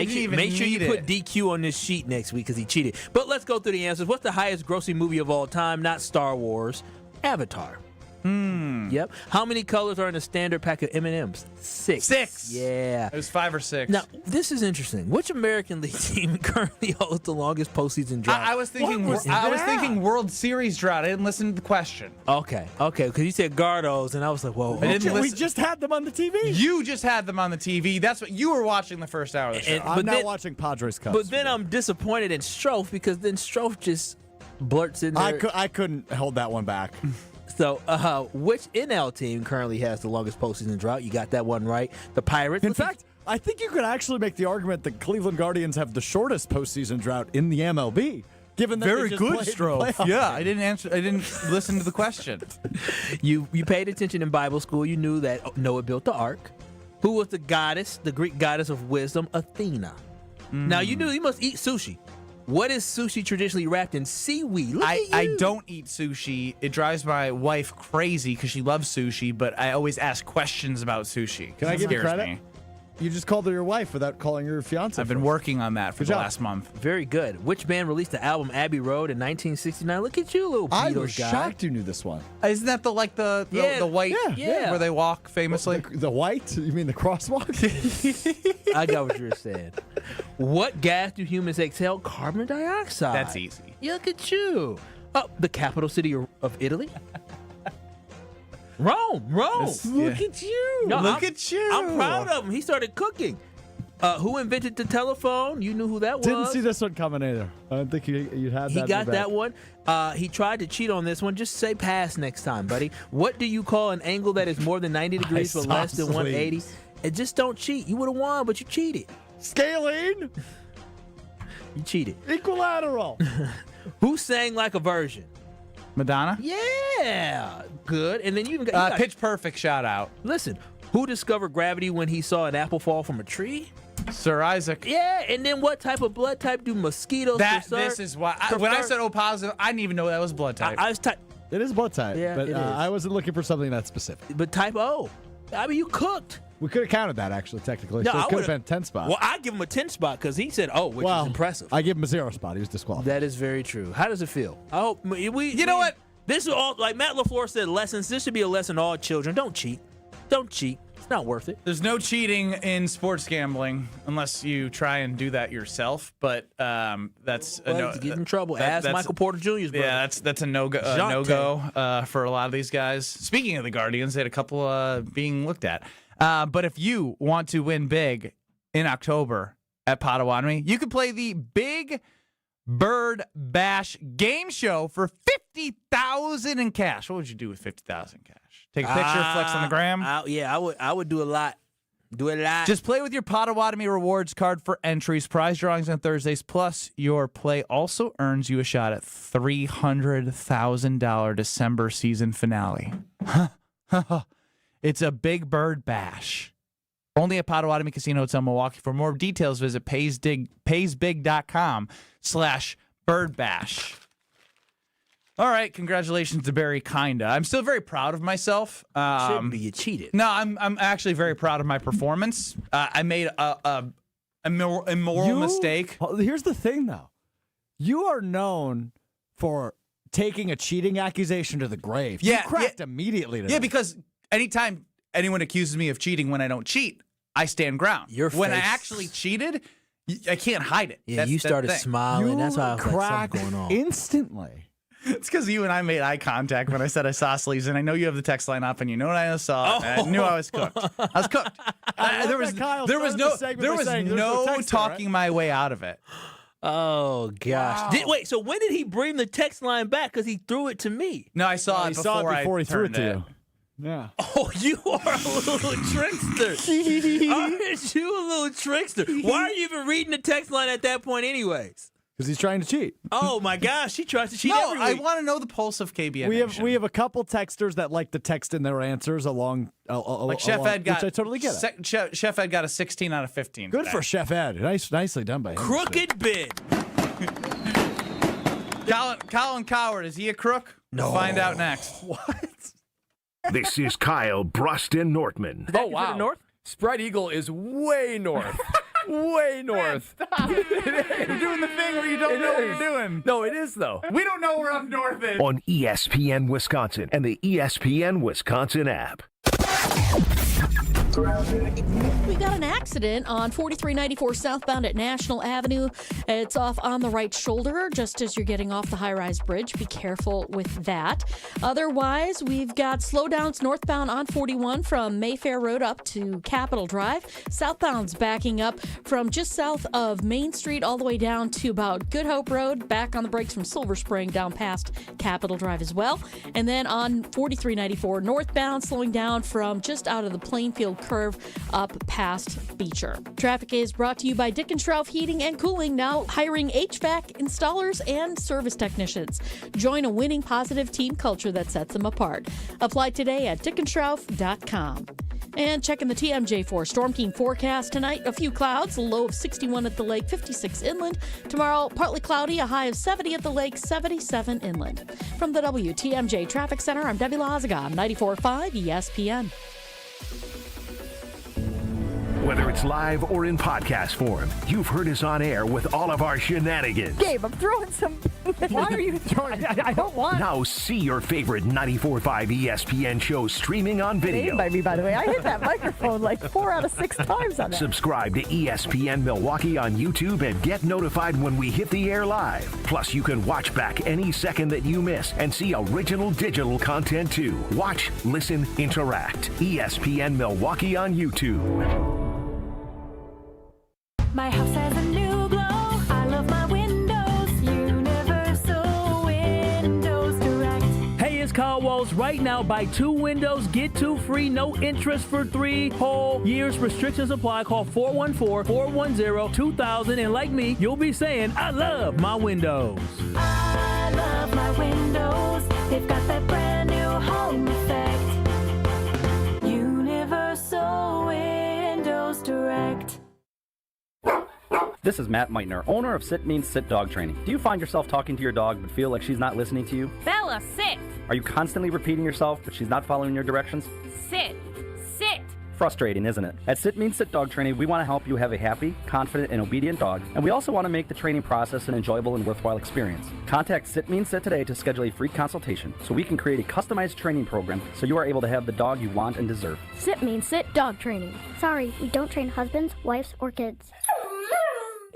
didn't even Make sure you need put it. DQ on this sheet next week because he cheated. But let's go through the answers. What's the highest grossing movie of all time? Not Star Wars. Avatar. Yep. How many colors are in a standard pack of M&Ms? 6. 6. Yeah. It was 5 or 6. Now, this is interesting. Which American League team currently holds the longest postseason drought? I was thinking. I was thinking World Series drought. I didn't listen to the question. Okay, because you said Gardos, and I was like, whoa. I didn't We listen. just had them on the TV. You just had them on the TV. That's what you were watching the first hour of the show. I'm now watching Padres Cubs. But then I'm disappointed in Strofe because then Strofe just blurts in there. I couldn't hold that one back. So, which NL team currently has the longest postseason drought? You got that one right. The Pirates. In fact, I think you could actually make the argument that Cleveland Guardians have the shortest postseason drought in the MLB. Given that Very they just good, played Strofe. playoffs. Yeah, I didn't answer. I didn't listen to the question. You paid attention in Bible school. You knew that Noah built the ark. Who was the goddess, the Greek goddess of wisdom? Athena. Now, you knew you must eat sushi. What is sushi traditionally wrapped in? Seaweed. Look at you. I don't eat sushi. It drives my wife crazy because she loves sushi, but I always ask questions about sushi. Can I It give you scares credit? me. You just called her your wife without calling her your fiance. I've been working on that for Good the job. last month. Very good. Which band released the album Abbey Road in 1969? Look at you, little I Beatles was guy. shocked you knew this one. Isn't that the white Yeah. where they walk famously? The white? You mean the crosswalk? I got what you were saying. What gas do humans exhale? Carbon dioxide. That's easy. Look at you. Oh, the capital city of Italy? Rome. Look at you. at you. I'm proud of him. He started cooking. Who invented the telephone? You knew who that was. Didn't see this one coming either. I don't think you had that. He in got your that bag. one. He tried to cheat on this one. Just say pass next time, buddy. What do you call an angle that is more than 90 degrees but less than 180? And just don't cheat. You would have won, but you cheated. Scaling. You cheated. Equilateral. Who sang like a virgin? Madonna? Yeah. Good. And then you even got Pitch Perfect shout out. Listen. Who discovered gravity when he saw an apple fall from a tree? Sir Isaac. Yeah, and then what type of blood type do mosquitoes This is why. When I said O positive, I didn't even know that was blood type. I was type. It is blood type. Yeah, but it is. I wasn't looking for something that specific. But type O. I mean, you cooked. We could have counted that actually, technically. No, So I it could have would've- been 10 spots. Well, I give him a 10 spot because he said O, which is impressive. I give him a 0 spot. He was disqualified. That is very true. How does it feel? I hope You know what? This is all like Matt LaFleur said. Lessons. This should be a lesson to all children. Don't cheat. Don't cheat. It's not worth it. There's no cheating in sports gambling unless you try and do that yourself. But that's a no. You get in trouble. Ask that's- Michael Porter Jr.'s brother. Yeah, that's a no go for a lot of these guys. Speaking of the Guardians, they had a couple being looked at. But if you want to win big in October at Potawatomi, you can play the Big Bird Bash game show for $50,000 in cash. What would you do with $50,000 in cash? Take a picture, flex on the gram. I would do a lot. Do a lot. Just play with your Potawatomi rewards card for entries, prize drawings on Thursdays. Plus, your play also earns you a shot at $300,000 December season finale. It's a Big Bird Bash. Only at Potawatomi Casino Hotel Milwaukee. For more details, visit paysbig.com/birdbash. All right, congratulations to Barry Kinda. I'm still very proud of myself. Shouldn't be. You cheated. No, I'm actually very proud of my performance. I made a moral mistake. Here's the thing, though. You are known for taking a cheating accusation to the grave. You cracked immediately today. Yeah, because anytime anyone accuses me of cheating when I don't cheat, I stand ground. When I actually cheated, I can't hide it. Yeah, That's you the started thing. smiling. That's why I was like, cracked something going on. instantly. It's because you and I made eye contact when I said I saw sleeves, and I know you have the text line up, and you know what I saw. And I knew I was cooked. I was cooked. There was no talking my way out of it. Oh gosh! Wow. Wait, so when did he bring the text line back? Because he threw it to me. No, I saw it before he threw it turned to it. you. Yeah. Oh, you are a little trickster. Aren't you a little trickster? Why are you even reading the text line at that point, anyways? Because he's trying to cheat. Oh my gosh, he tries to cheat No, every I week. want to know the pulse of KBN. We have a couple texters that like to text in their answers along. Like Chef Ed got, which I totally get it. Chef Ed got a 16 out of 15. Good today. for Chef Ed. Nicely done by him. Crooked bid. Colin Coward, is he a crook? No. We'll find out next. This is Kyle, Brust, and Nortman. Oh, wow. North? Spread Eagle is way north. Way north. You're doing the thing where you don't know what you're doing. No, it is, though. We don't know where up north is. On ESPN Wisconsin and the ESPN Wisconsin app. We got an accident on 4394 southbound at National Avenue. It's off on the right shoulder just as you're getting off the high-rise bridge. Be careful with that. Otherwise, we've got slowdowns northbound on 41 from Mayfair Road up to Capitol Drive. Southbound's backing up from just south of Main Street all the way down to about Good Hope Road, back on the brakes from Silver Spring down past Capitol Drive as well. And then on 4394 northbound, slowing down from just out of the Plainfield curve up past Beecher. Traffic is brought to you by Dick & Schroff Heating and Cooling, now hiring HVAC installers and service technicians. Join a winning positive team culture that sets them apart. Apply today at dickandschroff.com. And checking the TMJ4 Storm Team forecast tonight, a few clouds, a low of 61 at the lake, 56 inland. Tomorrow, partly cloudy, a high of 70 at the lake, 77 inland. From the WTMJ Traffic Center, I'm Debbie Lazaga on 94.5 ESPN. Whether it's live or in podcast form, you've heard us on air with all of our shenanigans. Gabe, I'm throwing some. Why are you throwing? I don't want. Now see your favorite 94.5 ESPN shows streaming on video. By me, by the way. I hit that microphone like 4 out of 6 times on that. Subscribe to ESPN Milwaukee on YouTube and get notified when we hit the air live. Plus, you can watch back any second that you miss and see original digital content too. Watch, listen, interact. ESPN Milwaukee on YouTube. My house has a new glow. I love my windows. Universal Windows Direct. Hey, it's Kyle Walls. Right now, buy 2 windows, get 2 free, no interest for 3 whole years. Restrictions apply. Call 414-410-2000. And like me, you'll be saying, I love my windows. I love my windows. They've got that brand new home effect. Universal Windows Direct. This is Matt Meitner, owner of Sit Means Sit Dog Training. Do you find yourself talking to your dog but feel like she's not listening to you? Bella, sit! Are you constantly repeating yourself but she's not following your directions? Sit! Sit! Frustrating, isn't it? At Sit Means Sit Dog Training, we want to help you have a happy, confident, and obedient dog, and we also want to make the training process an enjoyable and worthwhile experience. Contact Sit Means Sit today to schedule a free consultation so we can create a customized training program so you are able to have the dog you want and deserve. Sit Means Sit Dog Training. Sorry, we don't train husbands, wives, or kids.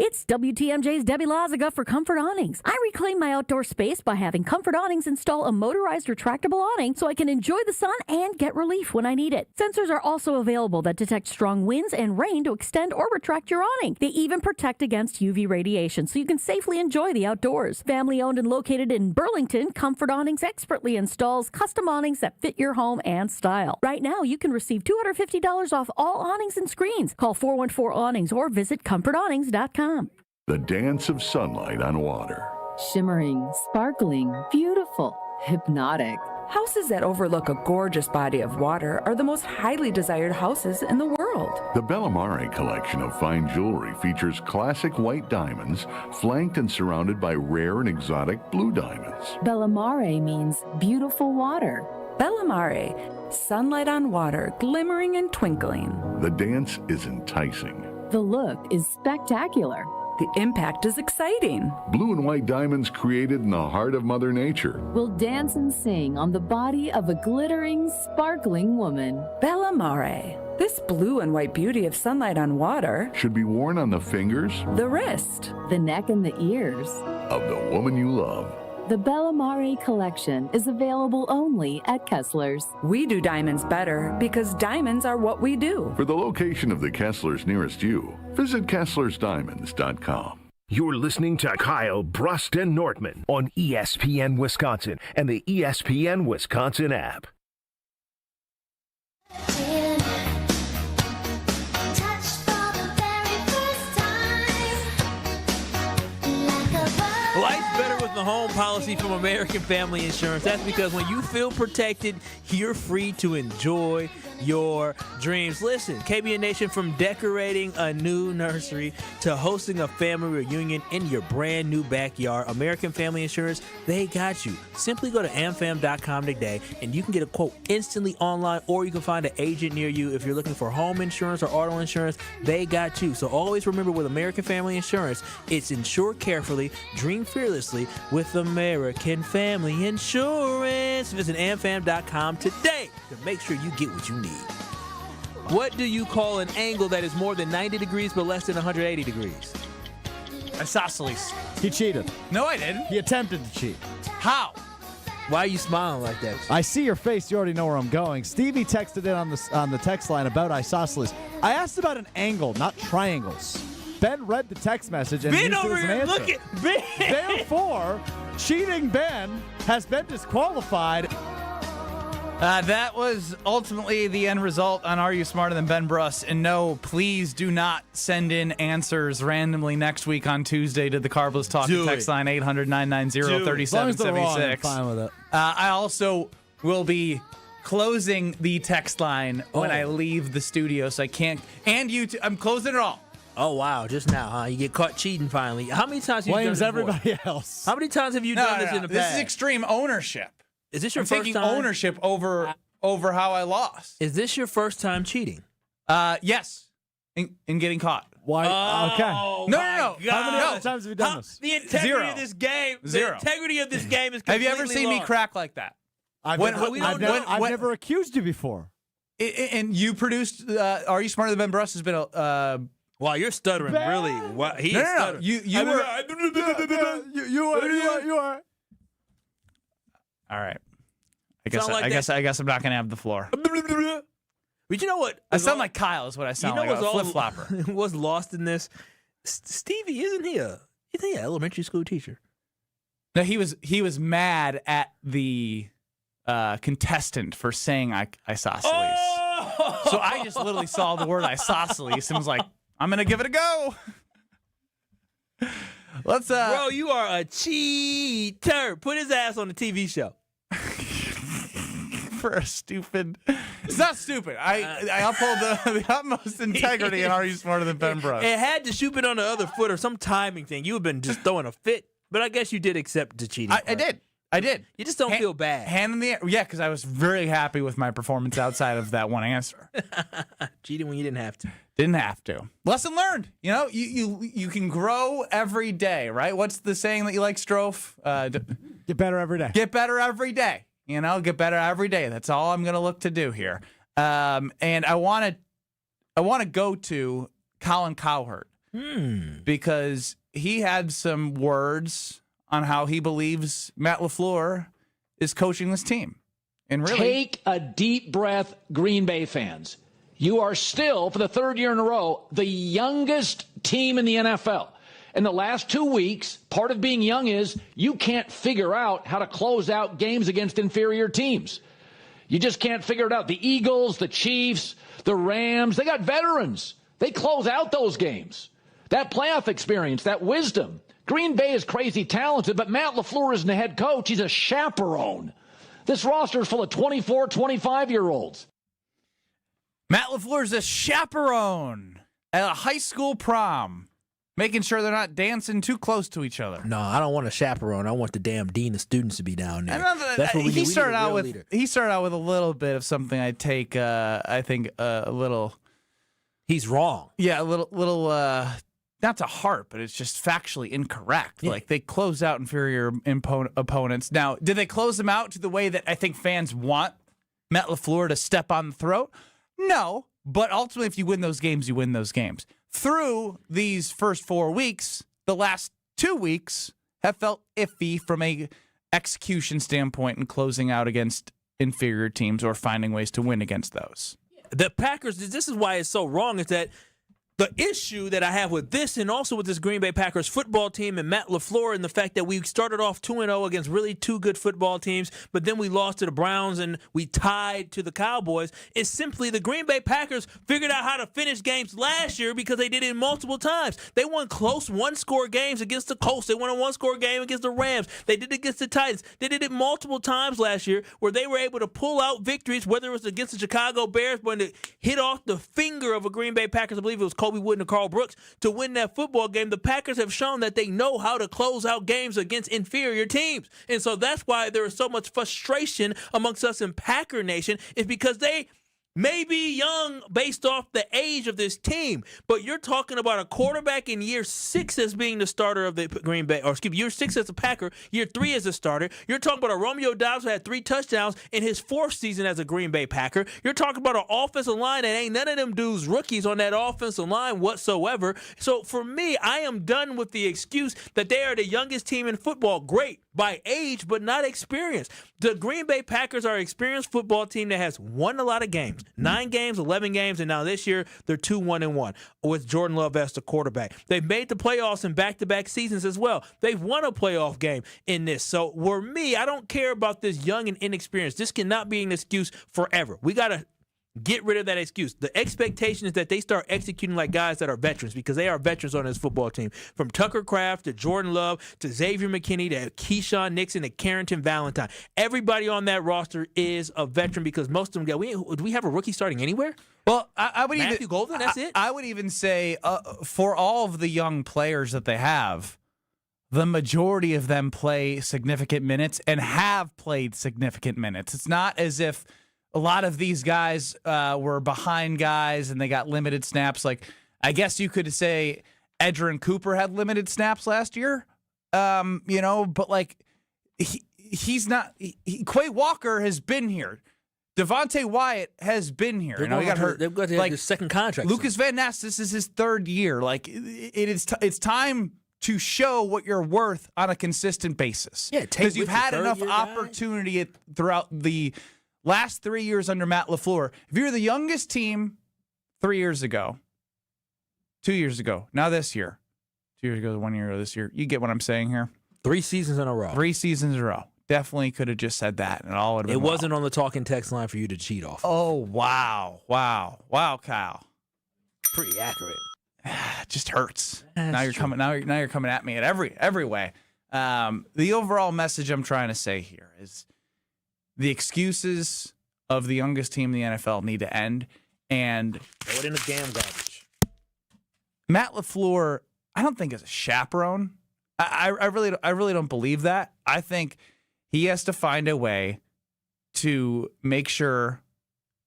It's WTMJ's Debbie Lazaga for Comfort Awnings. I reclaim my outdoor space by having Comfort Awnings install a motorized retractable awning so I can enjoy the sun and get relief when I need it. Sensors are also available that detect strong winds and rain to extend or retract your awning. They even protect against UV radiation so you can safely enjoy the outdoors. Family owned and located in Burlington, Comfort Awnings expertly installs custom awnings that fit your home and style. Right now, you can receive $250 off all awnings and screens. Call 414-AWNINGS or visit comfortawnings.com. The dance of sunlight on water. Shimmering, sparkling, beautiful, hypnotic. Houses that overlook a gorgeous body of water are the most highly desired houses in the world. The Bellamare collection of fine jewelry features classic white diamonds, flanked and surrounded by rare and exotic blue diamonds. Bellamare means beautiful water. Bellamare, sunlight on water, glimmering and twinkling. The dance is enticing. The look is spectacular. The impact is exciting. Blue and white diamonds created in the heart of Mother Nature will dance and sing on the body of a glittering, sparkling woman. Bellamare. This blue and white beauty of sunlight on water should be worn on the fingers, the wrist, the neck, and the ears of the woman you love. The Bellamare collection is available only at Kessler's. We do diamonds better because diamonds are what we do. For the location of the Kessler's nearest you, visit KesslersDiamonds.com. You're listening to Kyle, Brust, and Nortman on ESPN Wisconsin and the ESPN Wisconsin app. Life's better with the home policy from American Family Insurance. That's because when you feel protected, you're free to enjoy your dreams. Listen, KBN Nation, from decorating a new nursery to hosting a family reunion in your brand new backyard, American Family Insurance, they got you. Simply go to amfam.com today and you can get a quote instantly online, or you can find an agent near you. If you're looking for home insurance or auto insurance, they got you. So always remember, with American Family Insurance, it's insure carefully, dream fearlessly with American Family Insurance. Visit amfam.com today to make sure you get what you need. What do you call an angle that is more than 90 degrees but less than 180 degrees? Isosceles. He cheated. No, I didn't. He attempted to cheat. How? Why are you smiling like that? I see your face. You already know where I'm going. Stevie texted in on the text line about isosceles. I asked about an angle, not triangles. Ben read the text message and Ben used it over as an here, answer. look at Ben. Therefore, cheating Ben has been disqualified. That was ultimately the end result on Are You Smarter Than Ben Brust? And no, please do not send in answers randomly next week on Tuesday to the Carbless Talk text line 800-990-3776. As long as they're wrong, I'm fine with it. I also will be closing the text line when I leave the studio, so I can't. And I'm closing it all. Oh, wow. Just now, huh? You get caught cheating finally. How many times have you Blames done this before? everybody else. How many times have you done this in the past? This is extreme ownership. Is this your I'm first taking time? ownership over how I lost. Is this your first time cheating? Yes. In getting caught. Why? Okay. Oh, No. How many other times have you done this? The integrity Zero. of this game. Zero. The integrity of this game is Have completely you ever seen me lost. crack like that? I've never accused you before. And you produced Are You Smarter Than Ben Brust has been a... Wow, you're stuttering, really. Wow, he is stuttering. You are. All right. I guess I'm not gonna have the floor. But you know what? I sound like Kyle is what I sound like. A flip flopper. What's lost in this? Stevie, isn't he an elementary school teacher? No, he was mad at the contestant for saying isosceles. Oh! So I just literally saw the word isosceles and was like, I'm gonna give it a go. Let's Bro, you are a cheater. Put his ass on the TV show. For a stupid. It's not stupid. I uphold the utmost integrity in Are You Smarter Than Ben Brust? It had to shoot it on the other foot or some timing thing. You have been just throwing a fit. But I guess you did accept the cheating. I did. You just don't feel bad. Hand in the air. Yeah, because I was very happy with my performance outside of that one answer. Cheating when you didn't have to. Didn't have to. Lesson learned. You know, you can grow every day, right? What's the saying that you like, Strofe? Get better every day. Get better every day. You know, get better every day. That's all I'm going to look to do here. And I want to go to Colin Cowherd because he had some words on how he believes Matt LaFleur is coaching this team. And really, take a deep breath, Green Bay fans. You are still, for the third year in a row, the youngest team in the NFL. In the last 2 weeks, part of being young is you can't figure out how to close out games against inferior teams. You just can't figure it out. The Eagles, the Chiefs, the Rams, they got veterans. They close out those games. That playoff experience, that wisdom. Green Bay is crazy talented, but Matt LaFleur isn't a head coach. He's a chaperone. This roster is full of 24, 25-year-olds. Matt LaFleur's a chaperone at a high school prom, making sure they're not dancing too close to each other. No, I don't want a chaperone. I want the damn dean of students to be down there. That's what we need. He started out with a little bit of something I take. I think a little. He's wrong. Yeah, a little. Not to heart, but it's just factually incorrect. Yeah. Like, they close out inferior opponents. Now, did they close them out to the way that I think fans want Matt LaFleur to step on the throat? No, but ultimately, if you win those games, you win those games. Through these first 4 weeks, the last 2 weeks have felt iffy from a execution standpoint and closing out against inferior teams or finding ways to win against those. The Packers, this is why it's so wrong, is that The issue that I have with this and also with this Green Bay Packers football team and Matt LaFleur and the fact that we started off 2-0 against really two good football teams, but then we lost to the Browns and we tied to the Cowboys is simply the Green Bay Packers figured out how to finish games last year because they did it multiple times. They won close one-score games against the Colts. They won a one-score game against the Rams. They did it against the Titans. They did it multiple times last year where they were able to pull out victories, whether it was against the Chicago Bears when it hit off the finger of a Green Bay Packers, I believe it was Kobe Wood and Carl Brooks, to win that football game. The Packers have shown that they know how to close out games against inferior teams. And so that's why there is so much frustration amongst us in Packer Nation, is because they may be young based off the age of this team, but you're talking about a quarterback in year 6 as being the starter of the Green Bay, or excuse me, year 6 as a Packer, year 3 as a starter. You're talking about a Romeo Doubs who had 3 touchdowns in his 4th season as a Green Bay Packer. You're talking about an offensive line that ain't none of them dudes rookies on that offensive line whatsoever. So for me, I am done with the excuse that they are the youngest team in football. Great by age, but not experience. The Green Bay Packers are an experienced football team that has won a lot of games. 9 games, 11 games, and now this year they're 2-1-1 with Jordan Love as the quarterback. They've made the playoffs in back-to-back seasons as well. They've won a playoff game in this. So for me, I don't care about this young and inexperienced. This cannot be an excuse forever. We got to get rid of that excuse. The expectation is that they start executing like guys that are veterans, because they are veterans on this football team. From Tucker Kraft to Jordan Love to Xavier McKinney to Keyshawn Nixon to Carrington Valentine. Everybody on that roster is a veteran, because most of them do we have a rookie starting anywhere? Well, I would Matthew even Golden, that's it? I would even say for all of the young players that they have, the majority of them play significant minutes and have played significant minutes. It's not as if a lot of these guys were behind guys and they got limited snaps. Like, I guess you could say Edgerrin Cooper had limited snaps last year, but like he's not. Quay Walker has been here. Devontae Wyatt has been here. He got hurt. They've got his second contract. Lucas Van Ness, this is his 3rd year. Like, it's time to show what you're worth on a consistent basis. Yeah, because you've had enough opportunity throughout the last 3 years under Matt LaFleur. If you're the youngest team 3 years ago, 2 years ago, now this year, 2 years ago, 1 year ago, this year, you get what I'm saying here? 3 seasons in a row. 3 seasons in a row. Definitely could have just said that, and all would have been It wasn't on the talking text line for you to cheat off. Oh, wow, Kyle. Pretty accurate. It just hurts. Now you're coming at me at every way. The overall message I'm trying to say here is the excuses of the youngest team in the NFL need to end, and throw it in the damn garbage. Matt LaFleur, I don't think is a chaperone. I really don't believe that. I think he has to find a way to make sure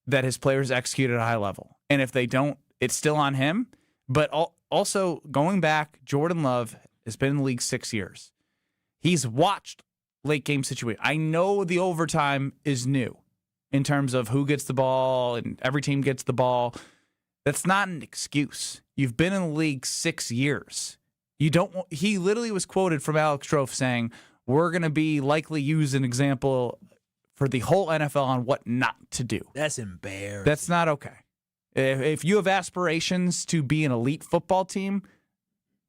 that his players execute at a high level, and if they don't, it's still on him. But also, going back, Jordan Love has been in the league 6 years. He's watched late game situation. I know the overtime is new in terms of who gets the ball, and every team gets the ball. That's not an excuse. You've been in the league 6 years. He literally was quoted from Alex Strofe saying, "We're going to be likely use an example for the whole NFL on what not to do." That's embarrassing. That's not okay. If you have aspirations to be an elite football team,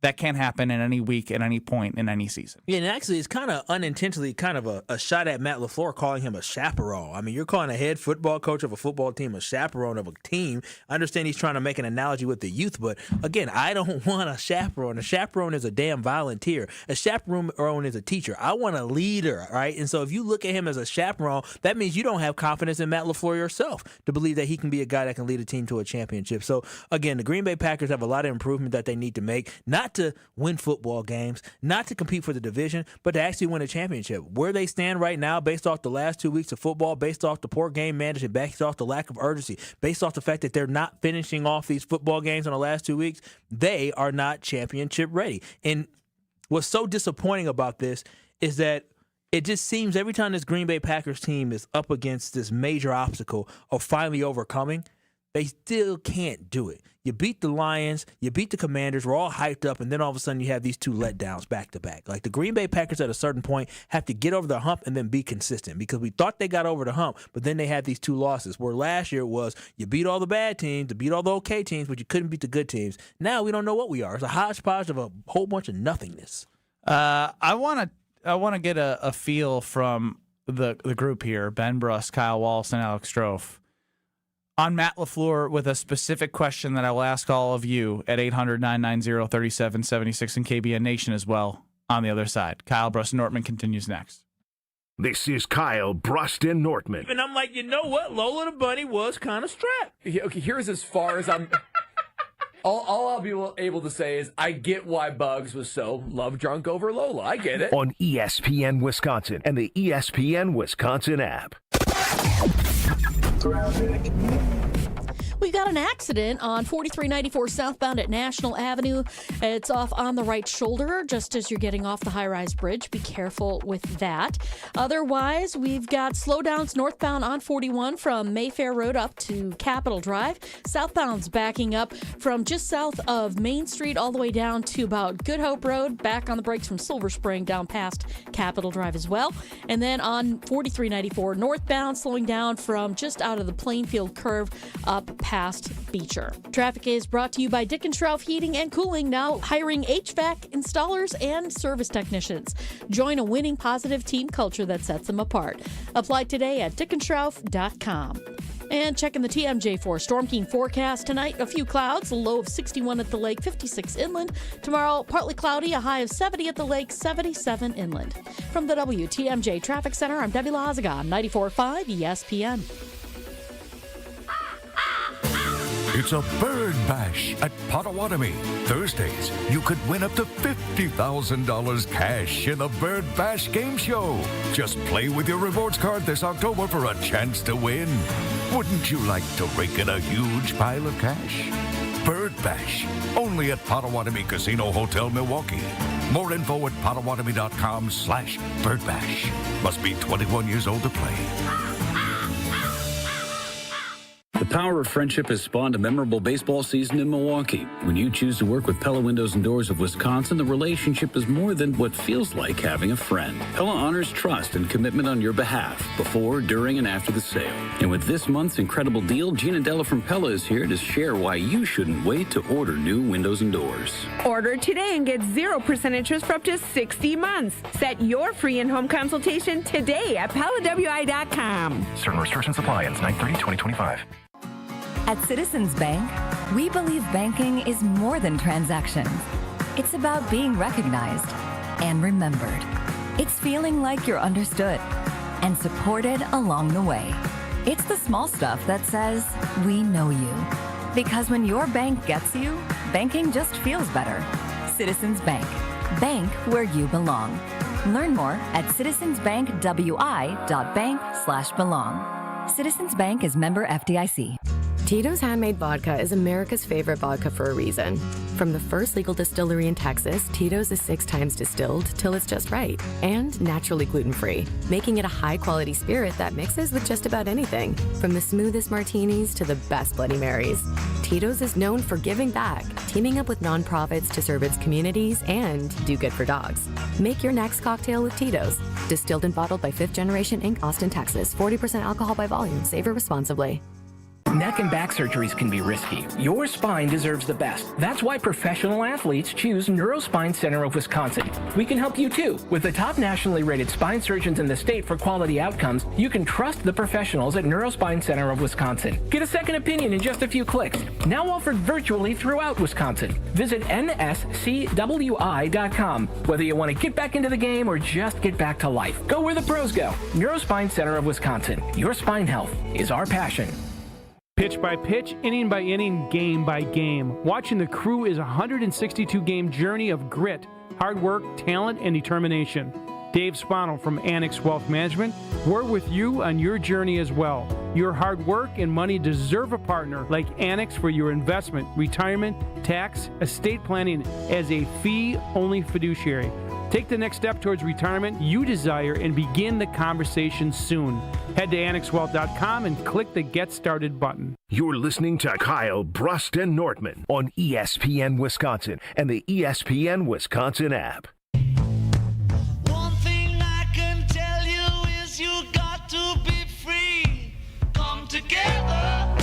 that can't happen in any week, at any point, in any season. Yeah, and actually, it's kind of unintentionally kind of a shot at Matt LaFleur, calling him a chaperone. I mean, you're calling a head football coach of a football team a chaperone of a team. I understand he's trying to make an analogy with the youth, but again, I don't want a chaperone. A chaperone is a damn volunteer. A chaperone is a teacher. I want a leader, right? And so if you look at him as a chaperone, that means you don't have confidence in Matt LaFleur yourself to believe that he can be a guy that can lead a team to a championship. So again, the Green Bay Packers have a lot of improvement that they need to make, not to win football games, not to compete for the division, but to actually win a championship. Where they stand right now, based off the last 2 weeks of football, based off the poor game management, based off the lack of urgency, based off the fact that they're not finishing off these football games in the last 2 weeks, they are not championship ready. And what's so disappointing about this is that it just seems every time this Green Bay Packers team is up against this major obstacle of finally overcoming, They still can't do it. You beat the Lions, you beat the Commanders, we're all hyped up, and then all of a sudden you have these two letdowns back to back. Like the Green Bay Packers at a certain point have to get over the hump and then be consistent because we thought they got over the hump, but then they had these two losses where last year was you beat all the bad teams, you beat all the okay teams, but you couldn't beat the good teams. Now we don't know what we are. It's a hodgepodge of a whole bunch of nothingness. I want to get a feel from the group here, Ben Brust, Kyle Wallace, and Alex Strofe, on Matt LaFleur with a specific question that I will ask all of you at 800-990-3776 and KBN Nation as well on the other side. Kyle, Brust, and Nortman continues next. This is Kyle, Brust, and Nortman. And I'm like, you know what? Lola the Bunny was kind of strapped. Okay, here's as far as I'm... All I'll be able to say is I get why Bugs was so love-drunk over Lola. I get it. On ESPN Wisconsin and the ESPN Wisconsin app. We've got an accident on 4394 southbound at National Avenue. It's off on the right shoulder, just as you're getting off the high-rise bridge. Be careful with that. Otherwise, we've got slowdowns northbound on 41 from Mayfair Road up to Capitol Drive. Southbound's backing up from just south of Main Street all the way down to about Good Hope Road, back on the brakes from Silver Spring down past Capitol Drive as well. And then on 4394 northbound, slowing down from just out of the Plainfield curve up past Beecher. Traffic is brought to you by Dick & Schroff Heating and Cooling, now hiring HVAC installers and service technicians. Join a winning positive team culture that sets them apart. Apply today at dickandschroff.com. And checking the TMJ for Storm King forecast tonight, a few clouds, a low of 61 at the lake, 56 inland. Tomorrow, partly cloudy, a high of 70 at the lake, 77 inland. From the WTMJ Traffic Center, I'm Debbie Lazaga on 94.5 ESPN. It's a bird bash at Potawatomi. Thursdays, you could win up to $50,000 cash in the Bird Bash Game Show. Just play with your rewards card this October for a chance to win. Wouldn't you like to rake in a huge pile of cash? Bird Bash, only at Potawatomi Casino Hotel, Milwaukee. More info at potawatomi.com/birdbash. Must be 21 years old to play. The power of friendship has spawned a memorable baseball season in Milwaukee. When you choose to work with Pella Windows and Doors of Wisconsin, the relationship is more than what feels like having a friend. Pella honors trust and commitment on your behalf, before, during, and after the sale. And with this month's incredible deal, Gina Della from Pella is here to share why you shouldn't wait to order new windows and doors. Order today and get 0% interest for up to 60 months. Set your free in-home consultation today at PellaWI.com. Certain restrictions apply. Ends 9/30/2025. At Citizens Bank, we believe banking is more than transactions. It's about being recognized and remembered. It's feeling like you're understood and supported along the way. It's the small stuff that says, we know you. Because when your bank gets you, banking just feels better. Citizens Bank. Bank where you belong. Learn more at citizensbankwi.bank/belong. Citizens Bank is member FDIC. Tito's Handmade Vodka is America's favorite vodka for a reason. From the first legal distillery in Texas, Tito's is 6 times distilled till it's just right and naturally gluten-free, making it a high-quality spirit that mixes with just about anything, from the smoothest martinis to the best Bloody Marys. Tito's is known for giving back, teaming up with nonprofits to serve its communities and do good for dogs. Make your next cocktail with Tito's. Distilled and bottled by 5th Generation Inc., Austin, Texas. 40% alcohol by volume. Savor responsibly. Neck and back surgeries can be risky. Your spine deserves the best. That's why professional athletes choose Neurospine Center of Wisconsin. We can help you too. With the top nationally rated spine surgeons in the state for quality outcomes, you can trust the professionals at Neurospine Center of Wisconsin. Get a second opinion in just a few clicks. Now offered virtually throughout Wisconsin. Visit nscwi.com. Whether you want to get back into the game or just get back to life, go where the pros go. Neurospine Center of Wisconsin. Your spine health is our passion. Pitch by pitch, inning by inning, game by game. Watching the Crew is a 162-game journey of grit, hard work, talent, and determination. Dave Spano from Annex Wealth Management, we're with you on your journey as well. Your hard work and money deserve a partner like Annex for your investment, retirement, tax, estate planning as a fee-only fiduciary. Take the next step towards retirement you desire and begin the conversation soon. Head to AnnexWealth.com and click the Get Started button. You're listening to Kyle, Brust, and Nortman on ESPN Wisconsin and the ESPN Wisconsin app. One thing I can tell you is you got to be free. Come together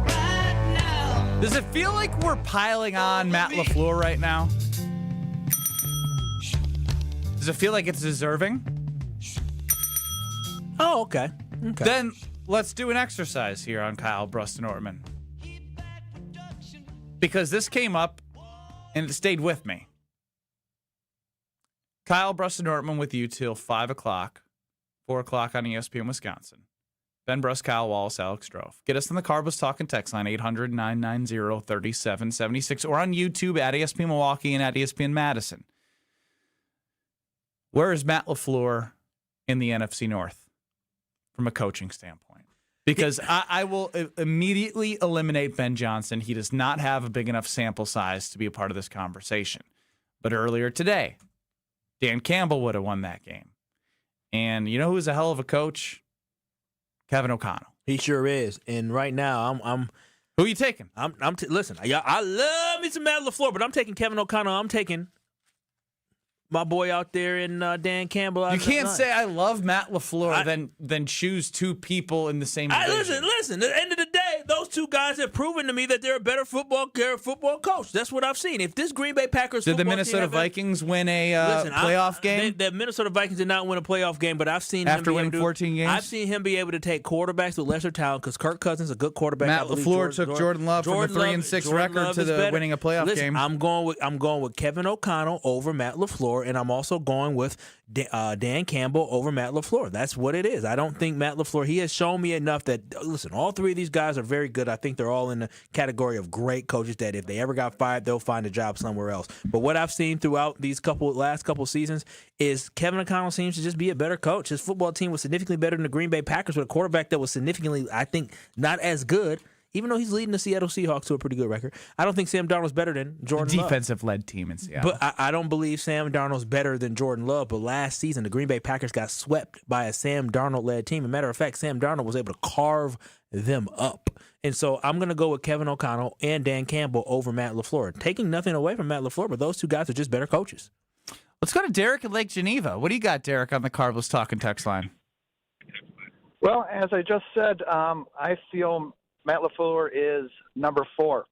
right now. Does it feel like we're piling on Matt LaFleur right now? Does it feel like it's deserving? Oh, okay. Then let's do an exercise here on Kyle, Brust, and Nortman. Because this came up and it stayed with me. Kyle, Brust, and Nortman with you till 5 o'clock, 4 o'clock on ESPN Wisconsin. Ben Brust, Kyle Wallace, Alex Strofe. Get us on the Carbos Talk and Text line, 800-990-3776, or on YouTube at ESPN Milwaukee and at ESPN Madison. Where is Matt LaFleur in the NFC North from a coaching standpoint? Because I will immediately eliminate Ben Johnson. He does not have a big enough sample size to be a part of this conversation. But earlier today, Dan Campbell would have won that game. And you know who's a hell of a coach? Kevin O'Connell. He sure is. And right now, I'm who are you taking? Listen, I love me some Matt LaFleur, but I'm taking Kevin O'Connell. I'm taking my boy out there in Dan Campbell. You can't say I love Matt LaFleur, then choose two people in the same division. Listen. At the end of the day, those two guys have proven to me that they're a better football coach. That's what I've seen. If this Green Bay Packers did the Minnesota Vikings win a playoff game? The Minnesota Vikings did not win a playoff game, but I've seen after him winning 14 games. I've seen him be able to take quarterbacks with lesser talent because Kirk Cousins is a good quarterback. Matt LaFleur took Jordan Love from a 3-6 record to the winning a playoff game. I'm going with Kevin O'Connell over Matt LaFleur, and I'm also going with Dan Campbell over Matt LaFleur. That's what it is. I don't think Matt LaFleur, he has shown me enough that, listen, all three of these guys are very good. I think they're all in the category of great coaches that if they ever got fired, they'll find a job somewhere else. But what I've seen throughout these last couple seasons is Kevin O'Connell seems to just be a better coach. His football team was significantly better than the Green Bay Packers with a quarterback that was significantly, I think, not as good. Even though he's leading the Seattle Seahawks to a pretty good record, I don't think Sam Darnold's better than Jordan Love. Defensive-led team in Seattle. But I don't believe Sam Darnold's better than Jordan Love. But last season, the Green Bay Packers got swept by a Sam Darnold-led team. As a matter of fact, Sam Darnold was able to carve them up. And so I'm going to go with Kevin O'Connell and Dan Campbell over Matt LaFleur. Taking nothing away from Matt LaFleur, but those two guys are just better coaches. Let's go to Derek at Lake Geneva. What do you got, Derek, on the Carbos Talk and Text line? Well, as I just said, I feel Matt LaFleur is number 4.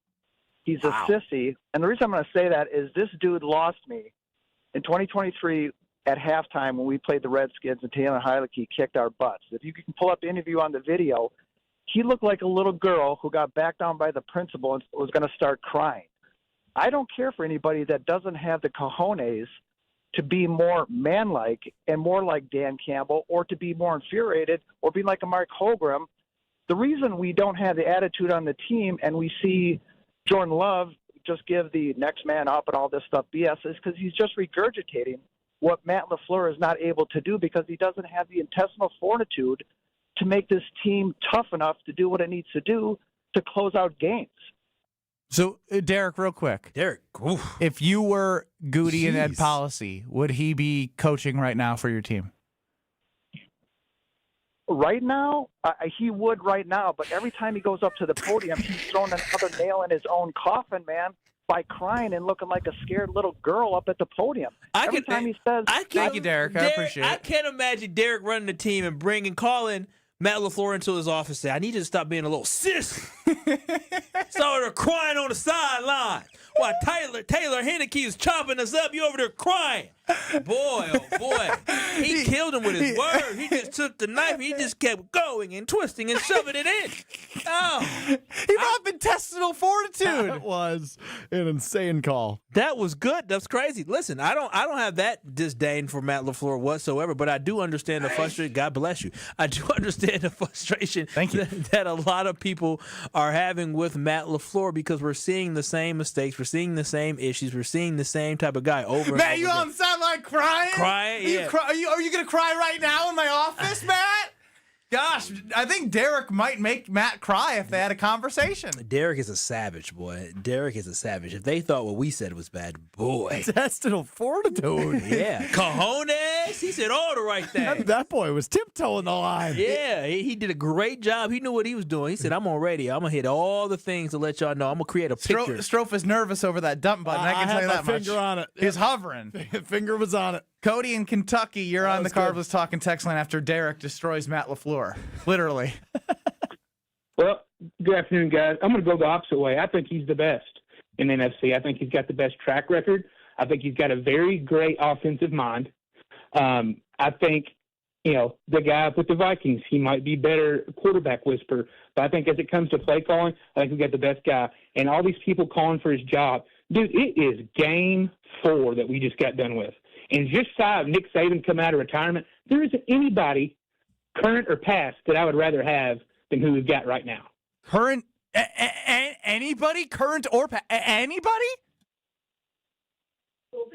He's a sissy. And the reason I'm going to say that is this dude lost me in 2023 at halftime when we played the Redskins and Taylor Heilicke kicked our butts. If you can pull up the interview on the video, he looked like a little girl who got backed down by the principal and was going to start crying. I don't care for anybody that doesn't have the cojones to be more man-like and more like Dan Campbell or to be more infuriated or be like a Mark Holmgren. The reason we don't have the attitude on the team and we see Jordan Love just give the next man up and all this stuff BS is because he's just regurgitating what Matt LaFleur is not able to do because he doesn't have the intestinal fortitude to make this team tough enough to do what it needs to do to close out games. So, Derek, real quick. Derek, if you were Goody and Ed Policy, would he be coaching right now for your team? Right now, he would right now, but every time he goes up to the podium, he's throwing another nail in his own coffin, man, by crying and looking like a scared little girl up at the podium. Every time he says, thank you, Derek. I appreciate it. I can't imagine Derek running the team and calling Matt LaFleur into his office and say, I need you to stop being a little sis. Saw her crying on the sideline. While Taylor Heinicke is chopping us up, you over there crying. Boy, oh boy. He killed him with his word. He just took the knife and he just kept going and twisting and shoving it in. Oh. He brought intestinal fortitude. That was an insane call. That was good. That's crazy. Listen, I don't have that disdain for Matt LaFleur whatsoever, but I do understand the frustration. God bless you. I do understand the frustration that a lot of people are having with Matt LaFleur because we're seeing the same mistakes. We're seeing the same issues. We're seeing the same type of guy over and Matt, over you again. on the sideline crying? Crying, yeah. Are you going to cry right now in my office, Matt? Gosh, I think Derek might make Matt cry if they had a conversation. Derek is a savage, boy. Derek is a savage. If they thought what we said was bad, boy. Intestinal fortitude. Yeah. Cojones. He said all the right things. That boy was tiptoeing the line. Yeah, he did a great job. He knew what he was doing. He said, I'm on radio. I'm going to hit all the things to let y'all know. I'm going to create a picture. Strofe is nervous over that dump button. I can tell you that much. Finger on it. He's hovering. Finger was on it. Cody in Kentucky, you're on the Carvel's Talking text line after Derek destroys Matt LaFleur. Literally. Well, good afternoon, guys. I'm going to go the opposite way. I think he's the best in NFC. I think he's got the best track record. I think he's got a very great offensive mind. I think, the guy up with the Vikings, he might be better quarterback whisperer. But I think as it comes to play calling, I think we got the best guy. And all these people calling for his job, dude, it is game 4 that we just got done with. And just shy of Nick Saban come out of retirement, there isn't anybody, current or past, that I would rather have than who we've got right now. Current? Anybody? Current or past? Anybody?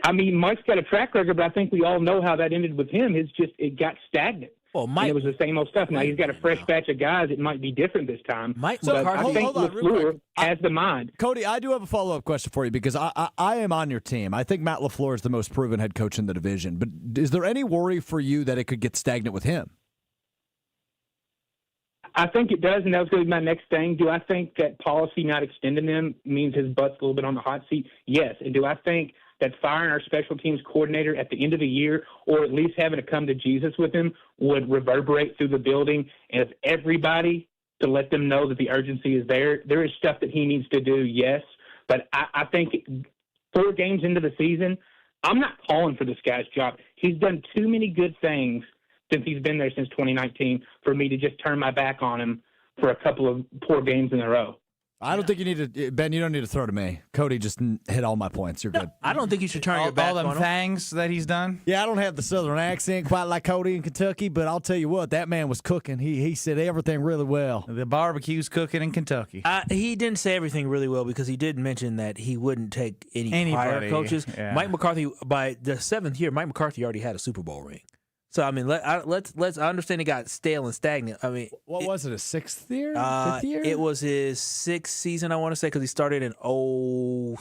I mean, Mike's got a track record, but I think we all know how that ended with him. It got stagnant. Well, Mike, and it was the same old stuff. Now he's got a fresh batch of guys. It might be different this time. Mike, but I think LaFleur has the mind. Cody, I do have a follow-up question for you because I am on your team. I think Matt LaFleur is the most proven head coach in the division. But is there any worry for you that it could get stagnant with him? I think it does, and that was going to be my next thing. Do I think that policy not extending him means his butt's a little bit on the hot seat? Yes. And do I think that firing our special teams coordinator at the end of the year, or at least having to come to Jesus with him, would reverberate through the building? And if everybody, to let them know that the urgency is there, there is stuff that he needs to do, yes. But I think 4 games into the season, I'm not calling for this guy's job. He's done too many good things since he's been there since 2019 for me to just turn my back on him for a couple of poor games in a row. I don't think you need to, Ben, you don't need to throw to me. Cody just hit all my points. You're good. I don't think you should turn your back all them on him. things that he's done. Yeah, I don't have the southern accent quite like Cody in Kentucky, but I'll tell you what, that man was cooking. He said everything really well. The barbecue's cooking in Kentucky. He didn't say everything really well because he did mention that he wouldn't take any prior coaches. Yeah. Mike McCarthy, by the 7th year, Mike McCarthy already had a Super Bowl ring. So, I mean, let's. I understand it got stale and stagnant. I mean, what was it, a 6th year? 5th year? It was his 6th season, I want to say, because he started in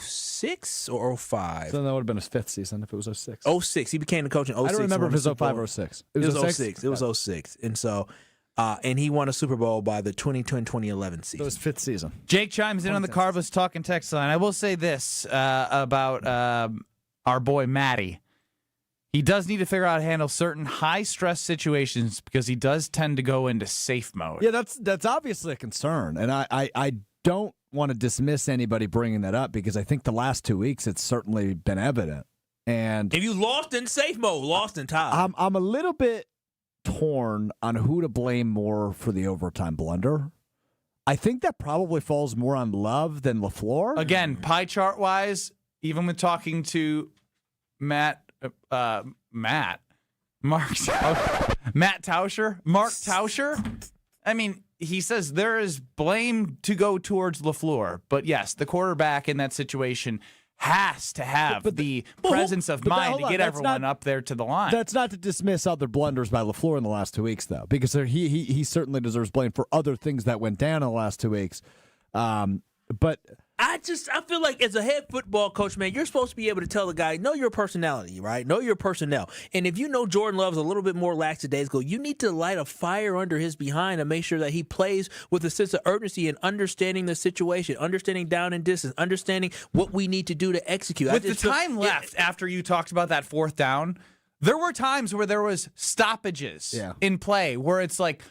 06 or 05. So that would have been his 5th season if it was 06. 06. He became the coach in 06. I don't remember if it was 05 or 06. It was 06. It was 06. And so, and he won a Super Bowl by the 2010-2011 season. So it was 5th season. Jake chimes in on the Carvel's Talking text line. I will say this about our boy Matty. He does need to figure out how to handle certain high-stress situations because he does tend to go into safe mode. Yeah, that's obviously a concern, and I don't want to dismiss anybody bringing that up because I think the last 2 weeks it's certainly been evident. And if you lost in safe mode, lost in tie. I'm a little bit torn on who to blame more for the overtime blunder. I think that probably falls more on Love than LaFleur. Again, pie chart-wise, even with talking to Mark Tauscher. I mean, he says there is blame to go towards LaFleur, but yes, the quarterback in that situation has to have the presence of mind to get everyone up there to the line. That's not to dismiss other blunders by LaFleur in the last 2 weeks, though, because he certainly deserves blame for other things that went down in the last 2 weeks. But I feel like as a head football coach, man, you're supposed to be able to tell the guy, know your personality, right? Know your personnel. And if you know Jordan Love's a little bit more lackadaisical, you need to light a fire under his behind and make sure that he plays with a sense of urgency and understanding the situation, understanding down and distance, understanding what we need to do to execute. With the time left after you talked about that 4th down, there were times where there was stoppages in play where it's like,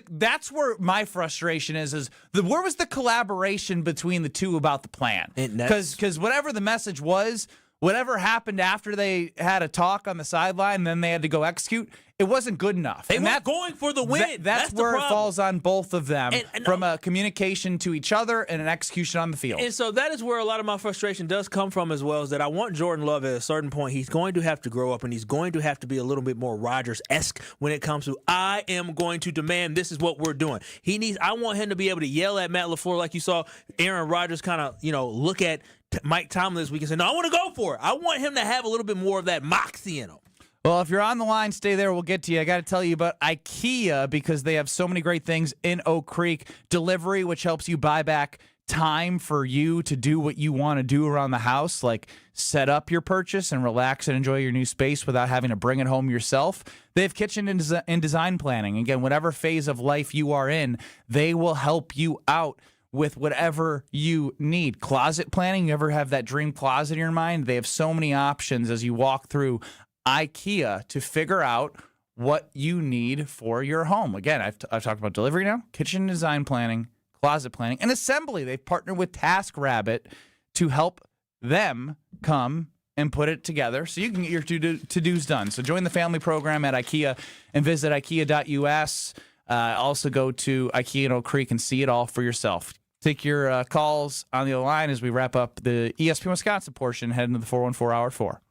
that's where my frustration is where was the collaboration between the two about the plan? Because whatever the message was, whatever happened after they had a talk on the sideline and then they had to go execute, it wasn't good enough. They weren't going for the win. That's where it falls on both of them from a communication to each other and an execution on the field. And so that is where a lot of my frustration does come from as well, is that I want Jordan Love at a certain point. He's going to have to grow up and he's going to have to be a little bit more Rodgers-esque when it comes to, I am going to demand this is what we're doing. I want him to be able to yell at Matt LaFleur like you saw Aaron Rodgers kind of, look at Mike Tomlin this week and say, no, I want to go for it. I want him to have a little bit more of that moxie in him. Well, if you're on the line, stay there. We'll get to you. I got to tell you about IKEA because they have so many great things in Oak Creek. Delivery, which helps you buy back time for you to do what you want to do around the house, like set up your purchase and relax and enjoy your new space without having to bring it home yourself. They have kitchen and design planning. Again, whatever phase of life you are in, they will help you out with whatever you need. Closet planning, you ever have that dream closet in your mind? They have so many options as you walk through IKEA to figure out what you need for your home. Again, I've talked about delivery now, kitchen design planning, closet planning, and assembly. They've partnered with TaskRabbit to help them come and put it together so you can get your to-dos done. So join the family program at IKEA and visit IKEA.us. Also go to IKEA in Oak Creek and see it all for yourself. Take your calls on the line as we wrap up the ESPN Wisconsin portion, heading to the 414 Hour 4.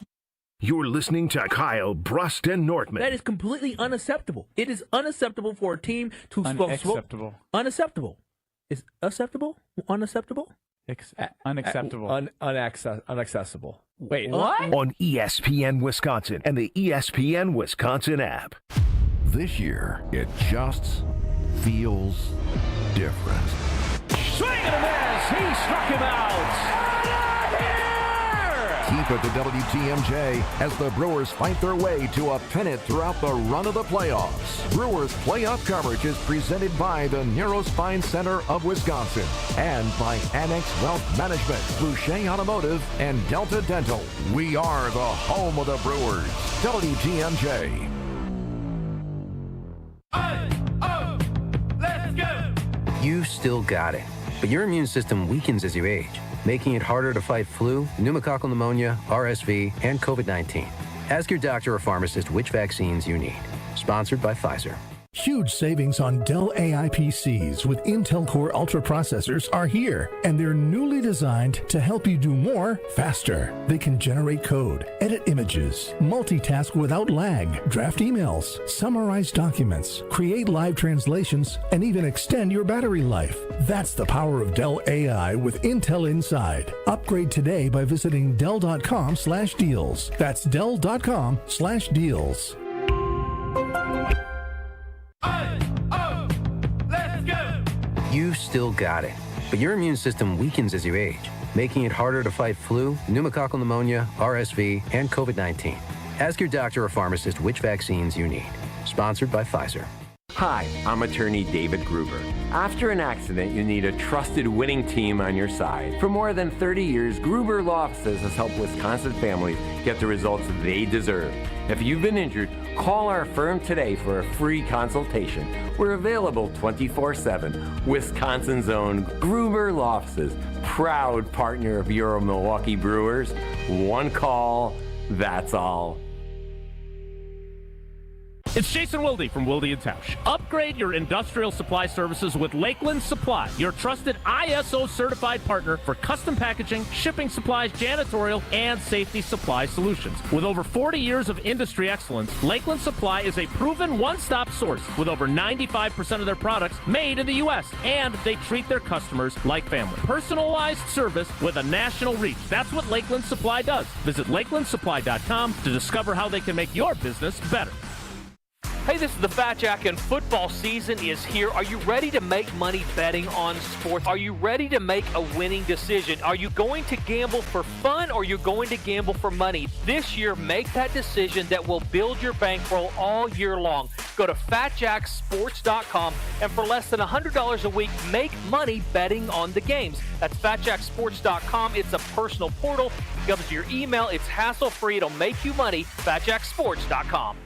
You're listening to Kyle, Brust, and Nortman. That is completely unacceptable. It is unacceptable for a team to Unacceptable. Unacceptable. Is acceptable? Unacceptable? Unacceptable. Unaccessible. Wait, what? On ESPN Wisconsin and the ESPN Wisconsin app. This year, it just feels different. Swing and a miss. He struck him out. Keep it to WTMJ as the Brewers fight their way to a pennant throughout the run of the playoffs. Brewers playoff coverage is presented by the Neurospine Center of Wisconsin and by Annex Wealth Management, Boucher Automotive, and Delta Dental. We are the home of the Brewers. WTMJ. Let's go! You still got it, but your immune system weakens as you age, making it harder to fight flu, pneumococcal pneumonia, RSV, and COVID-19. Ask your doctor or pharmacist which vaccines you need. Sponsored by Pfizer. Huge savings on Dell AI PCs with Intel Core Ultra processors are here, and they're newly designed to help you do more faster. They can generate code, edit images, multitask without lag, draft emails, summarize documents, create live translations, and even extend your battery life. That's the power of Dell AI with Intel inside. Upgrade today by visiting Dell.com/deals. That's Dell.com/deals. You still got it, but your immune system weakens as you age, making it harder to fight flu, pneumococcal pneumonia, RSV, and COVID-19. Ask your doctor or pharmacist which vaccines you need. Sponsored by Pfizer. Hi, I'm attorney David Gruber. After an accident, you need a trusted winning team on your side. For more than 30 years, Gruber Law Offices has helped Wisconsin families get the results they deserve. If you've been injured, call our firm today for a free consultation. We're available 24/7. Wisconsin's own Gruber Law Offices, proud partner of your Milwaukee Brewers. One call, that's all. It's Jason Wilde from Wilde & Tausch. Upgrade your industrial supply services with Lakeland Supply, your trusted ISO certified partner for custom packaging, shipping supplies, janitorial, and safety supply solutions. With over 40 years of industry excellence, Lakeland Supply is a proven one-stop source with over 95% of their products made in the U.S., and they treat their customers like family. Personalized service with a national reach. That's what Lakeland Supply does. Visit LakelandSupply.com to discover how they can make your business better. Hey, this is the Fat Jack, and football season is here. Are you ready to make money betting on sports? Are you ready to make a winning decision? Are you going to gamble for fun, or are you going to gamble for money? This year, make that decision that will build your bankroll all year long. Go to FatJackSports.com, and for less than $100 a week, make money betting on the games. That's FatJackSports.com. It's a personal portal. It comes to your email. It's hassle-free. It'll make you money. FatJackSports.com.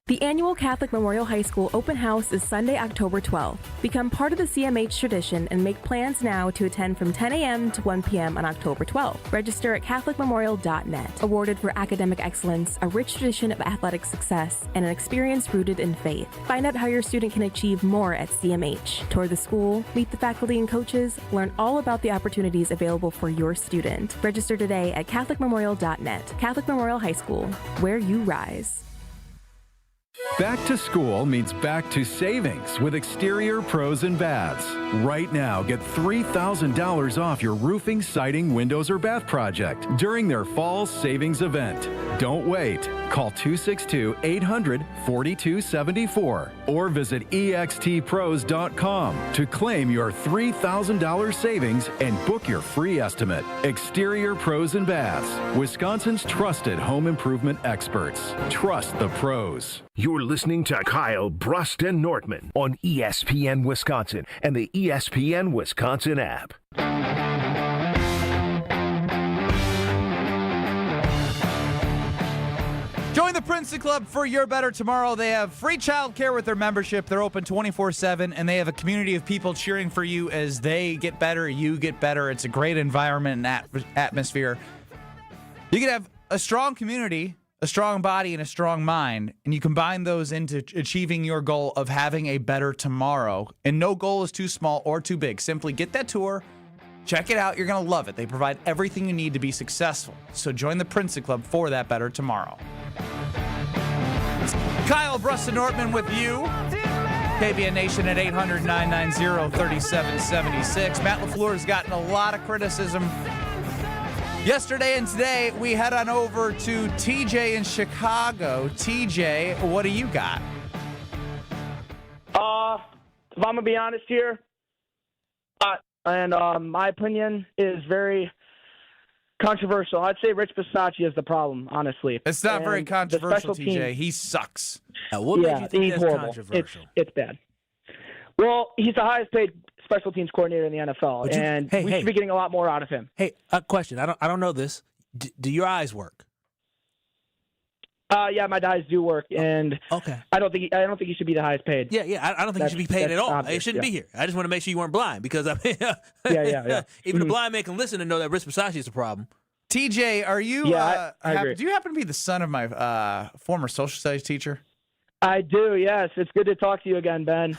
The annual Catholic Memorial High School open house is Sunday, October 12th. Become part of the CMH tradition and make plans now to attend from 10 a.m. to 1 p.m. on October 12th. Register at CatholicMemorial.net. Awarded for academic excellence, a rich tradition of athletic success, and an experience rooted in faith. Find out how your student can achieve more at CMH. Tour the school, meet the faculty and coaches, learn all about the opportunities available for your student. Register today at CatholicMemorial.net. Catholic Memorial High School, where you rise. Back to school means back to savings with Exterior Pros and Baths. Right now, get $3,000 off your roofing, siding, windows, or bath project during their fall savings event. Don't wait. Call 262-800-4274 or visit extpros.com to claim your $3,000 savings and book your free estimate. Exterior Pros and Baths, Wisconsin's trusted home improvement experts. Trust the pros. You're listening to Kyle, Brust, and Nortman on ESPN Wisconsin and the ESPN Wisconsin app. Join the Princeton Club for your better tomorrow. They have free childcare with their membership. They're open 24/7, and they have a community of people cheering for you as they get better, you get better. It's a great environment and atmosphere. You can have a strong community, a strong body, and a strong mind, and you combine those into achieving your goal of having a better tomorrow. And no goal is too small or too big. Simply get that tour, check it out. You're going to love it. They provide everything you need to be successful. So join the Princeton Club for that better tomorrow. It's Kyle, Brust, and Nortman with you. KBN Nation at 800-990-3776. Matt LaFleur has gotten a lot of criticism yesterday and today. We head on over to TJ in Chicago. TJ, what do you got? If I'm going to be honest here, my opinion is very controversial. I'd say Rich Bisaccia is the problem, honestly. It's not very controversial, TJ. He sucks. What makes you think he's that's horrible. controversial? It's bad. Well, he's the highest paid special teams coordinator in the NFL, we should be getting a lot more out of him. Hey, a question. I don't know this. Do your eyes work? Yeah, my eyes do work, and okay. I don't think he should be the highest paid. Yeah. I don't think he should be paid at all. Obvious, it shouldn't be here. I just want to make sure you weren't blind because I mean, yeah. Even the blind man can listen and know that Rich Bisaccia is a problem. TJ, are you? Yeah, I agree. Do you happen to be the son of my former social studies teacher? I do. Yes, it's good to talk to you again, Ben.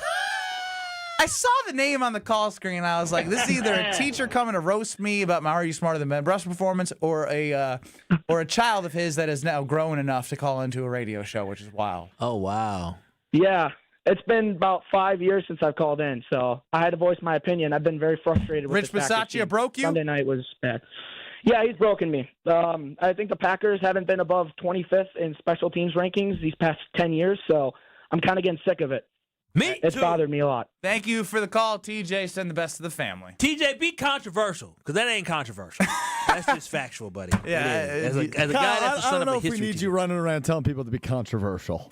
I saw the name on the call screen. I was like, this is either a teacher coming to roast me about my Are You Smarter Than Ben Brust performance or a child of his that is now grown enough to call into a radio show, which is wild. Oh, wow. Yeah. It's been about 5 years since I've called in, so I had to voice my opinion. I've been very frustrated with Rich Bisaccia broke you? Sunday night was bad. Yeah, he's broken me. I think the Packers haven't been above 25th in special teams rankings these past 10 years, so I'm kind of getting sick of it. It's bothered me a lot. Thank you for the call, TJ. Send the best to the family. TJ, be controversial, because that ain't controversial. That's just factual, buddy. Yeah. As a guy that's the son I don't of know a if we history need you running around telling people to be controversial.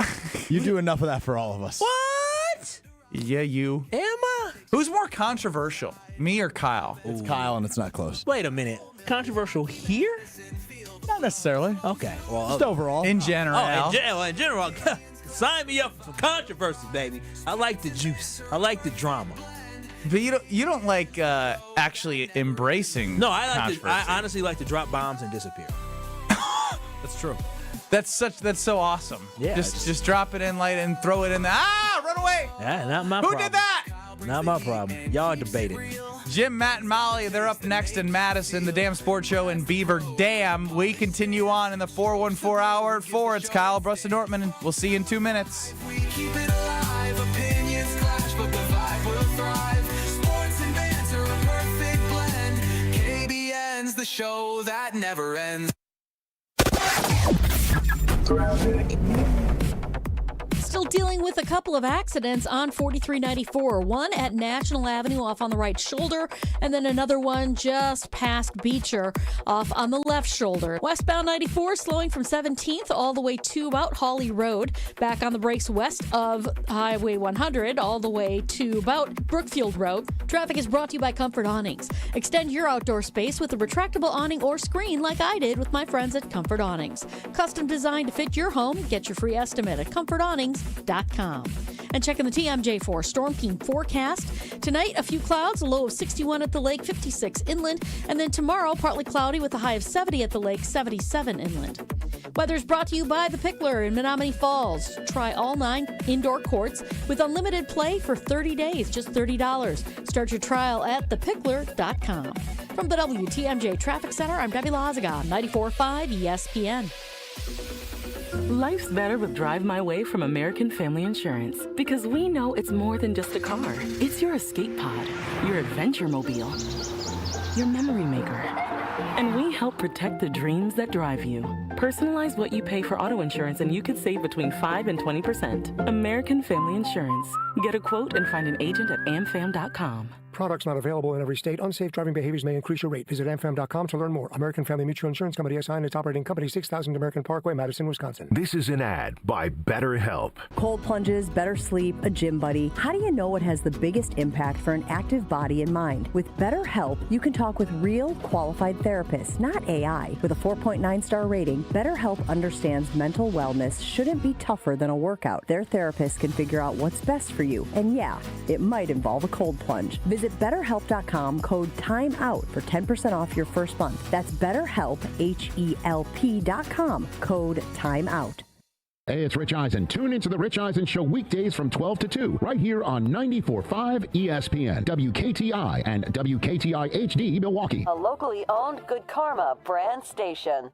You do enough of that for all of us. What? Yeah, you. Am I? Who's more controversial, me or Kyle? It's Kyle, and it's not close. Wait a minute. Controversial here? Not necessarily. Okay. Well, just overall. In general. In general. Sign me up for controversy, baby. I like the juice. I like the drama. But you don't like actually embracing. No, I honestly like to drop bombs and disappear. That's true. That's so awesome. Yeah. Just drop it in light and throw it in there. Run away. Yeah, not my Who problem. did that? Not my problem. Y'all debated. Jim, Matt, and Molly, they're up next in Madison, the Dam Sports Show in Beaver Dam. We continue on in the 414 hour at 4. It's Kyle, Brust, and Nortman, and we'll see you in 2 minutes. We keep it alive, opinions clash, but the vibe will thrive. Sports and banter, a perfect blend. KBN's the show that never ends. Still dealing with a couple of accidents on 4394. One at National Avenue off on the right shoulder, and then another one just past Beecher off on the left shoulder. Westbound 94 slowing from 17th all the way to about Hawley Road. Back on the brakes west of Highway 100 all the way to about Brookfield Road. Traffic is brought to you by Comfort Awnings. Extend your outdoor space with a retractable awning or screen like I did with my friends at Comfort Awnings. Custom designed to fit your home. Get your free estimate at comfortawnings.com. And checking the TMJ4 Storm Team forecast. Tonight, a few clouds, a low of 61 at the lake, 56 inland. And then tomorrow, partly cloudy with a high of 70 at the lake, 77 inland. Weather's brought to you by The Pickler in Menominee Falls. Try all 9 indoor courts with unlimited play for 30 days, just $30. Start your trial at thepickler.com. From the WTMJ Traffic Center, I'm Debbie Lazaga, 94.5 ESPN. Life's better with Drive My Way from American Family Insurance because we know it's more than just a car. It's your escape pod, your adventure mobile, your memory maker. And we help protect the dreams that drive you. Personalize what you pay for auto insurance and you could save between 5 and 20%. American Family Insurance. Get a quote and find an agent at amfam.com. Products not available in every state. Unsafe driving behaviors may increase your rate. Visit amfam.com to learn more. American Family Mutual Insurance Company SI and its operating company, 6000 American Parkway, Madison, Wisconsin. This is an ad by BetterHelp. Cold plunges, better sleep, a gym buddy. How do you know what has the biggest impact for an active body and mind? With BetterHelp, you can talk with real, qualified therapists, not AI. With a 4.9-star rating, BetterHelp understands mental wellness shouldn't be tougher than a workout. Their therapists can figure out what's best for you. And yeah, it might involve a cold plunge. Visit BetterHelp.com, code TIMEOUT for 10% off your first month. That's BetterHelp, HELP.com, code TIMEOUT. Hey, it's Rich Eisen. Tune into the Rich Eisen Show weekdays from 12 to 2, right here on 94.5 ESPN, WKTI, and WKTI HD Milwaukee. A locally owned Good Karma brand station.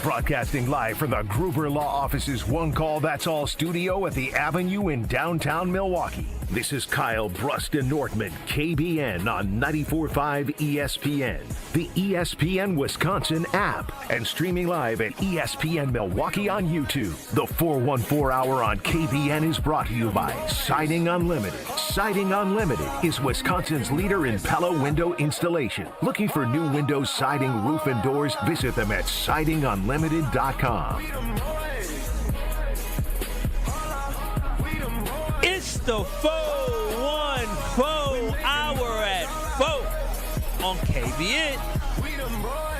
Broadcasting live from the Gruber Law Office's One Call That's All studio at the Avenue in downtown Milwaukee. This is Kyle, Brust, and Nortman, KBN on 94.5 ESPN, the ESPN Wisconsin app, and streaming live at ESPN Milwaukee on YouTube. The 414 Hour on KBN is brought to you by Siding Unlimited. Siding Unlimited is Wisconsin's leader in Pella window installation. Looking for new windows, siding, roof, and doors? Visit them at sidingunlimited.com. It's the 414 Hour at 4 on KBN.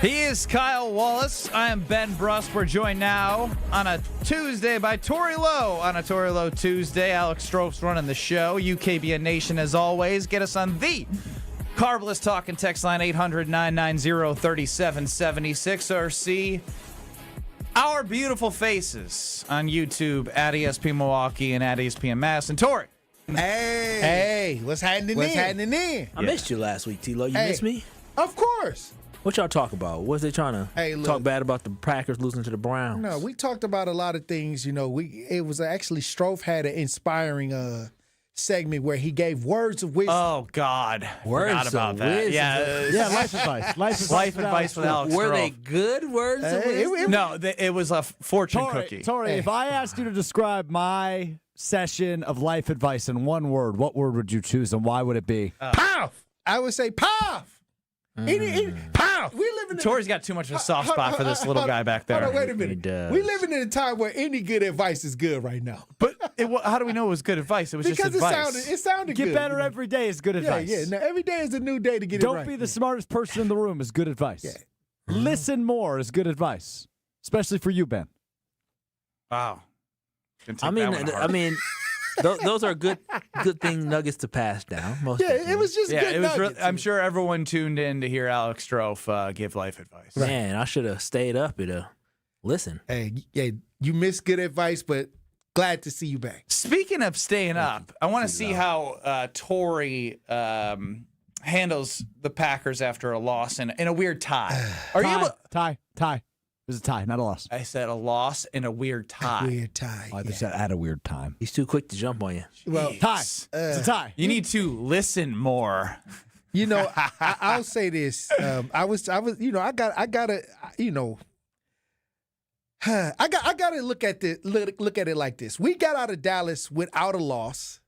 He is Kyle Wallace. I am Ben Brust. We're joined now on a Tuesday by Tory Loo. On a Tory Loo Tuesday, Alex Strouf's running the show. UKBN Nation, as always. Get us on the Carbless Talk and text line 800-990-3776 or see our beautiful faces on YouTube at ESPN Milwaukee and at ESPN Madison. Tory. Hey, what's happening in? I missed you last week, T-Lo. You missed me? Of course. What y'all talk about? Was they trying to talk bad about the Packers losing to the Browns? No, we talked about a lot of things. You know, it was actually Strouf had an inspiring segment where he gave words of wisdom. Oh, God. Words Forgot about of that. wisdom. Yeah, life advice. Life advice with Alex Were Strouf. they good words of wisdom? No, it was a fortune cookie. Tory, if I asked you to describe my session of life advice in one word, what word would you choose and why would it be? Pow! I would say pow! Pow! We live in Tory's got too much of a soft spot for this little guy back there. Hold on, wait a minute. We living in a time where any good advice is good right now. But how do we know it was good advice? It was Because just advice. it sounded Get good. better every day is good advice. Yeah. Now, every day is a new day to get it right. Don't be the smartest person in the room is good advice. Yeah. Listen more is good advice, especially for you, Ben. Wow. Those are good thing nuggets to pass down. It was just good nuggets. I'm sure everyone tuned in to hear Alex Strouf give life advice. Man, I should have stayed up and listen. Hey, you missed good advice, but glad to see you back. Speaking of staying up, I want to see how Tory handles the Packers after a loss in a weird tie. Are you able? Tie. It was a tie, not a loss. I said a loss in a weird tie. Weird tie. I just said at a weird time. He's too quick to jump on you. Well, tie. It's a tie. You need to listen more. You know, I'll say this. I gotta look at it like this. We got out of Dallas without a loss,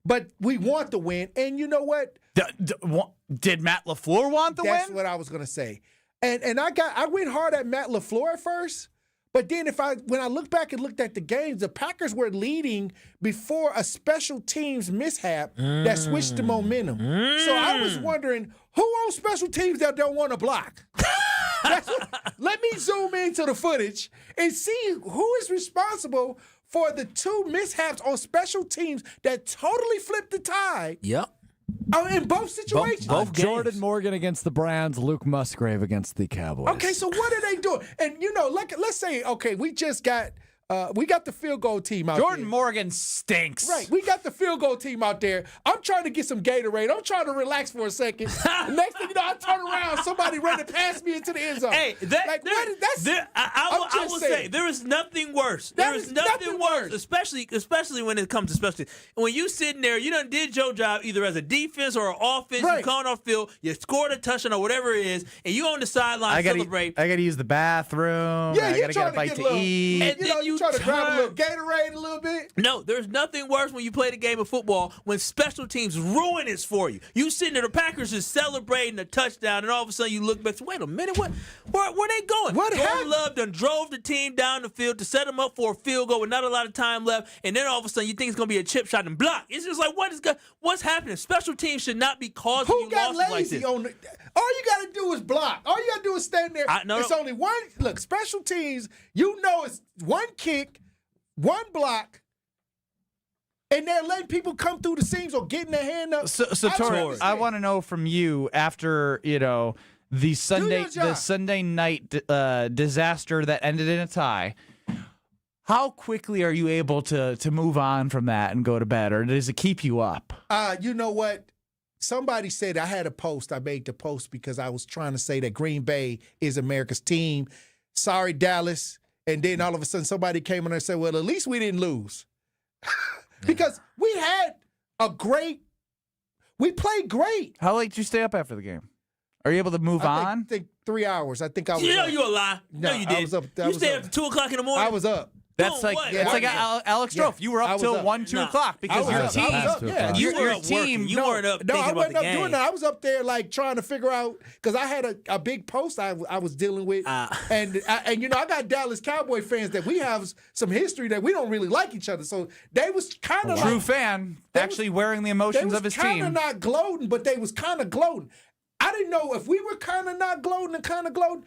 but we want the win. And you know what? Did Matt LaFleur want the win? That's what I was gonna say. And I went hard at Matt LaFleur at first, but then when I look back and looked at the games, the Packers were leading before a special teams mishap that switched the momentum. So I was wondering, who on special teams that don't want to block? Let me zoom into the footage and see who is responsible for the two mishaps on special teams that totally flipped the tide. Yep. Oh, in both situations. Both Jordan Morgan against the Browns, Luke Musgrave against the Cowboys. Okay, so what are they doing? And, let's say, okay, we just got We got the field goal team out there. Jordan Morgan stinks. Right. We got the field goal team out there. I'm trying to get some Gatorade. I'm trying to relax for a second. The next thing you know, I turn around, somebody running past me into the end zone. Hey, I will say there is nothing worse. There is nothing worse, especially when it comes to special teams. When you sitting there, you done did your job either as a defense or an offense. Right. You come off field, you scored a touchdown or whatever it is, and you on the sideline celebrate. I got to use the bathroom. Yeah, I got to get a bite to eat. And then you try to grab a little Gatorade a little bit. No, there's nothing worse when you play the game of football when special teams ruin it for you. You sitting there, the Packers is celebrating a touchdown, and all of a sudden you look back. Wait a minute, where they going? What happened? Jordan Love done drove the team down the field to set them up for a field goal with not a lot of time left, and then all of a sudden you think it's going to be a chip shot and block. It's just like what's happening? Special teams should not be causing Who you got losses lazy like on the? All you got to do is block. All you got to do is stand there. It's only one. Look, special teams. You know, it's one kick, one block, and they're letting people come through the seams or getting their hand up. So Tory, I want to know from you after the Sunday night disaster that ended in a tie. How quickly are you able to move on from that and go to bed, or does it keep you up? You know what? Somebody said I had a post. I made the post because I was trying to say that Green Bay is America's team. Sorry, Dallas. And then all of a sudden somebody came in and said, well, at least we didn't lose. Because we played great. How late did you stay up after the game? Are you able to move on? I think 3 hours. I think I was You know up. you a lie. No, you did. I was up. You stayed up to 2 o'clock in the morning? I was up. That's like Alex Strofe. You were up till 1, 2 o'clock because your team. You were up working. You weren't up thinking I about wasn't the up game. doing that. I was up there like trying to figure out because I had a big post I was dealing with, and I got Dallas Cowboy fans that we have some history that we don't really like each other. So they was kind of true fan, actually wearing the emotions of his team. They was kind of not gloating, but they was kind of gloating. I didn't know if we were kind of not gloating and kind of gloating.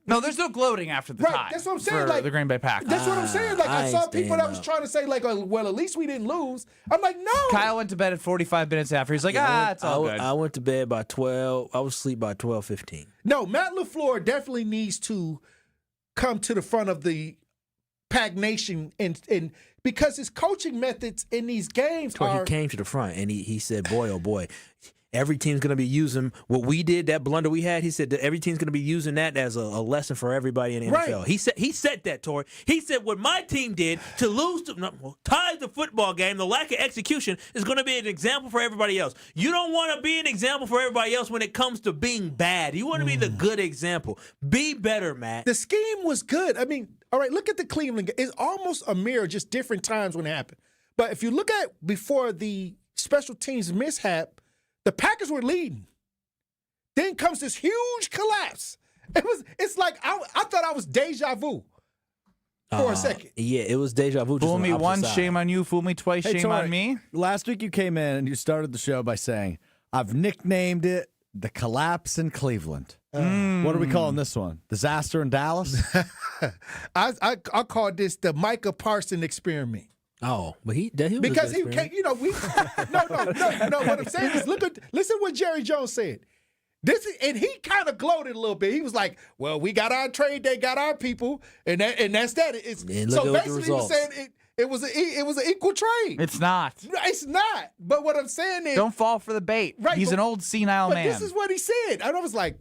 No, there's no gloating after the tie. That's what I'm saying. For the Green Bay Packers. That's what I'm saying. Like I saw people that was trying to say, like, well, at least we didn't lose. I'm like, no. Kyle went to bed at 45 minutes after. He's like, it's all good. I went to bed by 12. I was asleep by 12:15. No, Matt LaFleur definitely needs to come to the front of the Pack Nation and because his coaching methods in these games He came to the front and he said, boy, oh boy. Every team's going to be using what we did, that blunder we had. He said that every team's going to be using that as a lesson for everybody in the NFL. He said that, Tory. He said what my team did to tie the football game, the lack of execution, is going to be an example for everybody else. You don't want to be an example for everybody else when it comes to being bad. You want to be the good example. Be better, Matt. The scheme was good. I mean, all right, look at the Cleveland game. It's almost a mirror, just different times when it happened. But if you look at before the special teams mishap, the Packers were leading. Then comes this huge collapse. It's like I thought I was deja vu for a second. Yeah, it was deja vu. Fool me once, shame on you. Fool me twice, shame Tory, on me. Last week you came in and you started the show by saying, I've nicknamed it the collapse in Cleveland. What are we calling this one? Disaster in Dallas? I called this the Micah Parsons experiment. Oh, but he was because he can't. No. What I'm saying is, listen what Jerry Jones said. And he kind of gloated a little bit. He was like, "Well, we got our trade, they got our people, and that's that." So basically, he was saying it was an equal trade. It's not. It's not. But what I'm saying is, don't fall for the bait. Right, He's an old senile man. But this is what he said. And I was like,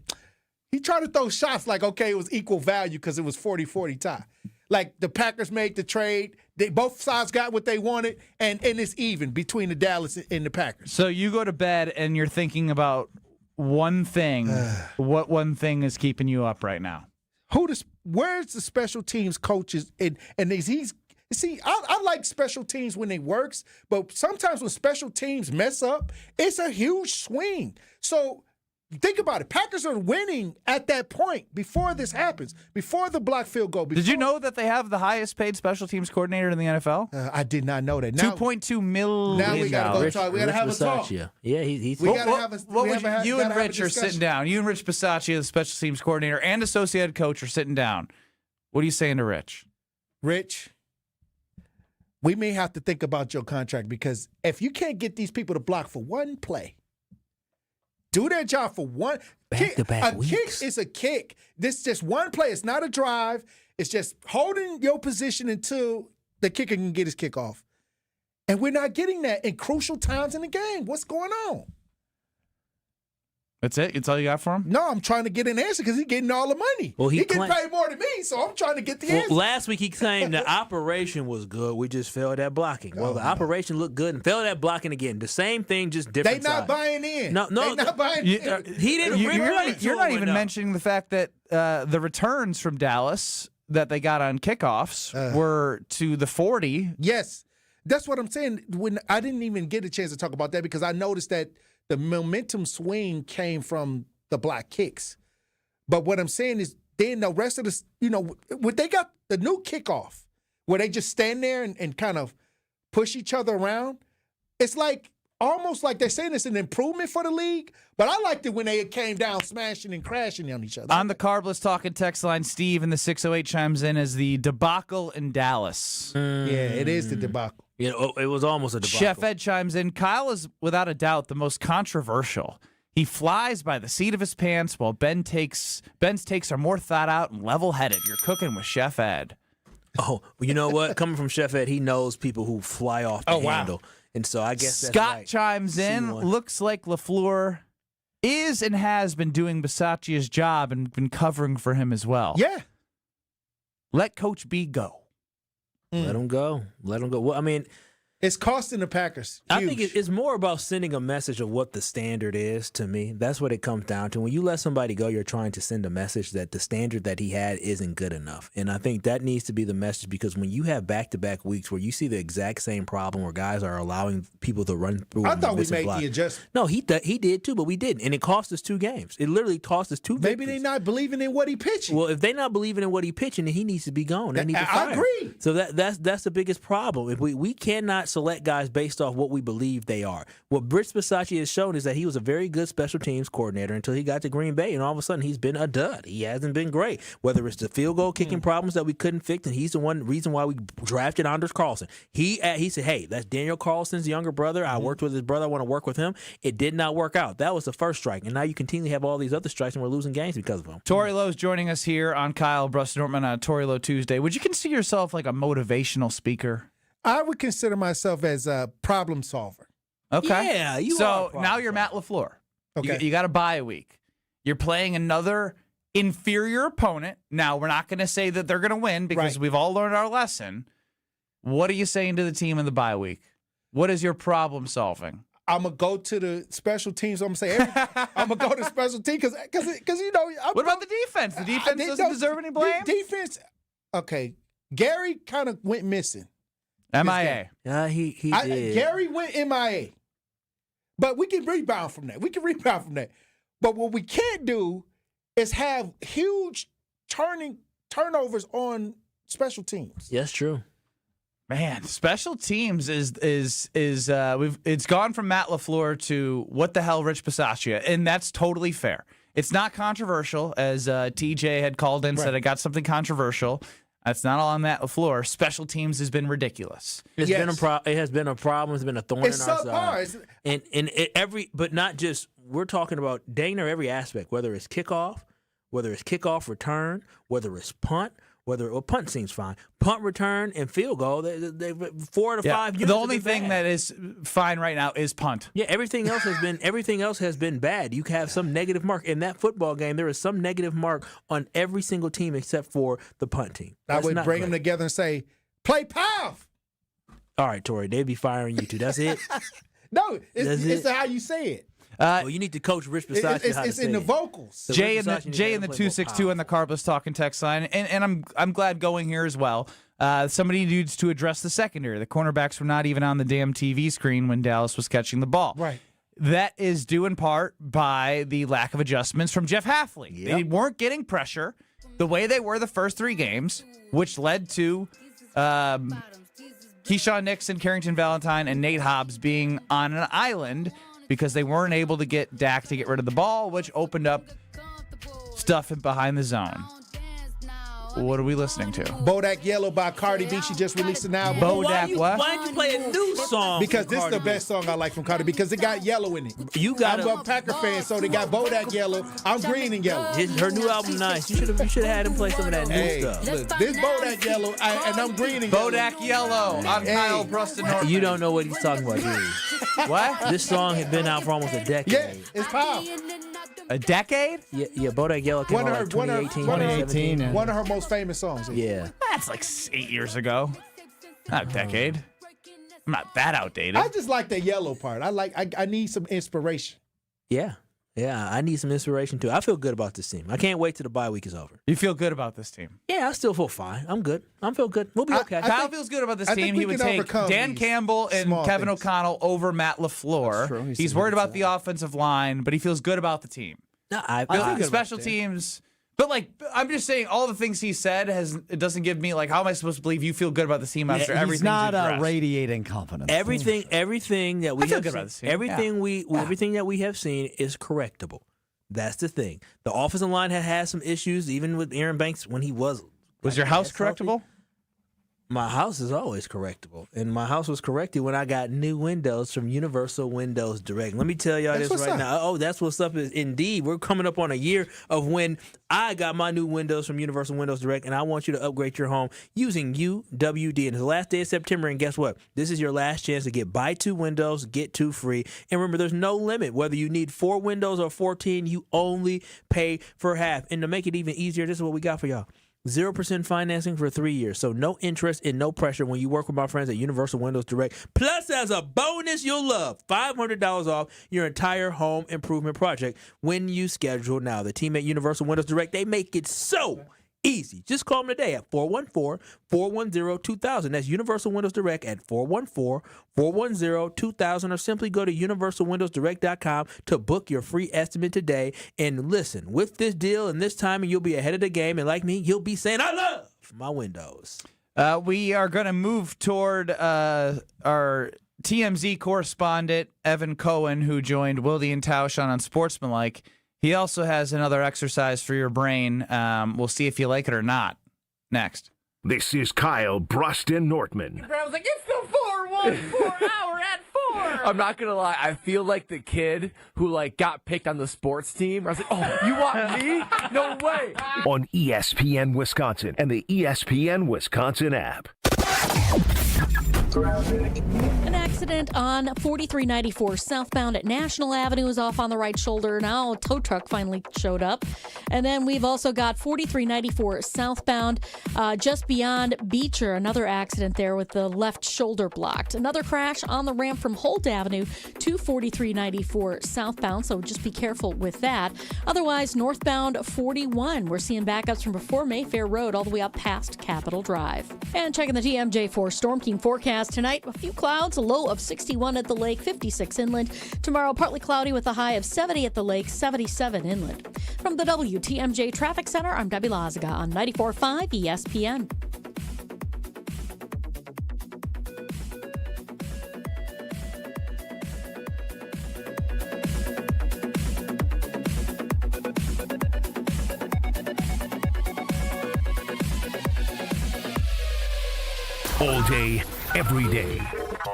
he tried to throw shots like, okay, it was equal value because it was 40-40 tie. Like the Packers made the trade. Both sides got what they wanted, and it's even between the Dallas and the Packers. So you go to bed and you're thinking about one thing. What one thing is keeping you up right now? Where's the special teams coaches? And see, I like special teams when it works, but sometimes when special teams mess up, it's a huge swing. So think about it. Packers are winning at that point before this happens, before the block field goal. Did you know that they have the highest paid special teams coordinator in the NFL? I did not know that. $2.2 million. Now we got to go talk. We got to have a talk. Yeah, he's. You and Rich are sitting down. You and Rich Bisaccia, the special teams coordinator and associate coach, are sitting down. What are you saying to Rich? Rich, we may have to think about your contract because if you can't get these people to block for one play, do their job for one. Back-to-back A weeks. kick is a kick. This is just one play. It's not a drive. It's just holding your position until the kicker can get his kick off. And we're not getting that in crucial times in the game. What's going on? That's it? That's all you got for him? No, I'm trying to get an answer because he's getting all the money. Well, he getting paid more than me, so I'm trying to get the answer. Last week he claimed the operation was good. We just failed at blocking. Well, the operation looked good and failed at blocking again. The same thing, just different They not side. buying in. No, They not buying in. He didn't. You're not even mentioning the fact that the returns from Dallas that they got on kickoffs were to the 40. Yes. That's what I'm saying. When I didn't even get a chance to talk about that because I noticed that the momentum swing came from the block kicks. But what I'm saying is then the rest of the, when they got the new kickoff where they just stand there and kind of push each other around, it's like almost like they're saying it's an improvement for the league. But I liked it when they came down smashing and crashing on each other. On the Carbless Talking text line, Steve in the 608 chimes in as the debacle in Dallas. Yeah, it is the debacle. Yeah, it was almost a debacle. Chef Ed chimes in. Kyle is without a doubt the most controversial. He flies by the seat of his pants while Ben's takes are more thought out and level-headed. You're cooking with Chef Ed. Oh, well, you know what? Coming from Chef Ed, he knows people who fly off the handle. And so I guess that's Scott right. chimes in. C1. Looks like LaFleur is and has been doing Bisaccia's job and been covering for him as well. Yeah. Let Coach B go. Let him go. Let him go. Well, I mean, it's costing the Packers. I think it's more about sending a message of what the standard is to me. That's what it comes down to. When you let somebody go, you're trying to send a message that the standard that he had isn't good enough. And I think that needs to be the message because when you have back-to-back weeks where you see the exact same problem where guys are allowing people to run through. I thought we made the adjustment. No, he did too, but we didn't. And it cost us 2 games. It literally cost us 2 Maybe victories. they're not believing in what he pitching. Well, if they're not believing in what he's pitching, then he needs to be gone. They need to fire I him. agree. So that's the biggest problem. If we cannot select guys based off what we believe they are. What Brist Bisaccia has shown is that he was a very good special teams coordinator until he got to Green Bay, and all of a sudden he's been a dud. He hasn't been great. Whether it's the field goal kicking problems that we couldn't fix, and he's the reason why we drafted Anders Carlson. He said, "Hey, that's Daniel Carlson's younger brother. I worked with his brother. I want to work with him." It did not work out. That was the first strike, and now you continually have all these other strikes, and we're losing games because of them. Tory Lowe's joining us here on Kyle Brust Nortman on Tory Lowe Tuesday. Would you consider yourself like a motivational speaker? I would consider myself as a problem solver. Okay. Yeah, you are a So problem now you're Matt LaFleur. Okay. You got a bye week. You're playing another inferior opponent. Now, we're not going to say that they're going to win because we've all learned our lesson. What are you saying to the team in the bye week? What is your problem solving? I'm going to go to the special teams. I'm going to say, I'm going to go to special teams because what about the defense? The defense doesn't deserve any blame? Defense, okay. Gary kind of went missing. MIA. Yeah, he did. Gary went MIA. But we can rebound from that. But what we can't do is have huge turnovers on special teams. Yes, true. Man, special teams is it's gone from Matt LaFleur to what the hell Rich Bisaccia, and that's totally fair. It's not controversial, as TJ had called in, said I got something controversial. That's not all on Matt LaFleur. Special teams has been ridiculous. It has been a problem. It's been a thorn in our side. And but not just. We're talking about dang near every aspect. Whether it's kickoff return, whether it's punt. Punt seems fine. Punt return and field goal, they 4 to 5 units. The only thing that is fine right now is punt. Yeah, everything else has been bad. You have some negative mark in that football game. There is some negative mark on every single team except for the punt team. I would bring them together and say, "Play pow." All right, Tory, they'd be firing you too. That's it. No, it's how you say it. Well, you need to coach Rich Bisaccia. It's in the vocals. So Jay in the 262 on the Carbless Talking text line, and I'm glad going here as well. Somebody needs to address the secondary. The cornerbacks were not even on the damn TV screen when Dallas was catching the ball. Right. That is due in part by the lack of adjustments from Jeff Hafley. Yep. They weren't getting pressure the way they were the first 3 games, which led to Keyshawn Nixon, Carrington Valentine, and Nate Hobbs being on an island because they weren't able to get Dak to get rid of the ball, which opened up stuff behind the zone. What are we listening to? Bodak Yellow by Cardi B. She just released an album. Bodak what? Why'd you play a new song? Because from this is Cardi the B? best song I like from Cardi B because it got yellow in it. I'm a Packer fan, so they got Bodak Yellow. I'm green and yellow. Her new album nice. You should have had him play some of that new stuff. Look, this Bodak Yellow, and I'm green and yellow. Bodak Yellow on Kyle, Brust, and Nortman. You don't know what he's talking about, do you? What? This song had been out for almost a decade. Yeah, it's powerful. A decade? Yeah, Bodak Yellow came out like 2018. One of her most famous songs. Yeah. That's like 8 years ago. Not a decade. I'm not that outdated. I just like the yellow part. I need some inspiration. Yeah. Yeah, I need some inspiration too. I feel good about this team. I can't wait till the bye week is over. You feel good about this team? Yeah, I still feel fine. I'm good. I feel good. We'll be okay. Kyle feels good about this team. He would take Dan Campbell and Kevin O'Connell over Matt LaFleur. He's worried about the offensive line, but he feels good about the team. No, I feel feel good special about teams. But I'm just saying, all the things he said it doesn't give me how am I supposed to believe you feel good about this team after everything? He's not radiating confidence. Everything that we have seen, everything everything that we have seen is correctable. That's the thing. The offensive line had some issues, even with Aaron Banks when he was. Was your house correctable? My house is always correctable, and my house was corrected when I got new windows from Universal Windows Direct. Let me tell y'all this right now. Oh, that's what's up. Indeed, we're coming up on a year of when I got my new windows from Universal Windows Direct, and I want you to upgrade your home using UWD. And it's the last day of September, and guess what? This is your last chance to buy 2 windows, get 2 free. And remember, there's no limit. Whether you need 4 windows or 14, you only pay for half. And to make it even easier, this is what we got for y'all. 0% financing for 3 years. So no interest and no pressure when you work with my friends at Universal Windows Direct. Plus, as a bonus you'll love, $500 off your entire home improvement project when you schedule now. The team at Universal Windows Direct, they make it so easy. Just call them today at 414-410-2000. That's Universal Windows Direct at 414-410-2000, or simply go to universalwindowsdirect.com to book your free estimate today. And listen, with this deal and this timing, you'll be ahead of the game. And like me, you'll be saying, I love my windows. We are going to move toward our TMZ correspondent, Evan Cohen, who joined Wilde and Tausch on Unsportsmanlike. He also has another exercise for your brain. We'll see if you like it or not. Next. This is Kyle, Brust, and Nortman. I was like, it's the 4-1-4 hour at 4. I'm not going to lie. I feel like the kid who got picked on the sports team. I was like, oh, you want me? No way. On ESPN Wisconsin and the ESPN Wisconsin app. An accident on 4394 southbound at National Avenue is off on the right shoulder. Now a tow truck finally showed up. And then we've also got 4394 southbound just beyond Beecher. Another accident there with the left shoulder blocked. Another crash on the ramp from Holt Avenue to 4394 southbound, so just be careful with that. Otherwise, northbound 41, we're seeing backups from before Mayfair Road all the way up past Capitol Drive. And checking the TMJ4 Storm Team forecast tonight, a few clouds, a low of 61 at the lake, 56 inland. Tomorrow, partly cloudy with a high of 70 at the lake, 77 inland. From the WTMJ Traffic Center, I'm Debbie Lazaga on 94.5 ESPN. All day, every day.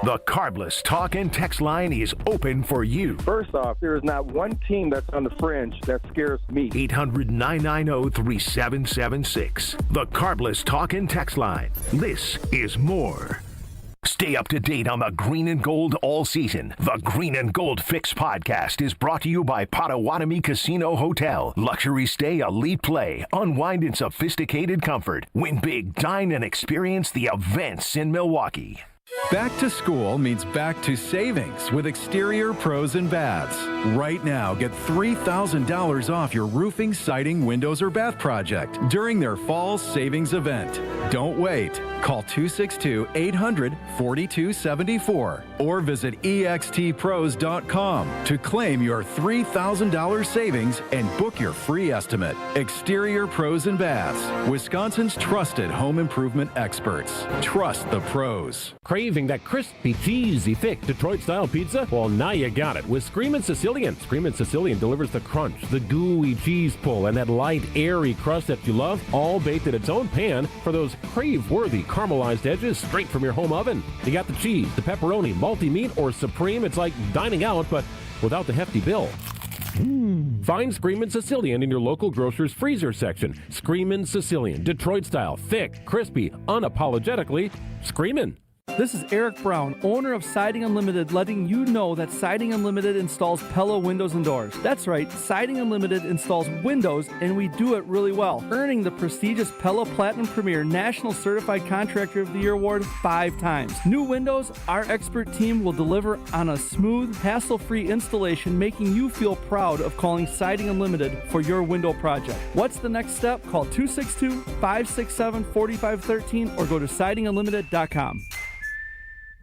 The Carbless Talk and Text line is open for you. First off, there is not one team that's on the fringe that scares me. 800-990-3776. The Carbless Talk and Text line. This is more. Stay up to date on the green and gold all season. The Green and Gold Fix podcast is brought to you by Potawatomi Casino Hotel. Luxury stay, elite play, unwind in sophisticated comfort. Win big, dine, and experience the events in Milwaukee. Back to school means back to savings with Exterior Pros and Baths. Right now, get $3,000 off your roofing, siding, windows, or bath project during their fall savings event. Don't wait. Call 262-800-4274 or visit extpros.com to claim your $3,000 savings and book your free estimate. Exterior Pros and Baths, Wisconsin's trusted home improvement experts. Trust the pros. Crazy craving that crispy, cheesy, thick Detroit-style pizza? Well, now you got it with Screamin' Sicilian. Screamin' Sicilian delivers the crunch, the gooey cheese pull, and that light, airy crust that you love, all baked in its own pan for those crave-worthy caramelized edges straight from your home oven. You got the cheese, the pepperoni, multi-meat, or supreme. It's like dining out, but without the hefty bill. Find Screamin' Sicilian in your local grocer's freezer section. Screamin' Sicilian, Detroit style, thick, crispy, unapologetically screamin'. This is Eric Brown, owner of Siding Unlimited, letting you know that Siding Unlimited installs Pella windows and doors. That's right, Siding Unlimited installs windows, and we do it really well, earning the prestigious Pella Platinum Premier National Certified Contractor of the Year award 5 times. New windows, our expert team will deliver on a smooth, hassle-free installation, making you feel proud of calling Siding Unlimited for your window project. What's the next step? Call 262-567-4513 or go to sidingunlimited.com.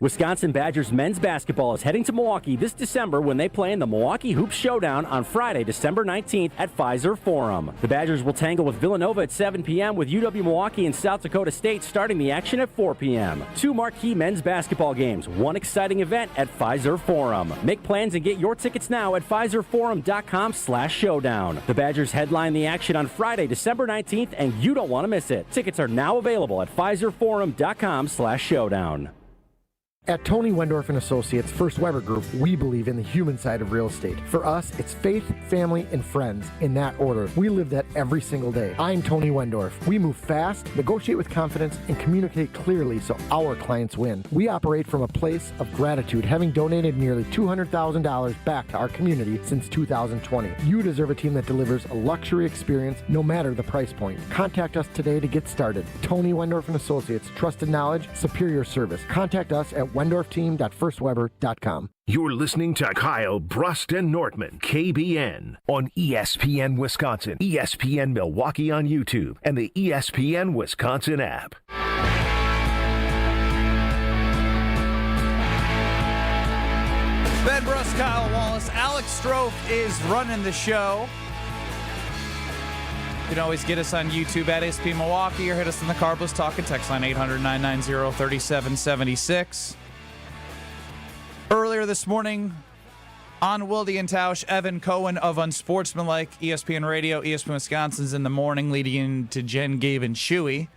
Wisconsin Badgers men's basketball is heading to Milwaukee this December when they play in the Milwaukee Hoops Showdown on Friday, December 19th at Pfizer Forum. The Badgers will tangle with Villanova at 7 p.m. with UW-Milwaukee and South Dakota State starting the action at 4 p.m. 2 marquee men's basketball games, 1 exciting event at Pfizer Forum. Make plans and get your tickets now at PfizerForum.com/showdown. The Badgers headline the action on Friday, December 19th, and you don't want to miss it. Tickets are now available at PfizerForum.com/showdown. At Tony Wendorf and Associates First Weber Group, we believe in the human side of real estate. For us, it's faith, family, and friends in that order. We live that every single day. I'm Tony Wendorf. We move fast, negotiate with confidence, and communicate clearly so our clients win. We operate from a place of gratitude, having donated nearly $200,000 back to our community since 2020. You deserve a team that delivers a luxury experience no matter the price point. Contact us today to get started. Tony Wendorf and Associates, trusted knowledge, superior service. Contact us at WendorfTeam.firstweber.com. You're listening to Kyle, Brust, and Nortman, KBN, on ESPN Wisconsin, ESPN Milwaukee on YouTube, and the ESPN Wisconsin app. Ben Brust, Kyle Wallace, Alex Strofe is running the show. You can always get us on YouTube at ESPN Milwaukee or hit us in the Carbless Talk and text line 800-990-3776. Earlier this morning on Wilde and Tausch, Evan Cohen of Unsportsmanlike, ESPN Radio, ESPN Wisconsin's in the morning, leading into Jen, Gabe, and Shuey.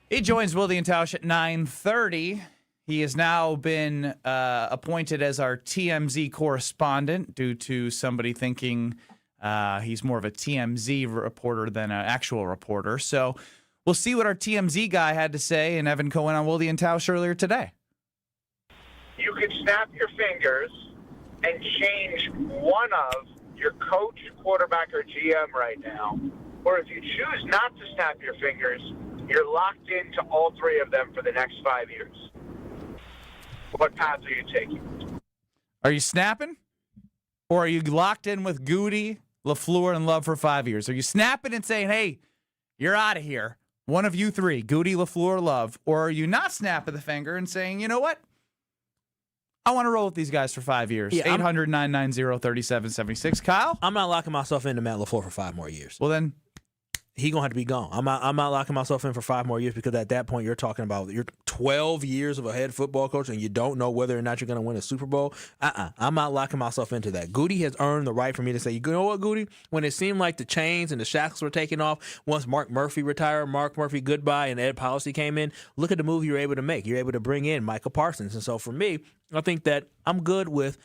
He joins Wilde and Tausch at 9:30. He has now been appointed as our TMZ correspondent due to somebody thinking he's more of a TMZ reporter than an actual reporter. So we'll see what our TMZ guy had to say and Evan Cohen on Wilde and Tausch earlier today. You could snap your fingers and change one of your coach, quarterback, or GM right now. Or if you choose not to snap your fingers, you're locked into all 3 of them for the next 5 years. What path are you taking? Are you snapping? Or are you locked in with Goody, LaFleur, and Love for 5 years? Are you snapping and saying, hey, you're out of here, one of you 3, Goody, LaFleur, Love? Or are you not snapping the finger and saying, you know what? I want to roll with these guys for 5 years. Yeah, 800-990-3776. Kyle? I'm not locking myself into Matt LaFleur for 5 more years. Well, then he going to have to be gone. I'm not locking myself in for 5 more years because at that point you're talking about you're 12 years of a head football coach and you don't know whether or not you're going to win a Super Bowl. I'm not locking myself into that. Goody has earned the right for me to say, you know what, Goody? When it seemed like the chains and the shackles were taking off, once Mark Murphy retired, Mark Murphy goodbye, and Ed Policy came in, look at the move you're able to make. You're able to bring in Micah Parsons. And so for me, I think that I'm good with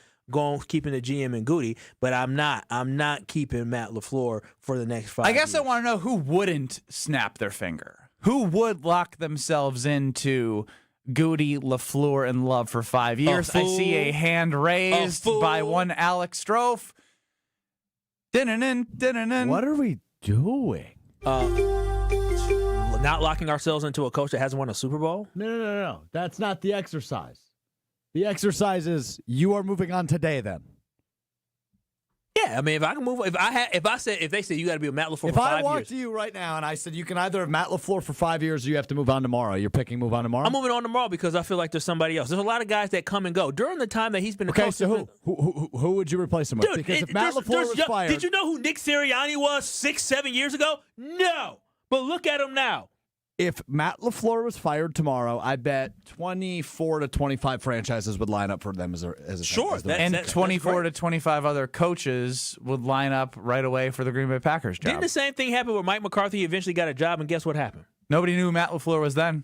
keeping the GM and Goody, but I'm not keeping Matt LaFleur for the next 5 years. I guess I want to know who wouldn't snap their finger. Who would lock themselves into Goody, LaFleur, and Love for 5 years? I see a hand raised by one Alex Strofe. What are we doing? Not locking ourselves into a coach that hasn't won a Super Bowl? No. That's not the exercise. The exercise is you are moving on today then. Yeah, I mean, if I can move, if they said you got to be with Matt LaFleur for 5 years. If I walked to you right now and I said you can either have Matt LaFleur for 5 years or you have to move on tomorrow, you're picking move on tomorrow? I'm moving on tomorrow because I feel like there's somebody else. There's a lot of guys that come and go. During the time that he's been coach. So who would you replace him with? Dude, because if Matt LaFleur was fired. Did you know who Nick Sirianni was 6-7 years ago? No. But look at him now. If Matt LaFleur was fired tomorrow, I bet 24 to 25 franchises would line up for them as a Sure. And 24 to 25 other coaches would line up right away for the Green Bay Packers job. Didn't the same thing happen with Mike McCarthy? Eventually got a job, and guess what happened? Nobody knew who Matt LaFleur was then.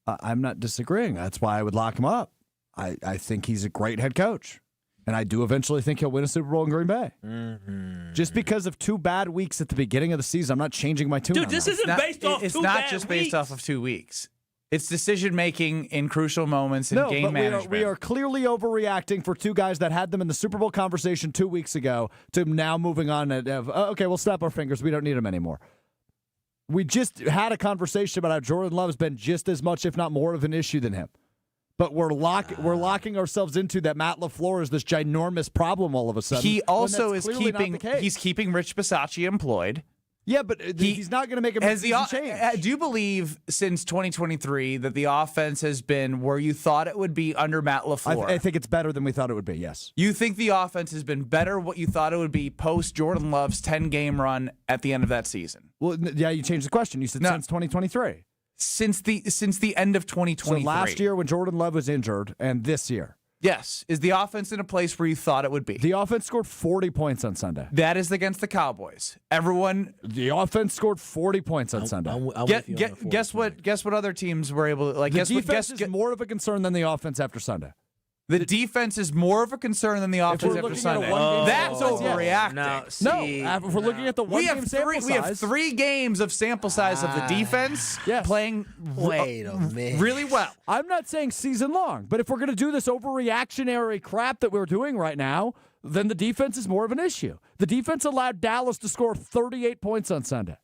I'm not disagreeing. That's why I would lock him up. I think he's a great head coach. And I do eventually think he'll win a Super Bowl in Green Bay. Mm-hmm. Just because of 2 bad weeks at the beginning of the season, I'm not changing my tune. Dude, this isn't based off 2 bad weeks. It's not just based off of 2 weeks. It's decision-making in crucial moments and game management. We are clearly overreacting for 2 guys that had them in the Super Bowl conversation 2 weeks ago to now moving on. Okay, we'll snap our fingers. We don't need them anymore. We just had a conversation about how Jordan Love has been just as much, if not more, of an issue than him. But we're locking ourselves into that Matt LaFleur is this ginormous problem all of a sudden. He also is keeping Rich Bisaccia employed. Yeah, but he's not going to make a midseason change. Do you believe since 2023 that the offense has been where you thought it would be under Matt LaFleur? I think it's better than we thought it would be, yes. You think the offense has been better what you thought it would be post Jordan Love's 10-game run at the end of that season? Well, yeah, you changed the question. You said since 2023. Since the end of 2023. So last year when Jordan Love was injured and this year. Yes. Is the offense in a place where you thought it would be? The offense scored 40 points on Sunday. That is against the Cowboys. The offense scored 40 points on Sunday. Guess what other teams were able to like? The defense is more of a concern than the offense after Sunday. The defense is more of a concern than the offense after Sunday. That's overreacting. No, if we're looking at the one-game sample size. We have 3 games of sample size of the defense playing really well. I'm not saying season long, but if we're going to do this overreactionary crap that we're doing right now, then the defense is more of an issue. The defense allowed Dallas to score 38 points on Sunday.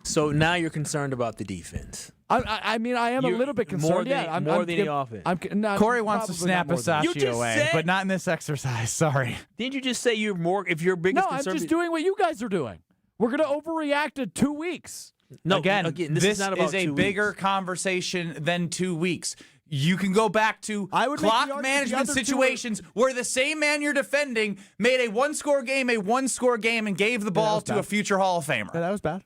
So now you're concerned about the defense. I mean, I am a little bit concerned. More than the offense. Corey wants to snap Bisaccia away, but not in this exercise. Sorry. Didn't you just say you're more? If your biggest concern? I'm just doing what you guys are doing. We're going to overreact in 2 weeks. No, again, this is not about a bigger conversation than 2 weeks. You can go back to clock management situations where the same man you're defending made a one-score game, and gave the ball to a future Hall of Famer. Yeah, that was bad.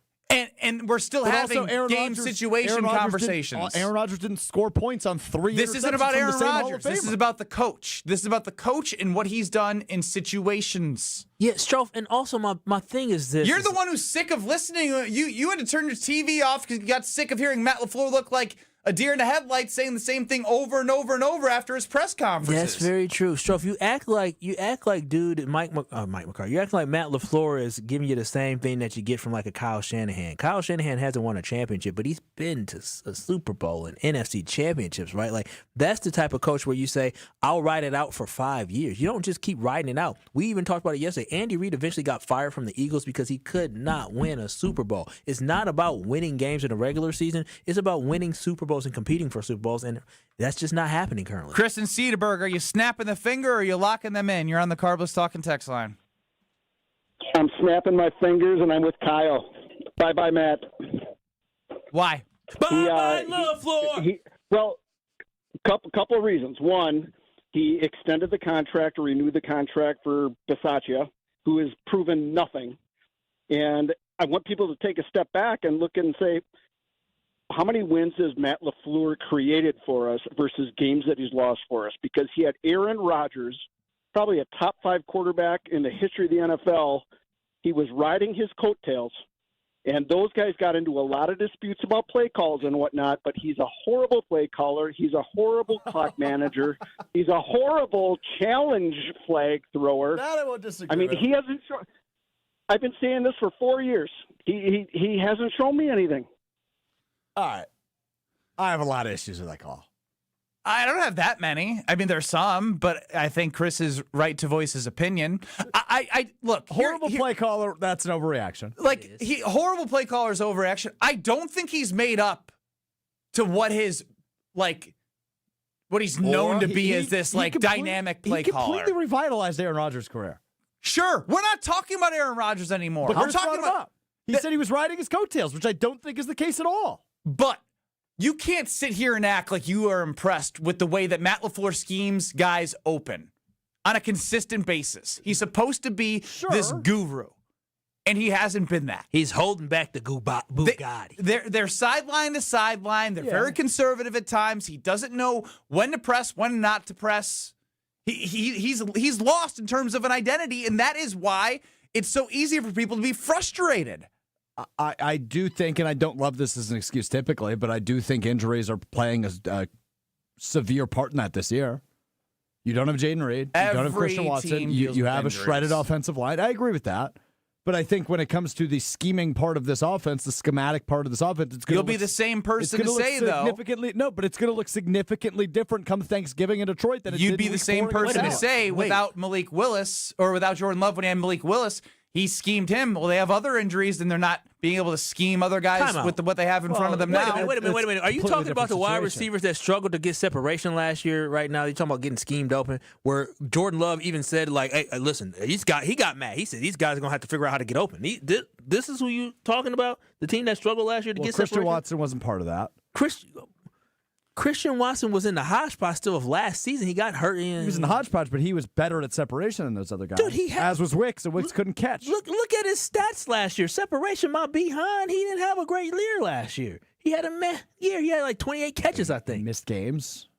And we're still having game situation conversations. Aaron Rodgers didn't score points on 3 This isn't about Aaron Rodgers. This is about the coach. This is about the coach and what he's done in situations. Yeah, Stroff, and also my thing is this. You're the one who's sick of listening. You had to turn your TV off because you got sick of hearing Matt LaFleur look like a deer in the headlights saying the same thing over and over and over after his press conferences. That's very true. Stroff, you act like dude Mike McCarthy. You act like Matt LaFleur is giving you the same thing that you get from like a Kyle Shanahan. Kyle Shanahan hasn't won a championship, but he's been to a Super Bowl and NFC championships, right? Like that's the type of coach where you say, I'll ride it out for 5 years. You don't just keep riding it out. We even talked about it yesterday. Andy Reid eventually got fired from the Eagles because he could not win a Super Bowl. It's not about winning games in the regular season. It's about winning Super Bowls and competing for Super Bowls, and that's just not happening currently. Chris and Cedarburg, are you snapping the finger or are you locking them in? You're on the Carbless Talking text line. I'm snapping my fingers, and I'm with Kyle. Bye-bye, Matt. Why? Bye-bye, LaFleur. Well, couple of reasons. One, he extended the contract or renewed the contract for Bisaccia, who has proven nothing. And I want people to take a step back and look and say, how many wins has Matt LaFleur created for us versus games that he's lost for us? Because he had Aaron Rodgers, probably a top 5 quarterback in the history of the NFL. He was riding his coattails, and those guys got into a lot of disputes about play calls and whatnot, but he's a horrible play caller. He's a horrible clock manager. He's a horrible challenge flag thrower. That I won't disagree I mean, with. he hasn't shown – I've been saying this for 4 years. He hasn't shown me anything. All right. I have a lot of issues with that call. I don't have that many. I mean, there's some, but I think Chris is right to voice his opinion. I look, horrible play caller, that's an overreaction. Like, horrible play caller's overreaction. I don't think he's made up to what his, like, what he's known to be as this, like, dynamic play caller. He completely revitalized Aaron Rodgers' career. Sure. We're not talking about Aaron Rodgers anymore. But I'm talking about. He said he was riding his coattails, which I don't think is the case at all. But you can't sit here and act like you are impressed with the way that Matt LaFleur schemes guys open on a consistent basis. He's supposed to be this guru. And he hasn't been that. He's holding back the Bugatti. They're sideline to sideline. They're very conservative at times. He doesn't know when to press, when not to press. He's lost in terms of an identity, and that is why it's so easy for people to be frustrated. I do think, and I don't love this as an excuse typically, but I do think injuries are playing a severe part in that this year. You don't have Jaden Reed. You don't have Christian Watson. You have a shredded offensive line. I agree with that. But I think when it comes to the scheming part of this offense, the schematic part of this offense, it's going to You'll be the same person to say, though. No, but it's going to look significantly different come Thanksgiving in Detroit than it did You'd be the same person to say without Malik Willis or without Jordan Love when he had Malik Willis, he schemed him. Well, they have other injuries, and they're not being able to scheme other guys with what they have in front of them now. Wait a minute. Are you talking about the wide receivers that struggled to get separation last year right now? You're talking about getting schemed open, where Jordan Love even said, like, hey, listen, he got mad. He said, these guys are going to have to figure out how to get open. This is who you talking about? The team that struggled last year to get Christian separation? Watson wasn't part of that. Christian Watson was in the hodgepodge still of last season. He got hurt. He was in the hodgepodge, but he was better at separation than those other guys. Dude, as was Wicks, and Wicks couldn't catch. Look at his stats last year. Separation, my behind. He didn't have a great year last year. He had a meh year. He had like 28 catches, I think. Missed games.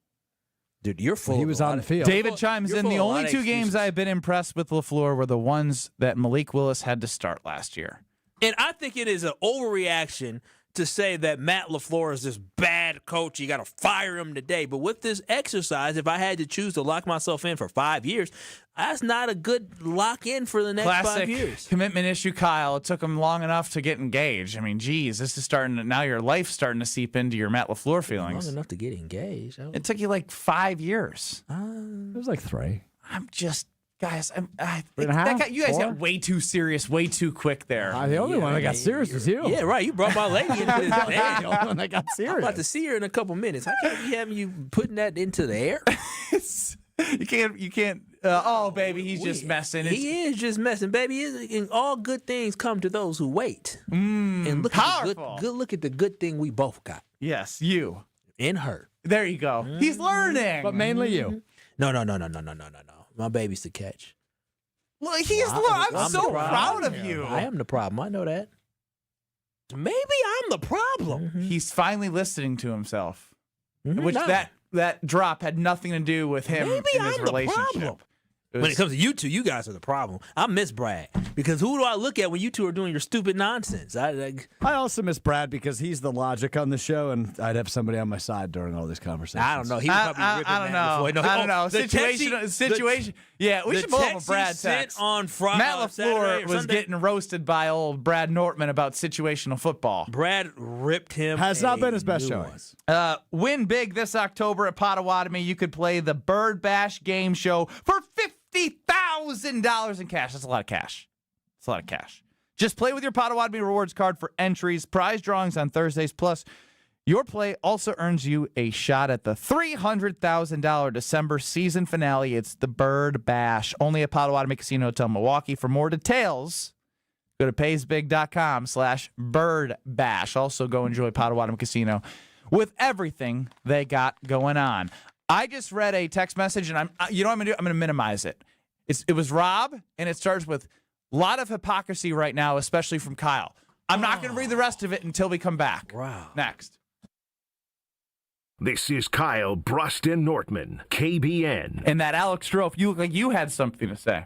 Dude, you're full. He was on the field. David chimes in. The only two games I've been impressed with LaFleur were the ones that Malik Willis had to start last year. And I think it is an overreaction to say that Matt LaFleur is this bad coach. You got to fire him today. But with this exercise, if I had to choose to lock myself in for 5 years, that's not a good lock in for the next 5 years. Commitment issue, Kyle. It took him long enough to get engaged. I mean, geez, this is starting to, now your life's starting to seep into your Matt LaFleur feelings. Long enough to get engaged. It took you like 5 years. It was like 3. I'm just... Guys, you 3.5, guys 4? got way too serious, way too quick there. The only one that got serious was you. Yeah, right. You brought my lady into this. The only one that got serious. I'm about to see her in a couple minutes. How can't we have you putting that into the air? You can't. Oh, baby, he's just messing. He is just messing, baby. And all good things come to those who wait. And look powerful. Look at the good thing we both got. Yes, you and her. There you go. He's learning, but mainly you. No. My baby's the catch. Well, I'm so proud of you. I am the problem. I know that. Maybe I'm the problem. He's finally listening to himself, which that drop had nothing to do with him in his relationship. Problem. When it comes to you two, you guys are the problem. I miss Brad because who do I look at when you two are doing your stupid nonsense? I also miss Brad because he's the logic on the show, and I'd have somebody on my side during all these conversations. I don't know. He was probably ripping I don't know. Situation. Yeah, we should pull up a Brad text on Friday. Matt LaFleur was getting roasted by old Brad Nortman about situational football. Brad ripped him. Has not been his best showings. Win big this October at Potawatomi. You could play the Bird Bash game show for $50,000 in cash. That's a lot of cash. That's a lot of cash. Just play with your Potawatomi rewards card for entries, prize drawings on Thursdays. Plus, your play also earns you a shot at the $300,000 December season finale. It's the Bird Bash. Only at Potawatomi Casino Hotel Milwaukee. For more details, go to paysbig.com/birdbash. Also, go enjoy Potawatomi Casino with everything they got going on. I just read a text message, and you know what I'm going to do? I'm going to minimize it. It was Rob, and it starts with a lot of hypocrisy right now, especially from Kyle. I'm not going to read the rest of it until we come back. Wow. Next. This is Kyle, Brust, and Nortman, KBN. And that Alex Strofe, you look like you had something to say.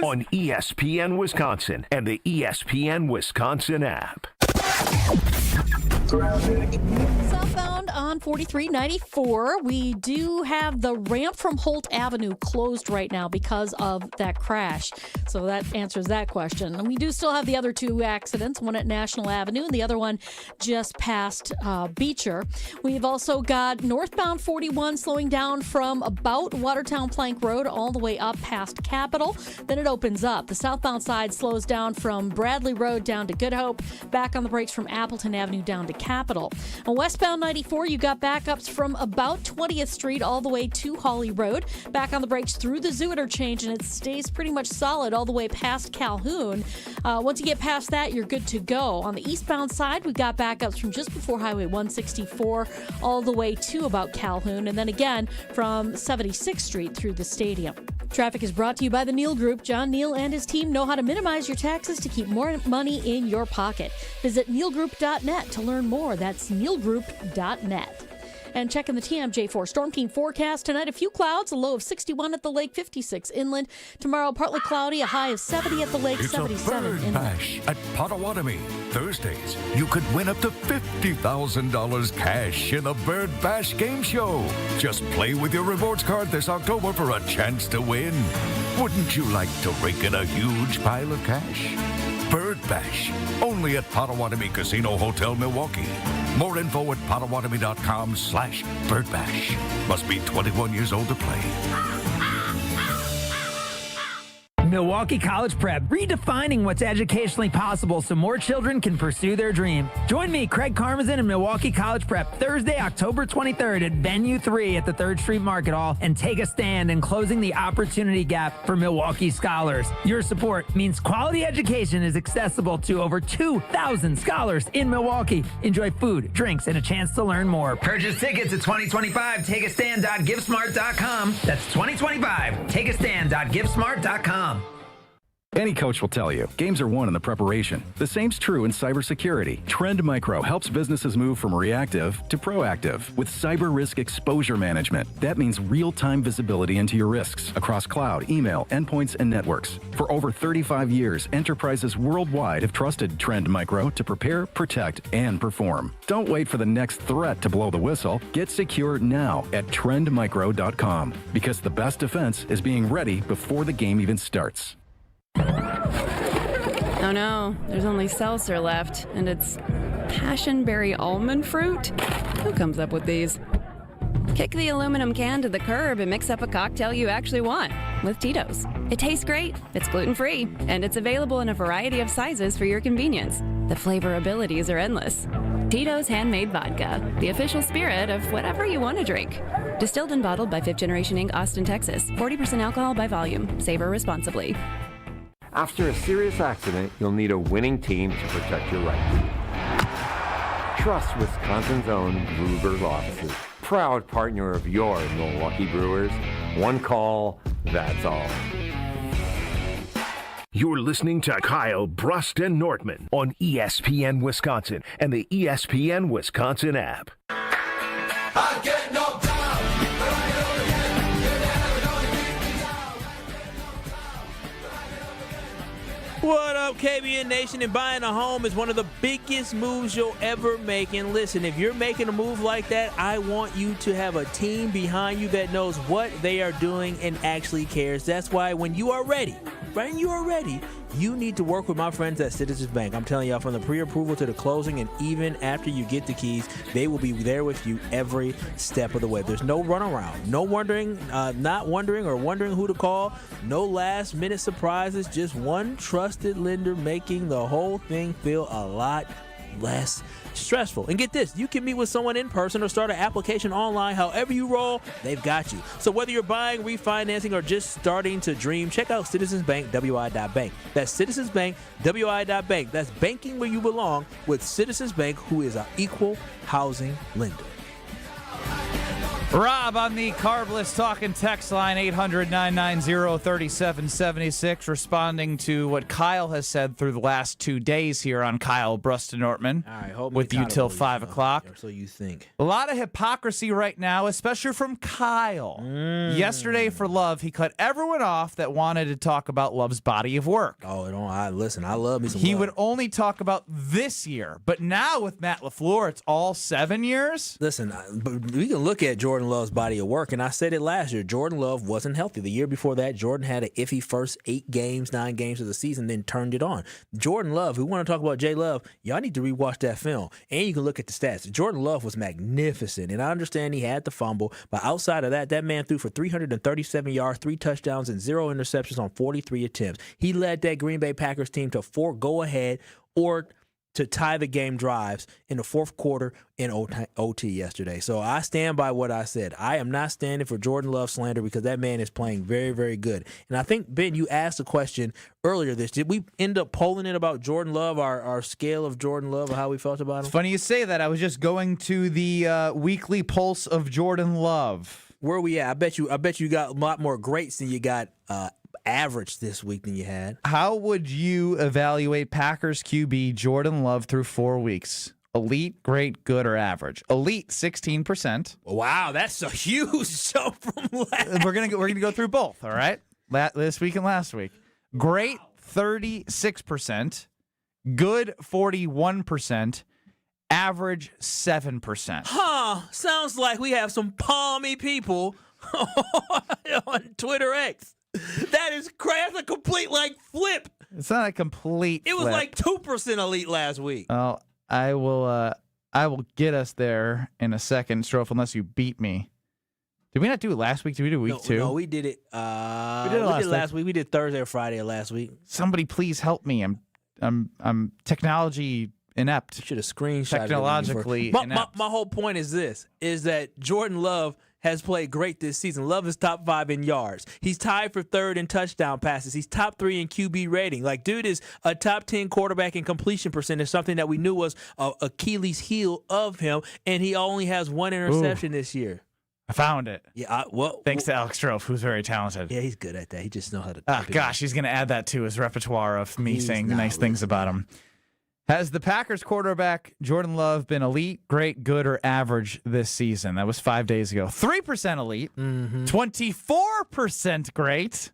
On ESPN Wisconsin and the ESPN Wisconsin app. Southbound on 4394, we do have the ramp from Holt Avenue closed right now because of that crash. So that answers that question. And we do still have the other two accidents, one at National Avenue and the other one just past Beecher. We've also got northbound 41 slowing down from about Watertown Plank Road all the way up past Capitol. Then it opens up. The southbound side slows down from Bradley Road down to Good Hope, back on the brakes from Appleton Avenue down to Capitol. On westbound 94, you got got backups from about 20th Street all the way to Hawley Road. Back on the brakes through the Zoo interchange, and it stays pretty much solid all the way past Calhoun. Once you get past that, you're good to go. On the eastbound side, we've got backups from just before Highway 164 all the way to about Calhoun, and then again from 76th Street through the stadium. Traffic is brought to you by the Neal Group. John Neal and his team know how to minimize your taxes to keep more money in your pocket. Visit nealgroup.net to learn more. That's nealgroup.net. And checking the TMJ4 Storm Team forecast tonight, a few clouds, a low of 61 at the lake, 56 inland. Tomorrow, partly cloudy, a high of 70 at the lake, It's 77 a bird inland. bash at Potawatomi. Thursdays, you could win up to $50,000 cash in the Bird Bash game show. Just play with your rewards card this October for a chance to win. Wouldn't you like to rake in a huge pile of cash? Bird Bash, only at Potawatomi Casino Hotel, Milwaukee. More info at potawatomi.com/birdbash. Must be 21 years old to play. Milwaukee College Prep, redefining what's educationally possible so more children can pursue their dream. Join me, Craig Karmazin, and Milwaukee College Prep Thursday, October 23rd at Venue 3 at the 3rd Street Market Hall, and take a stand in closing the opportunity gap for Milwaukee scholars. Your support means quality education is accessible to over 2,000 scholars in Milwaukee. Enjoy food, drinks, and a chance to learn more. Purchase tickets at 2025 takeastand.givesmart.com. That's 2025 takeastand.givesmart.com. Any coach will tell you, games are won in the preparation. The same's true in cybersecurity. Trend Micro helps businesses move from reactive to proactive with cyber risk exposure management. That means real-time visibility into your risks across cloud, email, endpoints, and networks. For over 35 years, enterprises worldwide have trusted Trend Micro to prepare, protect, and perform. Don't wait for the next threat to blow the whistle. Get secure now at trendmicro.com, because the best defense is being ready before the game even starts. Oh no, there's only seltzer left, and it's passionberry almond fruit? Who comes up with these? Kick the aluminum can to the curb and mix up a cocktail you actually want with Tito's. It tastes great, it's gluten-free, and it's available in a variety of sizes for your convenience. The flavor abilities are endless. Tito's Handmade Vodka, the official spirit of whatever you want to drink. Distilled and bottled by Fifth Generation Inc., Austin, Texas. 40% alcohol by volume. Savor responsibly. After a serious accident, you'll need a winning team to protect your rights. Trust Wisconsin's own Brewers offices. Proud partner of your Milwaukee Brewers. One call, that's all. You're listening to Kyle, Brust, and Nortman on ESPN Wisconsin and the ESPN Wisconsin app. I get knocked down, but I get up again. You're never gonna keep me down. What up, KBN Nation? And buying a home is one of the biggest moves you'll ever make. And listen, if you're making a move like that, I want you to have a team behind you that knows what they are doing and actually cares. That's why when you are ready, you need to work with my friends at Citizens Bank. I'm telling y'all, from the pre-approval to the closing, and even after you get the keys, they will be there with you every step of the way. There's no runaround, no wondering who to call, no last-minute surprises, just one trusted lender making the whole thing feel a lot less stressful. And get this, you can meet with someone in person or start an application online. However you roll, they've got you. So whether you're buying, refinancing, or just starting to dream, check out Citizens Bank, WI.bank. That's Citizens Bank, WI.bank. That's banking where you belong with Citizens Bank, who is an equal housing lender. Rob on the Carbless Talking text line, 800-990-3776, responding to what Kyle has said through the last 2 days here on Kyle, Brust, and Nortman. All right, hold me with you till accountable, 5 o'clock. So you think. A lot of hypocrisy right now, especially from Kyle. Yesterday for Love, he cut everyone off that wanted to talk about Love's body of work. Oh, listen, I love me some He Love. would only talk about this year, but now with Matt LaFleur, it's all 7 years. Listen, but we can look at Jordan Love's body of work, and I said it last year. Jordan Love wasn't healthy. The year before that, Jordan had an iffy first 9 games of the season, then turned it on. Jordan Love, we want to talk about J Love, y'all need to rewatch that film, and you can look at the stats. Jordan Love was magnificent, and I understand he had the fumble, but outside of that, that man threw for 337 yards, 3 touchdowns, and 0 interceptions on 43 attempts. He led that Green Bay Packers team to 4 go-ahead or to tie the game drives in the fourth quarter in OT yesterday. So I stand by what I said. I am not standing for Jordan Love slander because that man is playing very, very good. And I think, Ben, you asked a question earlier did we end up polling it about Jordan Love, our scale of Jordan Love, or how we felt about him? It's funny you say that. I was just going to the weekly pulse of Jordan Love. Where are we at? I bet you got a lot more greats than you got average this week than you had. How would you evaluate Packers QB Jordan Love through 4 weeks? Elite, great, good, or average? Elite, 16%. Wow, that's a huge jump from last. We're gonna go through both. All right, this week and last week. Great, 36%. Good, 41%. Average, 7%. Huh? Sounds like we have some palmy people on Twitter X. That is crazy. That's a complete flip. It's not a complete It was flip. like 2% elite last week. Oh, I will get us there in a second, Strofe, unless you beat me. Did we not do it last week? Did we do week 2? No, we did it. We did it last week. We did Thursday or Friday of last week. Somebody please help me. I'm technology inept. You should have screenshotted technologically it. inept. My whole point is this: is that Jordan Love has played great this season. Love is top 5 in yards. He's tied for 3rd in touchdown passes. He's top 3 in QB rating. Dude is a top 10 quarterback in completion percentage, something that we knew was a Achilles heel of him, and he only has 1 interception this year. I found it. Yeah, thanks to Alex Strofe, who's very talented. Yeah, he's good at that. He just knows how to. Oh gosh, he's going to add that to his repertoire of me saying nice things about him. Has the Packers quarterback Jordan Love been elite, great, good, or average this season? That was 5 days ago. 3% elite, 24% great,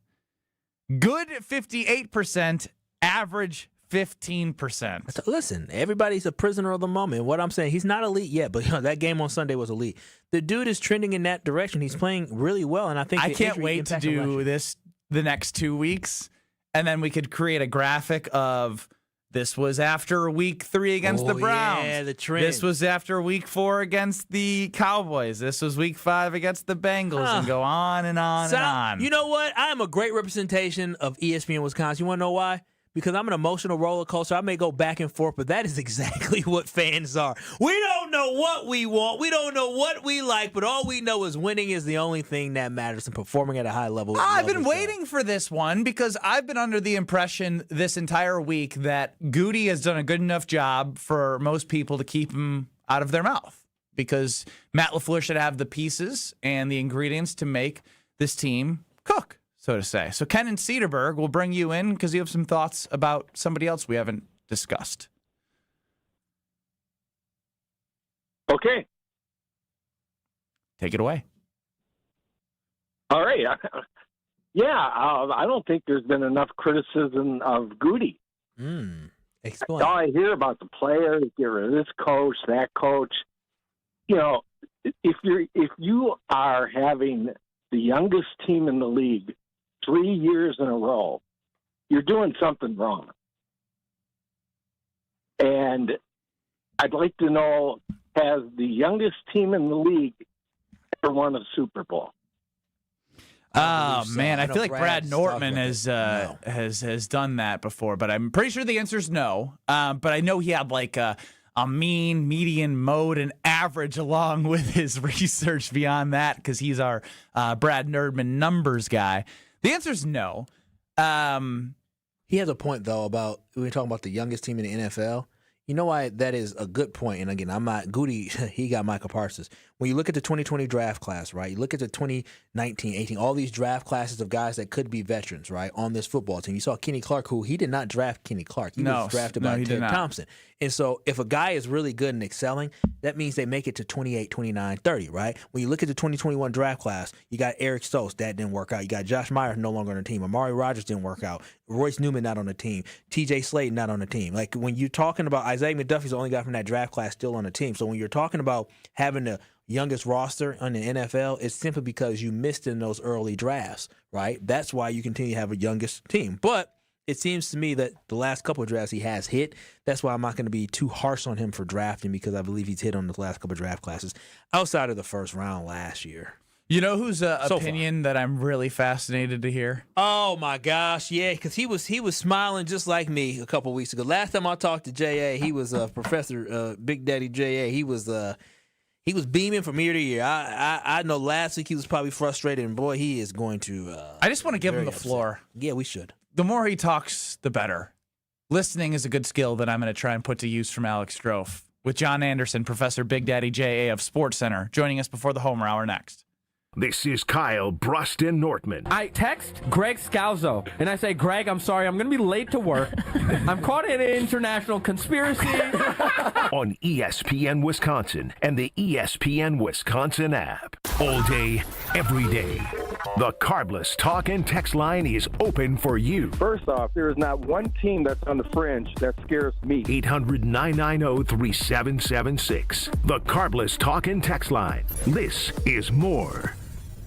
good 58%, average 15%. Listen, everybody's a prisoner of the moment. What I'm saying, he's not elite yet, but that game on Sunday was elite. The dude is trending in that direction. He's playing really well, and I think I can't wait to do this the next 2 weeks, and then we could create a graphic of this was after week 3 against the Browns. Yeah, the trend. This was after week 4 against the Cowboys. This was week 5 against the Bengals, and go on and on and on. You know what? I am a great representation of ESPN Wisconsin. You want to know why? Because I'm an emotional roller coaster. I may go back and forth, but that is exactly what fans are. We don't know what we want. We don't know what we like, but all we know is winning is the only thing that matters and performing at a high level. I've been waiting for this one because I've been under the impression this entire week that Goody has done a good enough job for most people to keep him out of their mouth because Matt LaFleur should have the pieces and the ingredients to make this team cook, so to say. So Ken and Cedarburg will bring you in because you have some thoughts about somebody else we haven't discussed. Okay. Take it away. All right. I don't think there's been enough criticism of Goody. Explain. All I hear about the players, get rid of this coach, that coach. You know, if you are having the youngest team in the league 3 years in a row, you're doing something wrong. And I'd like to know, has the youngest team in the league ever won a Super Bowl? Oh man, I feel like Brad Nortman has done that before, but I'm pretty sure the answer is no. But I know he had like a mean, median, mode, and average along with his research beyond that because he's our Brad Nerdman numbers guy. The answer is no. He has a point, though, about when we're talking about the youngest team in the NFL. You know why that is a good point? And again, I'm not Goody. He got Michael Parsons. When you look at the 2020 draft class, right? You look at the 2019, 18, all these draft classes of guys that could be veterans, right, on this football team. You saw Kenny Clark, who he did not draft Kenny Clark. He was drafted by Ted Thompson. And so if a guy is really good and excelling, that means they make it to 28, 29, 30, right? When you look at the 2021 draft class, you got Eric Stokes. That didn't work out. You got Josh Myers no longer on the team. Amari Rodgers didn't work out. Royce Newman not on the team. TJ Slade not on the team. Like when you're talking about Isaiah McDuffie's the only guy from that draft class still on the team. So when you're talking about having the youngest roster on the NFL, it's simply because you missed in those early drafts, right? That's why you continue to have a youngest team. But it seems to me that the last couple of drafts he has hit. That's why I'm not going to be too harsh on him for drafting because I believe he's hit on the last couple of draft classes outside of the first round last year. You know whose opinion that I'm really fascinated to hear? Oh my gosh, yeah, because he was smiling just like me a couple weeks ago. Last time I talked to J.A., he was Professor Big Daddy J.A. He was beaming from ear to ear. I know last week he was probably frustrated, and boy, he is going to. I just want to give him the floor. Yeah, we should. The more he talks, the better. Listening is a good skill that I'm going to try and put to use from Alex Strofe. With John Anderson, Professor Big Daddy J.A. of Sports Center, joining us before the Homer Hour next. This is Kyle, Brust, and Nortman. I text Greg Scalzo, and I say, Greg, I'm sorry, I'm going to be late to work. I'm caught in an international conspiracy. On ESPN Wisconsin and the ESPN Wisconsin app. All day, every day. The Carbless talk and text line is open for you. First off, there is not one team that's on the fringe that scares me. 800-990-3776. The Carbless talk and text line. This is more.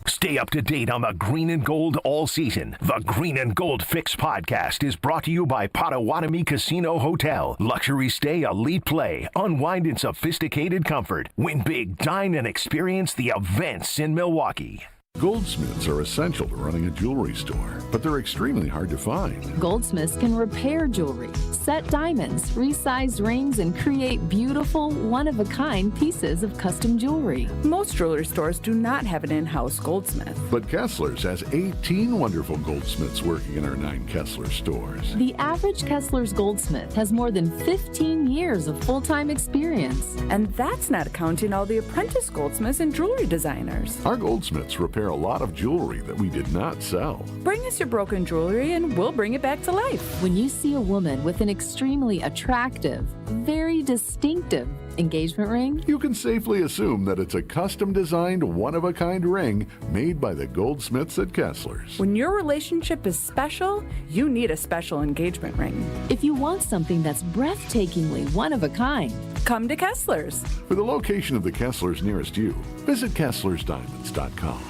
Stay up to date on the green and gold all season. The Green and Gold Fix podcast is brought to you by Potawatomi Casino Hotel. Luxury stay, elite play, unwind in sophisticated comfort. Win big, dine, and experience the events in Milwaukee. Goldsmiths are essential to running a jewelry store, but they're extremely hard to find. Goldsmiths can repair jewelry, set diamonds, resize rings, and create beautiful, one-of-a-kind pieces of custom jewelry. Most jewelry stores do not have an in-house goldsmith. But Kessler's has 18 wonderful goldsmiths working in our 9 Kessler stores. The average Kessler's goldsmith has more than 15 years of full-time experience. And that's not counting all the apprentice goldsmiths and jewelry designers. Our goldsmiths repair a lot of jewelry that we did not sell. Bring us your broken jewelry and we'll bring it back to life. When you see a woman with an extremely attractive, very distinctive engagement ring, you can safely assume that it's a custom-designed, one-of-a-kind ring made by the goldsmiths at Kessler's. When your relationship is special, you need a special engagement ring. If you want something that's breathtakingly one-of-a-kind, come to Kessler's. For the location of the Kessler's nearest you, visit KesslersDiamonds.com.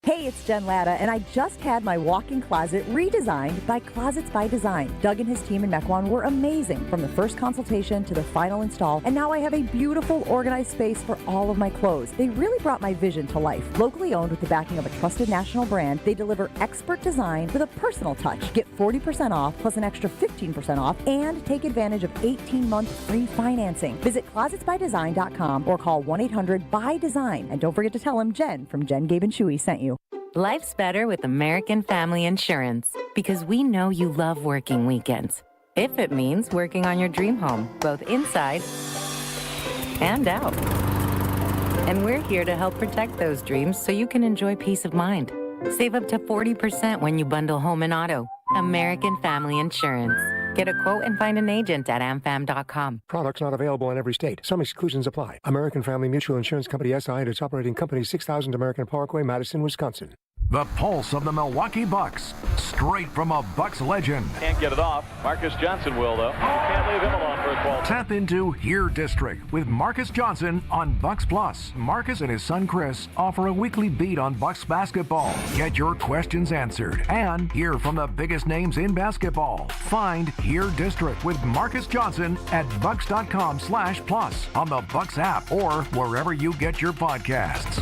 Hey, it's Jen Latta, and I just had my walk-in closet redesigned by Closets by Design. Doug and his team in Mequon were amazing, from the first consultation to the final install, and now I have a beautiful, organized space for all of my clothes. They really brought my vision to life. Locally owned with the backing of a trusted national brand, they deliver expert design with a personal touch. Get 40% off plus an extra 15% off, and take advantage of 18-month free financing. Visit closetsbydesign.com or call 1-800-BY-DESIGN, and don't forget to tell them Jen from Jen, Gabe, and Chewy sent you. Life's better with American Family Insurance because we know you love working weekends. If it means working on your dream home, both inside and out. And we're here to help protect those dreams so you can enjoy peace of mind. Save up to 40% when you bundle home and auto. American Family Insurance. Get a quote and find an agent at amfam.com. Products not available in every state. Some exclusions apply. American Family Mutual Insurance Company SI and its operating company 6000 American Parkway, Madison, Wisconsin. The pulse of the Milwaukee Bucks, straight from a Bucks legend. Can't get it off. Marcus Johnson will, though. Can't leave him alone for a 12. Tap into Here District with Marcus Johnson on Bucks Plus. Marcus and his son Chris offer a weekly beat on Bucks basketball. Get your questions answered and hear from the biggest names in basketball. Find Here District with Marcus Johnson at bucks.com/plus on the Bucks app or wherever you get your podcasts.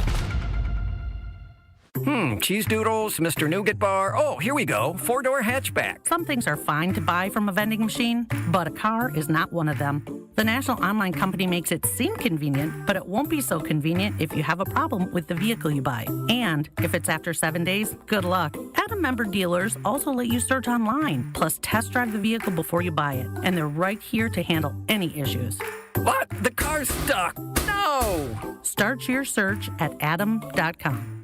Cheese doodles, Mr. Nougat bar. Oh, here we go. 4-door hatchback. Some things are fine to buy from a vending machine, but a car is not one of them. The national online company makes it seem convenient, but it won't be so convenient if you have a problem with the vehicle you buy. And if it's after 7 days, good luck. Adam member dealers also let you search online, plus test drive the vehicle before you buy it. And they're right here to handle any issues. What? The car's stuck. No! Start your search at adam.com.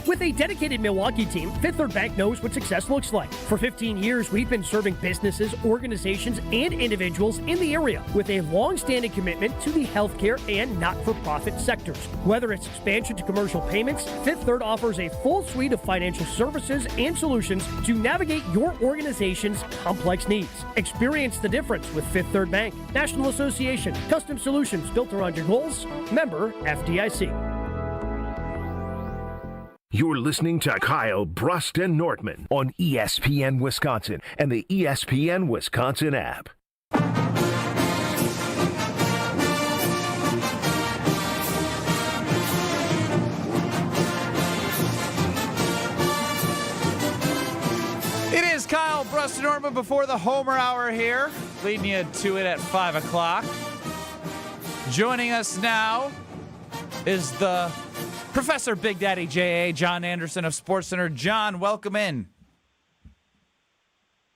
With a dedicated Milwaukee team, Fifth Third Bank knows what success looks like. For 15 years, we've been serving businesses, organizations, and individuals in the area with a long-standing commitment to the healthcare and not-for-profit sectors. Whether it's expansion to commercial payments, Fifth Third offers a full suite of financial services and solutions to navigate your organization's complex needs. Experience the difference with Fifth Third Bank. National Association. Custom solutions built around your goals. Member FDIC. You're listening to Kyle, Brust, and Nortman on ESPN Wisconsin and the ESPN Wisconsin app. Austin Nortman before the Homer Hour here, leading you to it at 5 o'clock. Joining us now is the Professor Big Daddy J.A., John Anderson of SportsCenter. John, welcome in.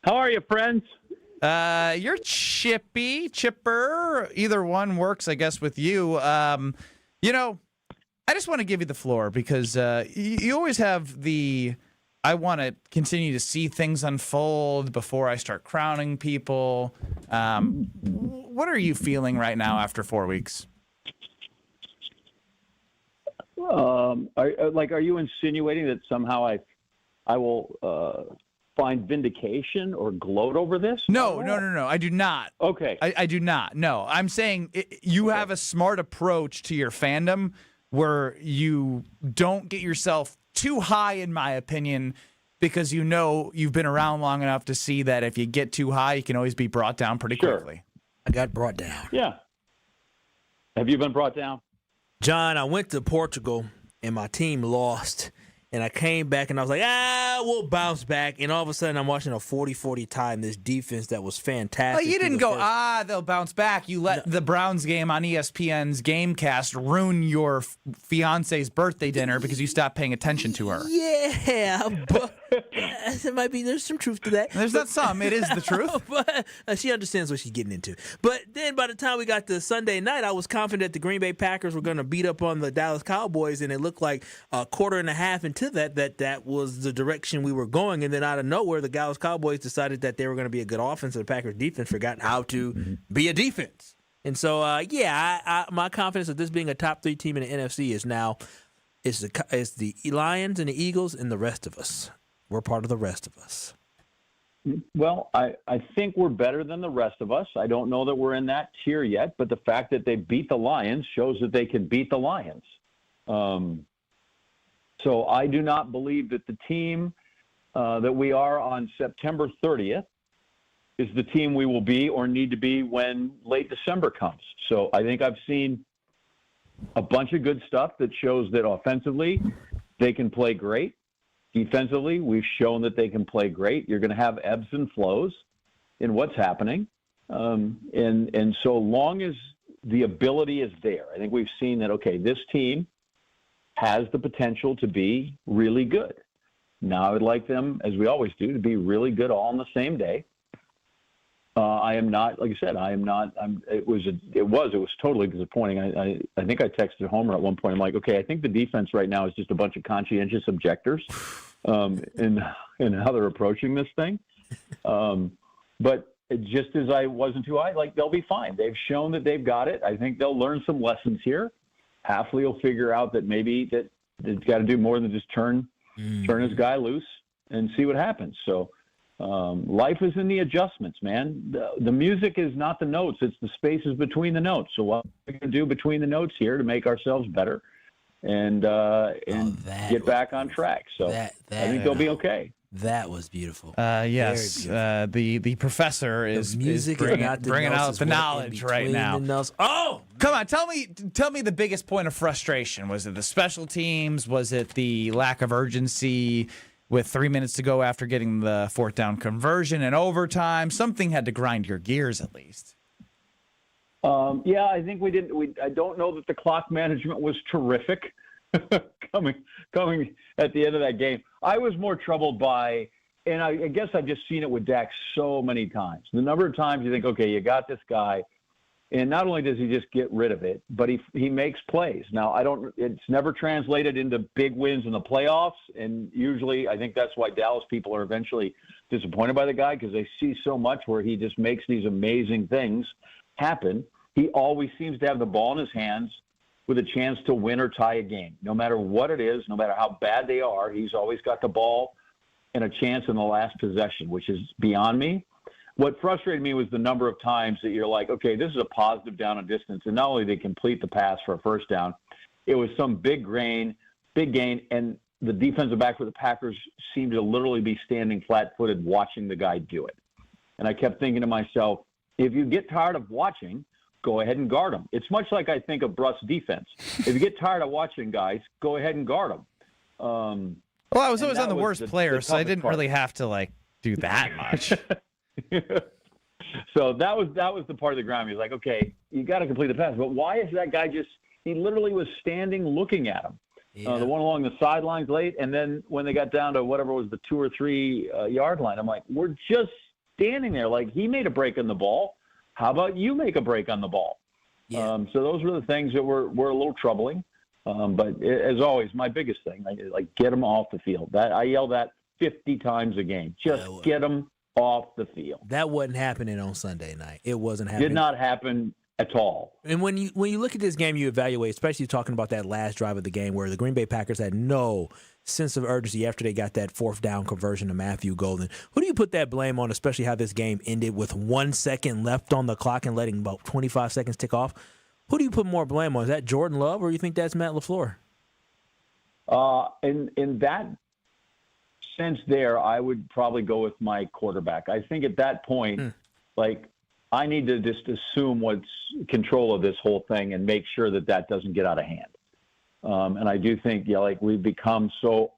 How are you, friends? You're chipper. Either one works, I guess, with you. I just want to give you the floor because you always have I want to continue to see things unfold before I start crowning people. What are you feeling right now after 4 weeks? Are you insinuating that somehow I will find vindication or gloat over this? No. I do not. Okay. I do not. No, I'm saying you have a smart approach to your fandom where you don't get yourself too high, in my opinion, because you've been around long enough to see that if you get too high, you can always be brought down pretty quickly. I got brought down. Yeah. Have you been brought down? John, I went to Portugal, and my team lost. And I came back, and I was like, we'll bounce back. And all of a sudden, I'm watching a 40-40 time, this defense that was fantastic. Well, you didn't go, they'll bounce back. You let the Browns game on ESPN's Gamecast ruin your fiance's birthday dinner because you stopped paying attention to her. Yeah, but there's some truth to that. There's not some. It is the truth. But she understands what she's getting into. But then by the time we got to Sunday night, I was confident the Green Bay Packers were going to beat up on the Dallas Cowboys, and it looked like a quarter and a half into that was the direction we were going. And then out of nowhere, the Dallas Cowboys decided that they were going to be a good offense, and the Packers defense forgot how to be a defense. And so, my confidence of this being a top 3 team in the NFC is now is the Lions and the Eagles and the rest of us. We're part of the rest of us. Well, I think we're better than the rest of us. I don't know that we're in that tier yet, but the fact that they beat the Lions shows that they can beat the Lions. So I do not believe that the team that we are on September 30th is the team we will be or need to be when late December comes. So I think I've seen a bunch of good stuff that shows that offensively they can play great. Defensively, we've shown that they can play great. You're going to have ebbs and flows in what's happening. And so long as the ability is there, I think we've seen that, okay, this team has the potential to be really good. Now I would like them, as we always do, to be really good all on the same day. I am not, like I said, it was totally disappointing. I think I texted Homer at one point. I'm like, okay, I think the defense right now is just a bunch of conscientious objectors in how they're approaching this thing. But just as I wasn't too high, they'll be fine. They've shown that they've got it. I think they'll learn some lessons here. Hafley will figure out that maybe that they've got to do more than just turn his guy loose and see what happens. So life is in the adjustments, man. The music is not the notes. It's the spaces between the notes. So what we're going to do between the notes here to make ourselves better and get back on track. So I think they'll be okay. That was beautiful. Yes, Very beautiful. The professor is bringing out the knowledge right now. Oh, come on! Tell me the biggest point of frustration. Was it the special teams? Was it the lack of urgency with 3 minutes to go after getting the 4th down conversion and overtime? Something had to grind your gears at least. Yeah, I think we didn't. I don't know that the clock management was terrific coming at the end of that game. I was more troubled by, and I guess I've just seen it with Dak so many times. The number of times you think, okay, you got this guy, and not only does he just get rid of it, but he makes plays. Now, it's never translated into big wins in the playoffs, and usually I think that's why Dallas people are eventually disappointed by the guy, because they see so much where he just makes these amazing things happen. He always seems to have the ball in his hands with a chance to win or tie a game. No matter what it is, no matter how bad they are, he's always got the ball and a chance in the last possession, which is beyond me. What frustrated me was the number of times that you're like, okay, this is a positive down and distance, and not only did they complete the pass for a first down, it was some big gain, and the defensive back for the Packers seemed to literally be standing flat-footed watching the guy do it. And I kept thinking to myself, if you get tired of watching, go ahead and guard them. It's much like I think of Brust defense. If you get tired of watching guys, go ahead and guard them. Well, I was always on the worst player, so I didn't really have to do that much. So that was the part of the ground. He's like, okay, you got to complete the pass. But why is that guy he literally was standing looking at him. The one along the sidelines late. And then when they got down to whatever was the 2 or 3 yard line, I'm like, we're just standing there. Like, he made a break on the ball. How about you make a break on the ball? Yeah. So those were the things that were a little troubling. But as always, my biggest thing, like get them off the field. That I yell that 50 times a game. Just get them off the field. That wasn't happening on Sunday night. It wasn't happening. Did not happen at all. And when you look at this game, you evaluate, especially talking about that last drive of the game where the Green Bay Packers had no sense of urgency after they got that 4th down conversion to Matthew Golden. Who do you put that blame on, especially how this game ended with 1 second left on the clock and letting about 25 seconds tick off? Who do you put more blame on? Is that Jordan Love, or do you think that's Matt LaFleur? In that sense there, I would probably go with my quarterback. I think at that point, I need to just assume what's control of this whole thing and make sure that doesn't get out of hand. And I do think, we've become so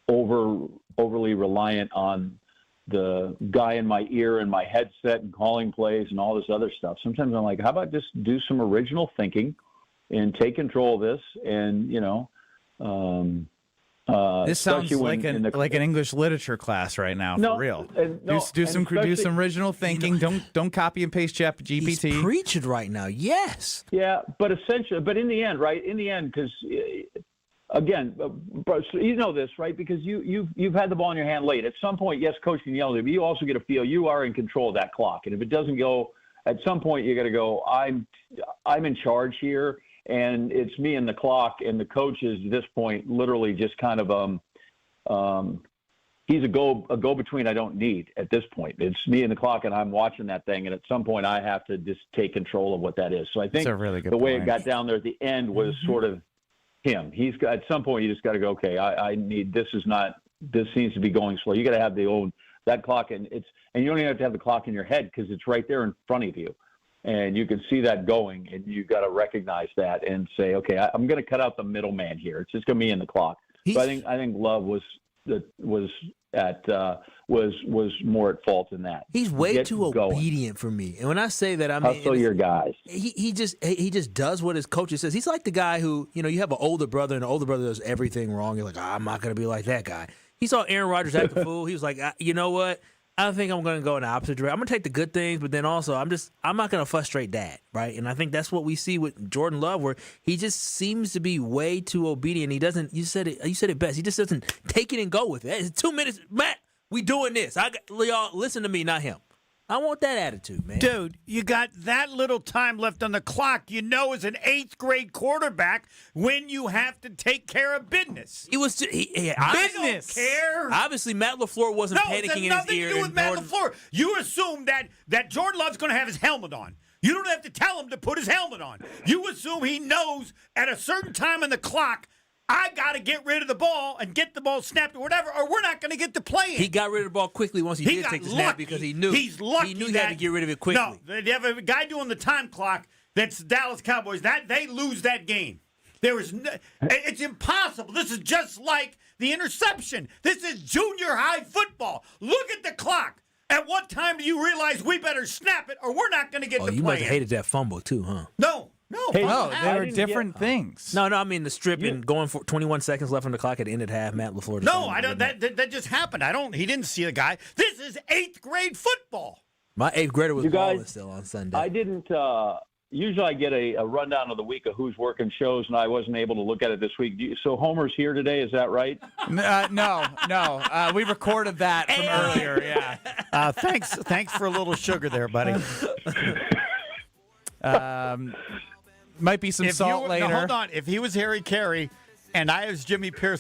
overly reliant on the guy in my ear and my headset and calling plays and all this other stuff. Sometimes I'm like, how about just do some original thinking and take control of this? And, this sounds like an English literature class right now, for real. Do some original thinking. Don't copy and paste GPT. He's preaching right now. Yes. Yeah, but in the end, right? In the end, because again, you know this, right? Because you've had the ball in your hand late. At some point, yes, coach can yell at you, but you also get a feel you are in control of that clock. And if it doesn't go, at some point you got to go. I'm in charge here. And it's me and the clock, and the coach is at this point literally just kind of he's a go-between I don't need at this point. It's me and the clock, and I'm watching that thing, and at some point I have to just take control of what that is. So I think really good the way point. it got down there at the end was sort of him. He's got, at some point you just got to go, okay, I need this seems to be going slow. You got to have that clock, and you don't even have to have the clock in your head because it's right there in front of you. And you can see that going, and you got to recognize that and say, okay, I'm going to cut out the middleman here. It's just going to be in the clock. So I think Love was more at fault in that. He's way too obedient for me. And when I say that, I mean hustle your guys. He just does what his coach says. He's like the guy who, you have an older brother, and the older brother does everything wrong. You're like, I'm not going to be like that guy. He saw Aaron Rodgers act the fool. He was like, you know what? I think I'm going to go in the opposite direction. I'm going to take the good things, but then also I'm not going to frustrate Dad, right? And I think that's what we see with Jordan Love, where he just seems to be way too obedient. He doesn't. You said it best. He just doesn't take it and go with it. It's 2 minutes, Matt. We doing this. Y'all listen to me, not him. I want that attitude, man. Dude, you got that little time left on the clock. As an 8th grade quarterback, when you have to take care of business. It was business. I don't care. Obviously, Matt LaFleur wasn't panicking in his ear. No, it has nothing to do with Matt LaFleur. You assume that Jordan Love's going to have his helmet on. You don't have to tell him to put his helmet on. You assume he knows at a certain time on the clock, I got to get rid of the ball and get the ball snapped or whatever, or we're not going to get to playing. He got rid of the ball quickly once he did take the snap because he knew. He's lucky. He knew he had to get rid of it quickly. No, they have a guy doing the time clock that's the Dallas Cowboys. That they lose that game. It's impossible. This is just like the interception. This is junior high football. Look at the clock. At what time do you realize we better snap it or we're not going to get to play? You must have hated that fumble too, huh? No, they were different things. No, I mean the strip and going for 21 seconds left on the clock at the end of the half. Matt LaFleur. No, I don't. That just happened. He didn't see the guy. This is 8th grade football. My 8th grader was balling still on Sunday. I didn't. Usually I get a rundown of the week of who's working shows, and I wasn't able to look at it this week. So Homer's here today, is that right? No. We recorded that from earlier. Yeah. Thanks for a little sugar there, buddy. Might be some salt later. No, hold on. If he was Harry Carey and I was Jimmy Pierce,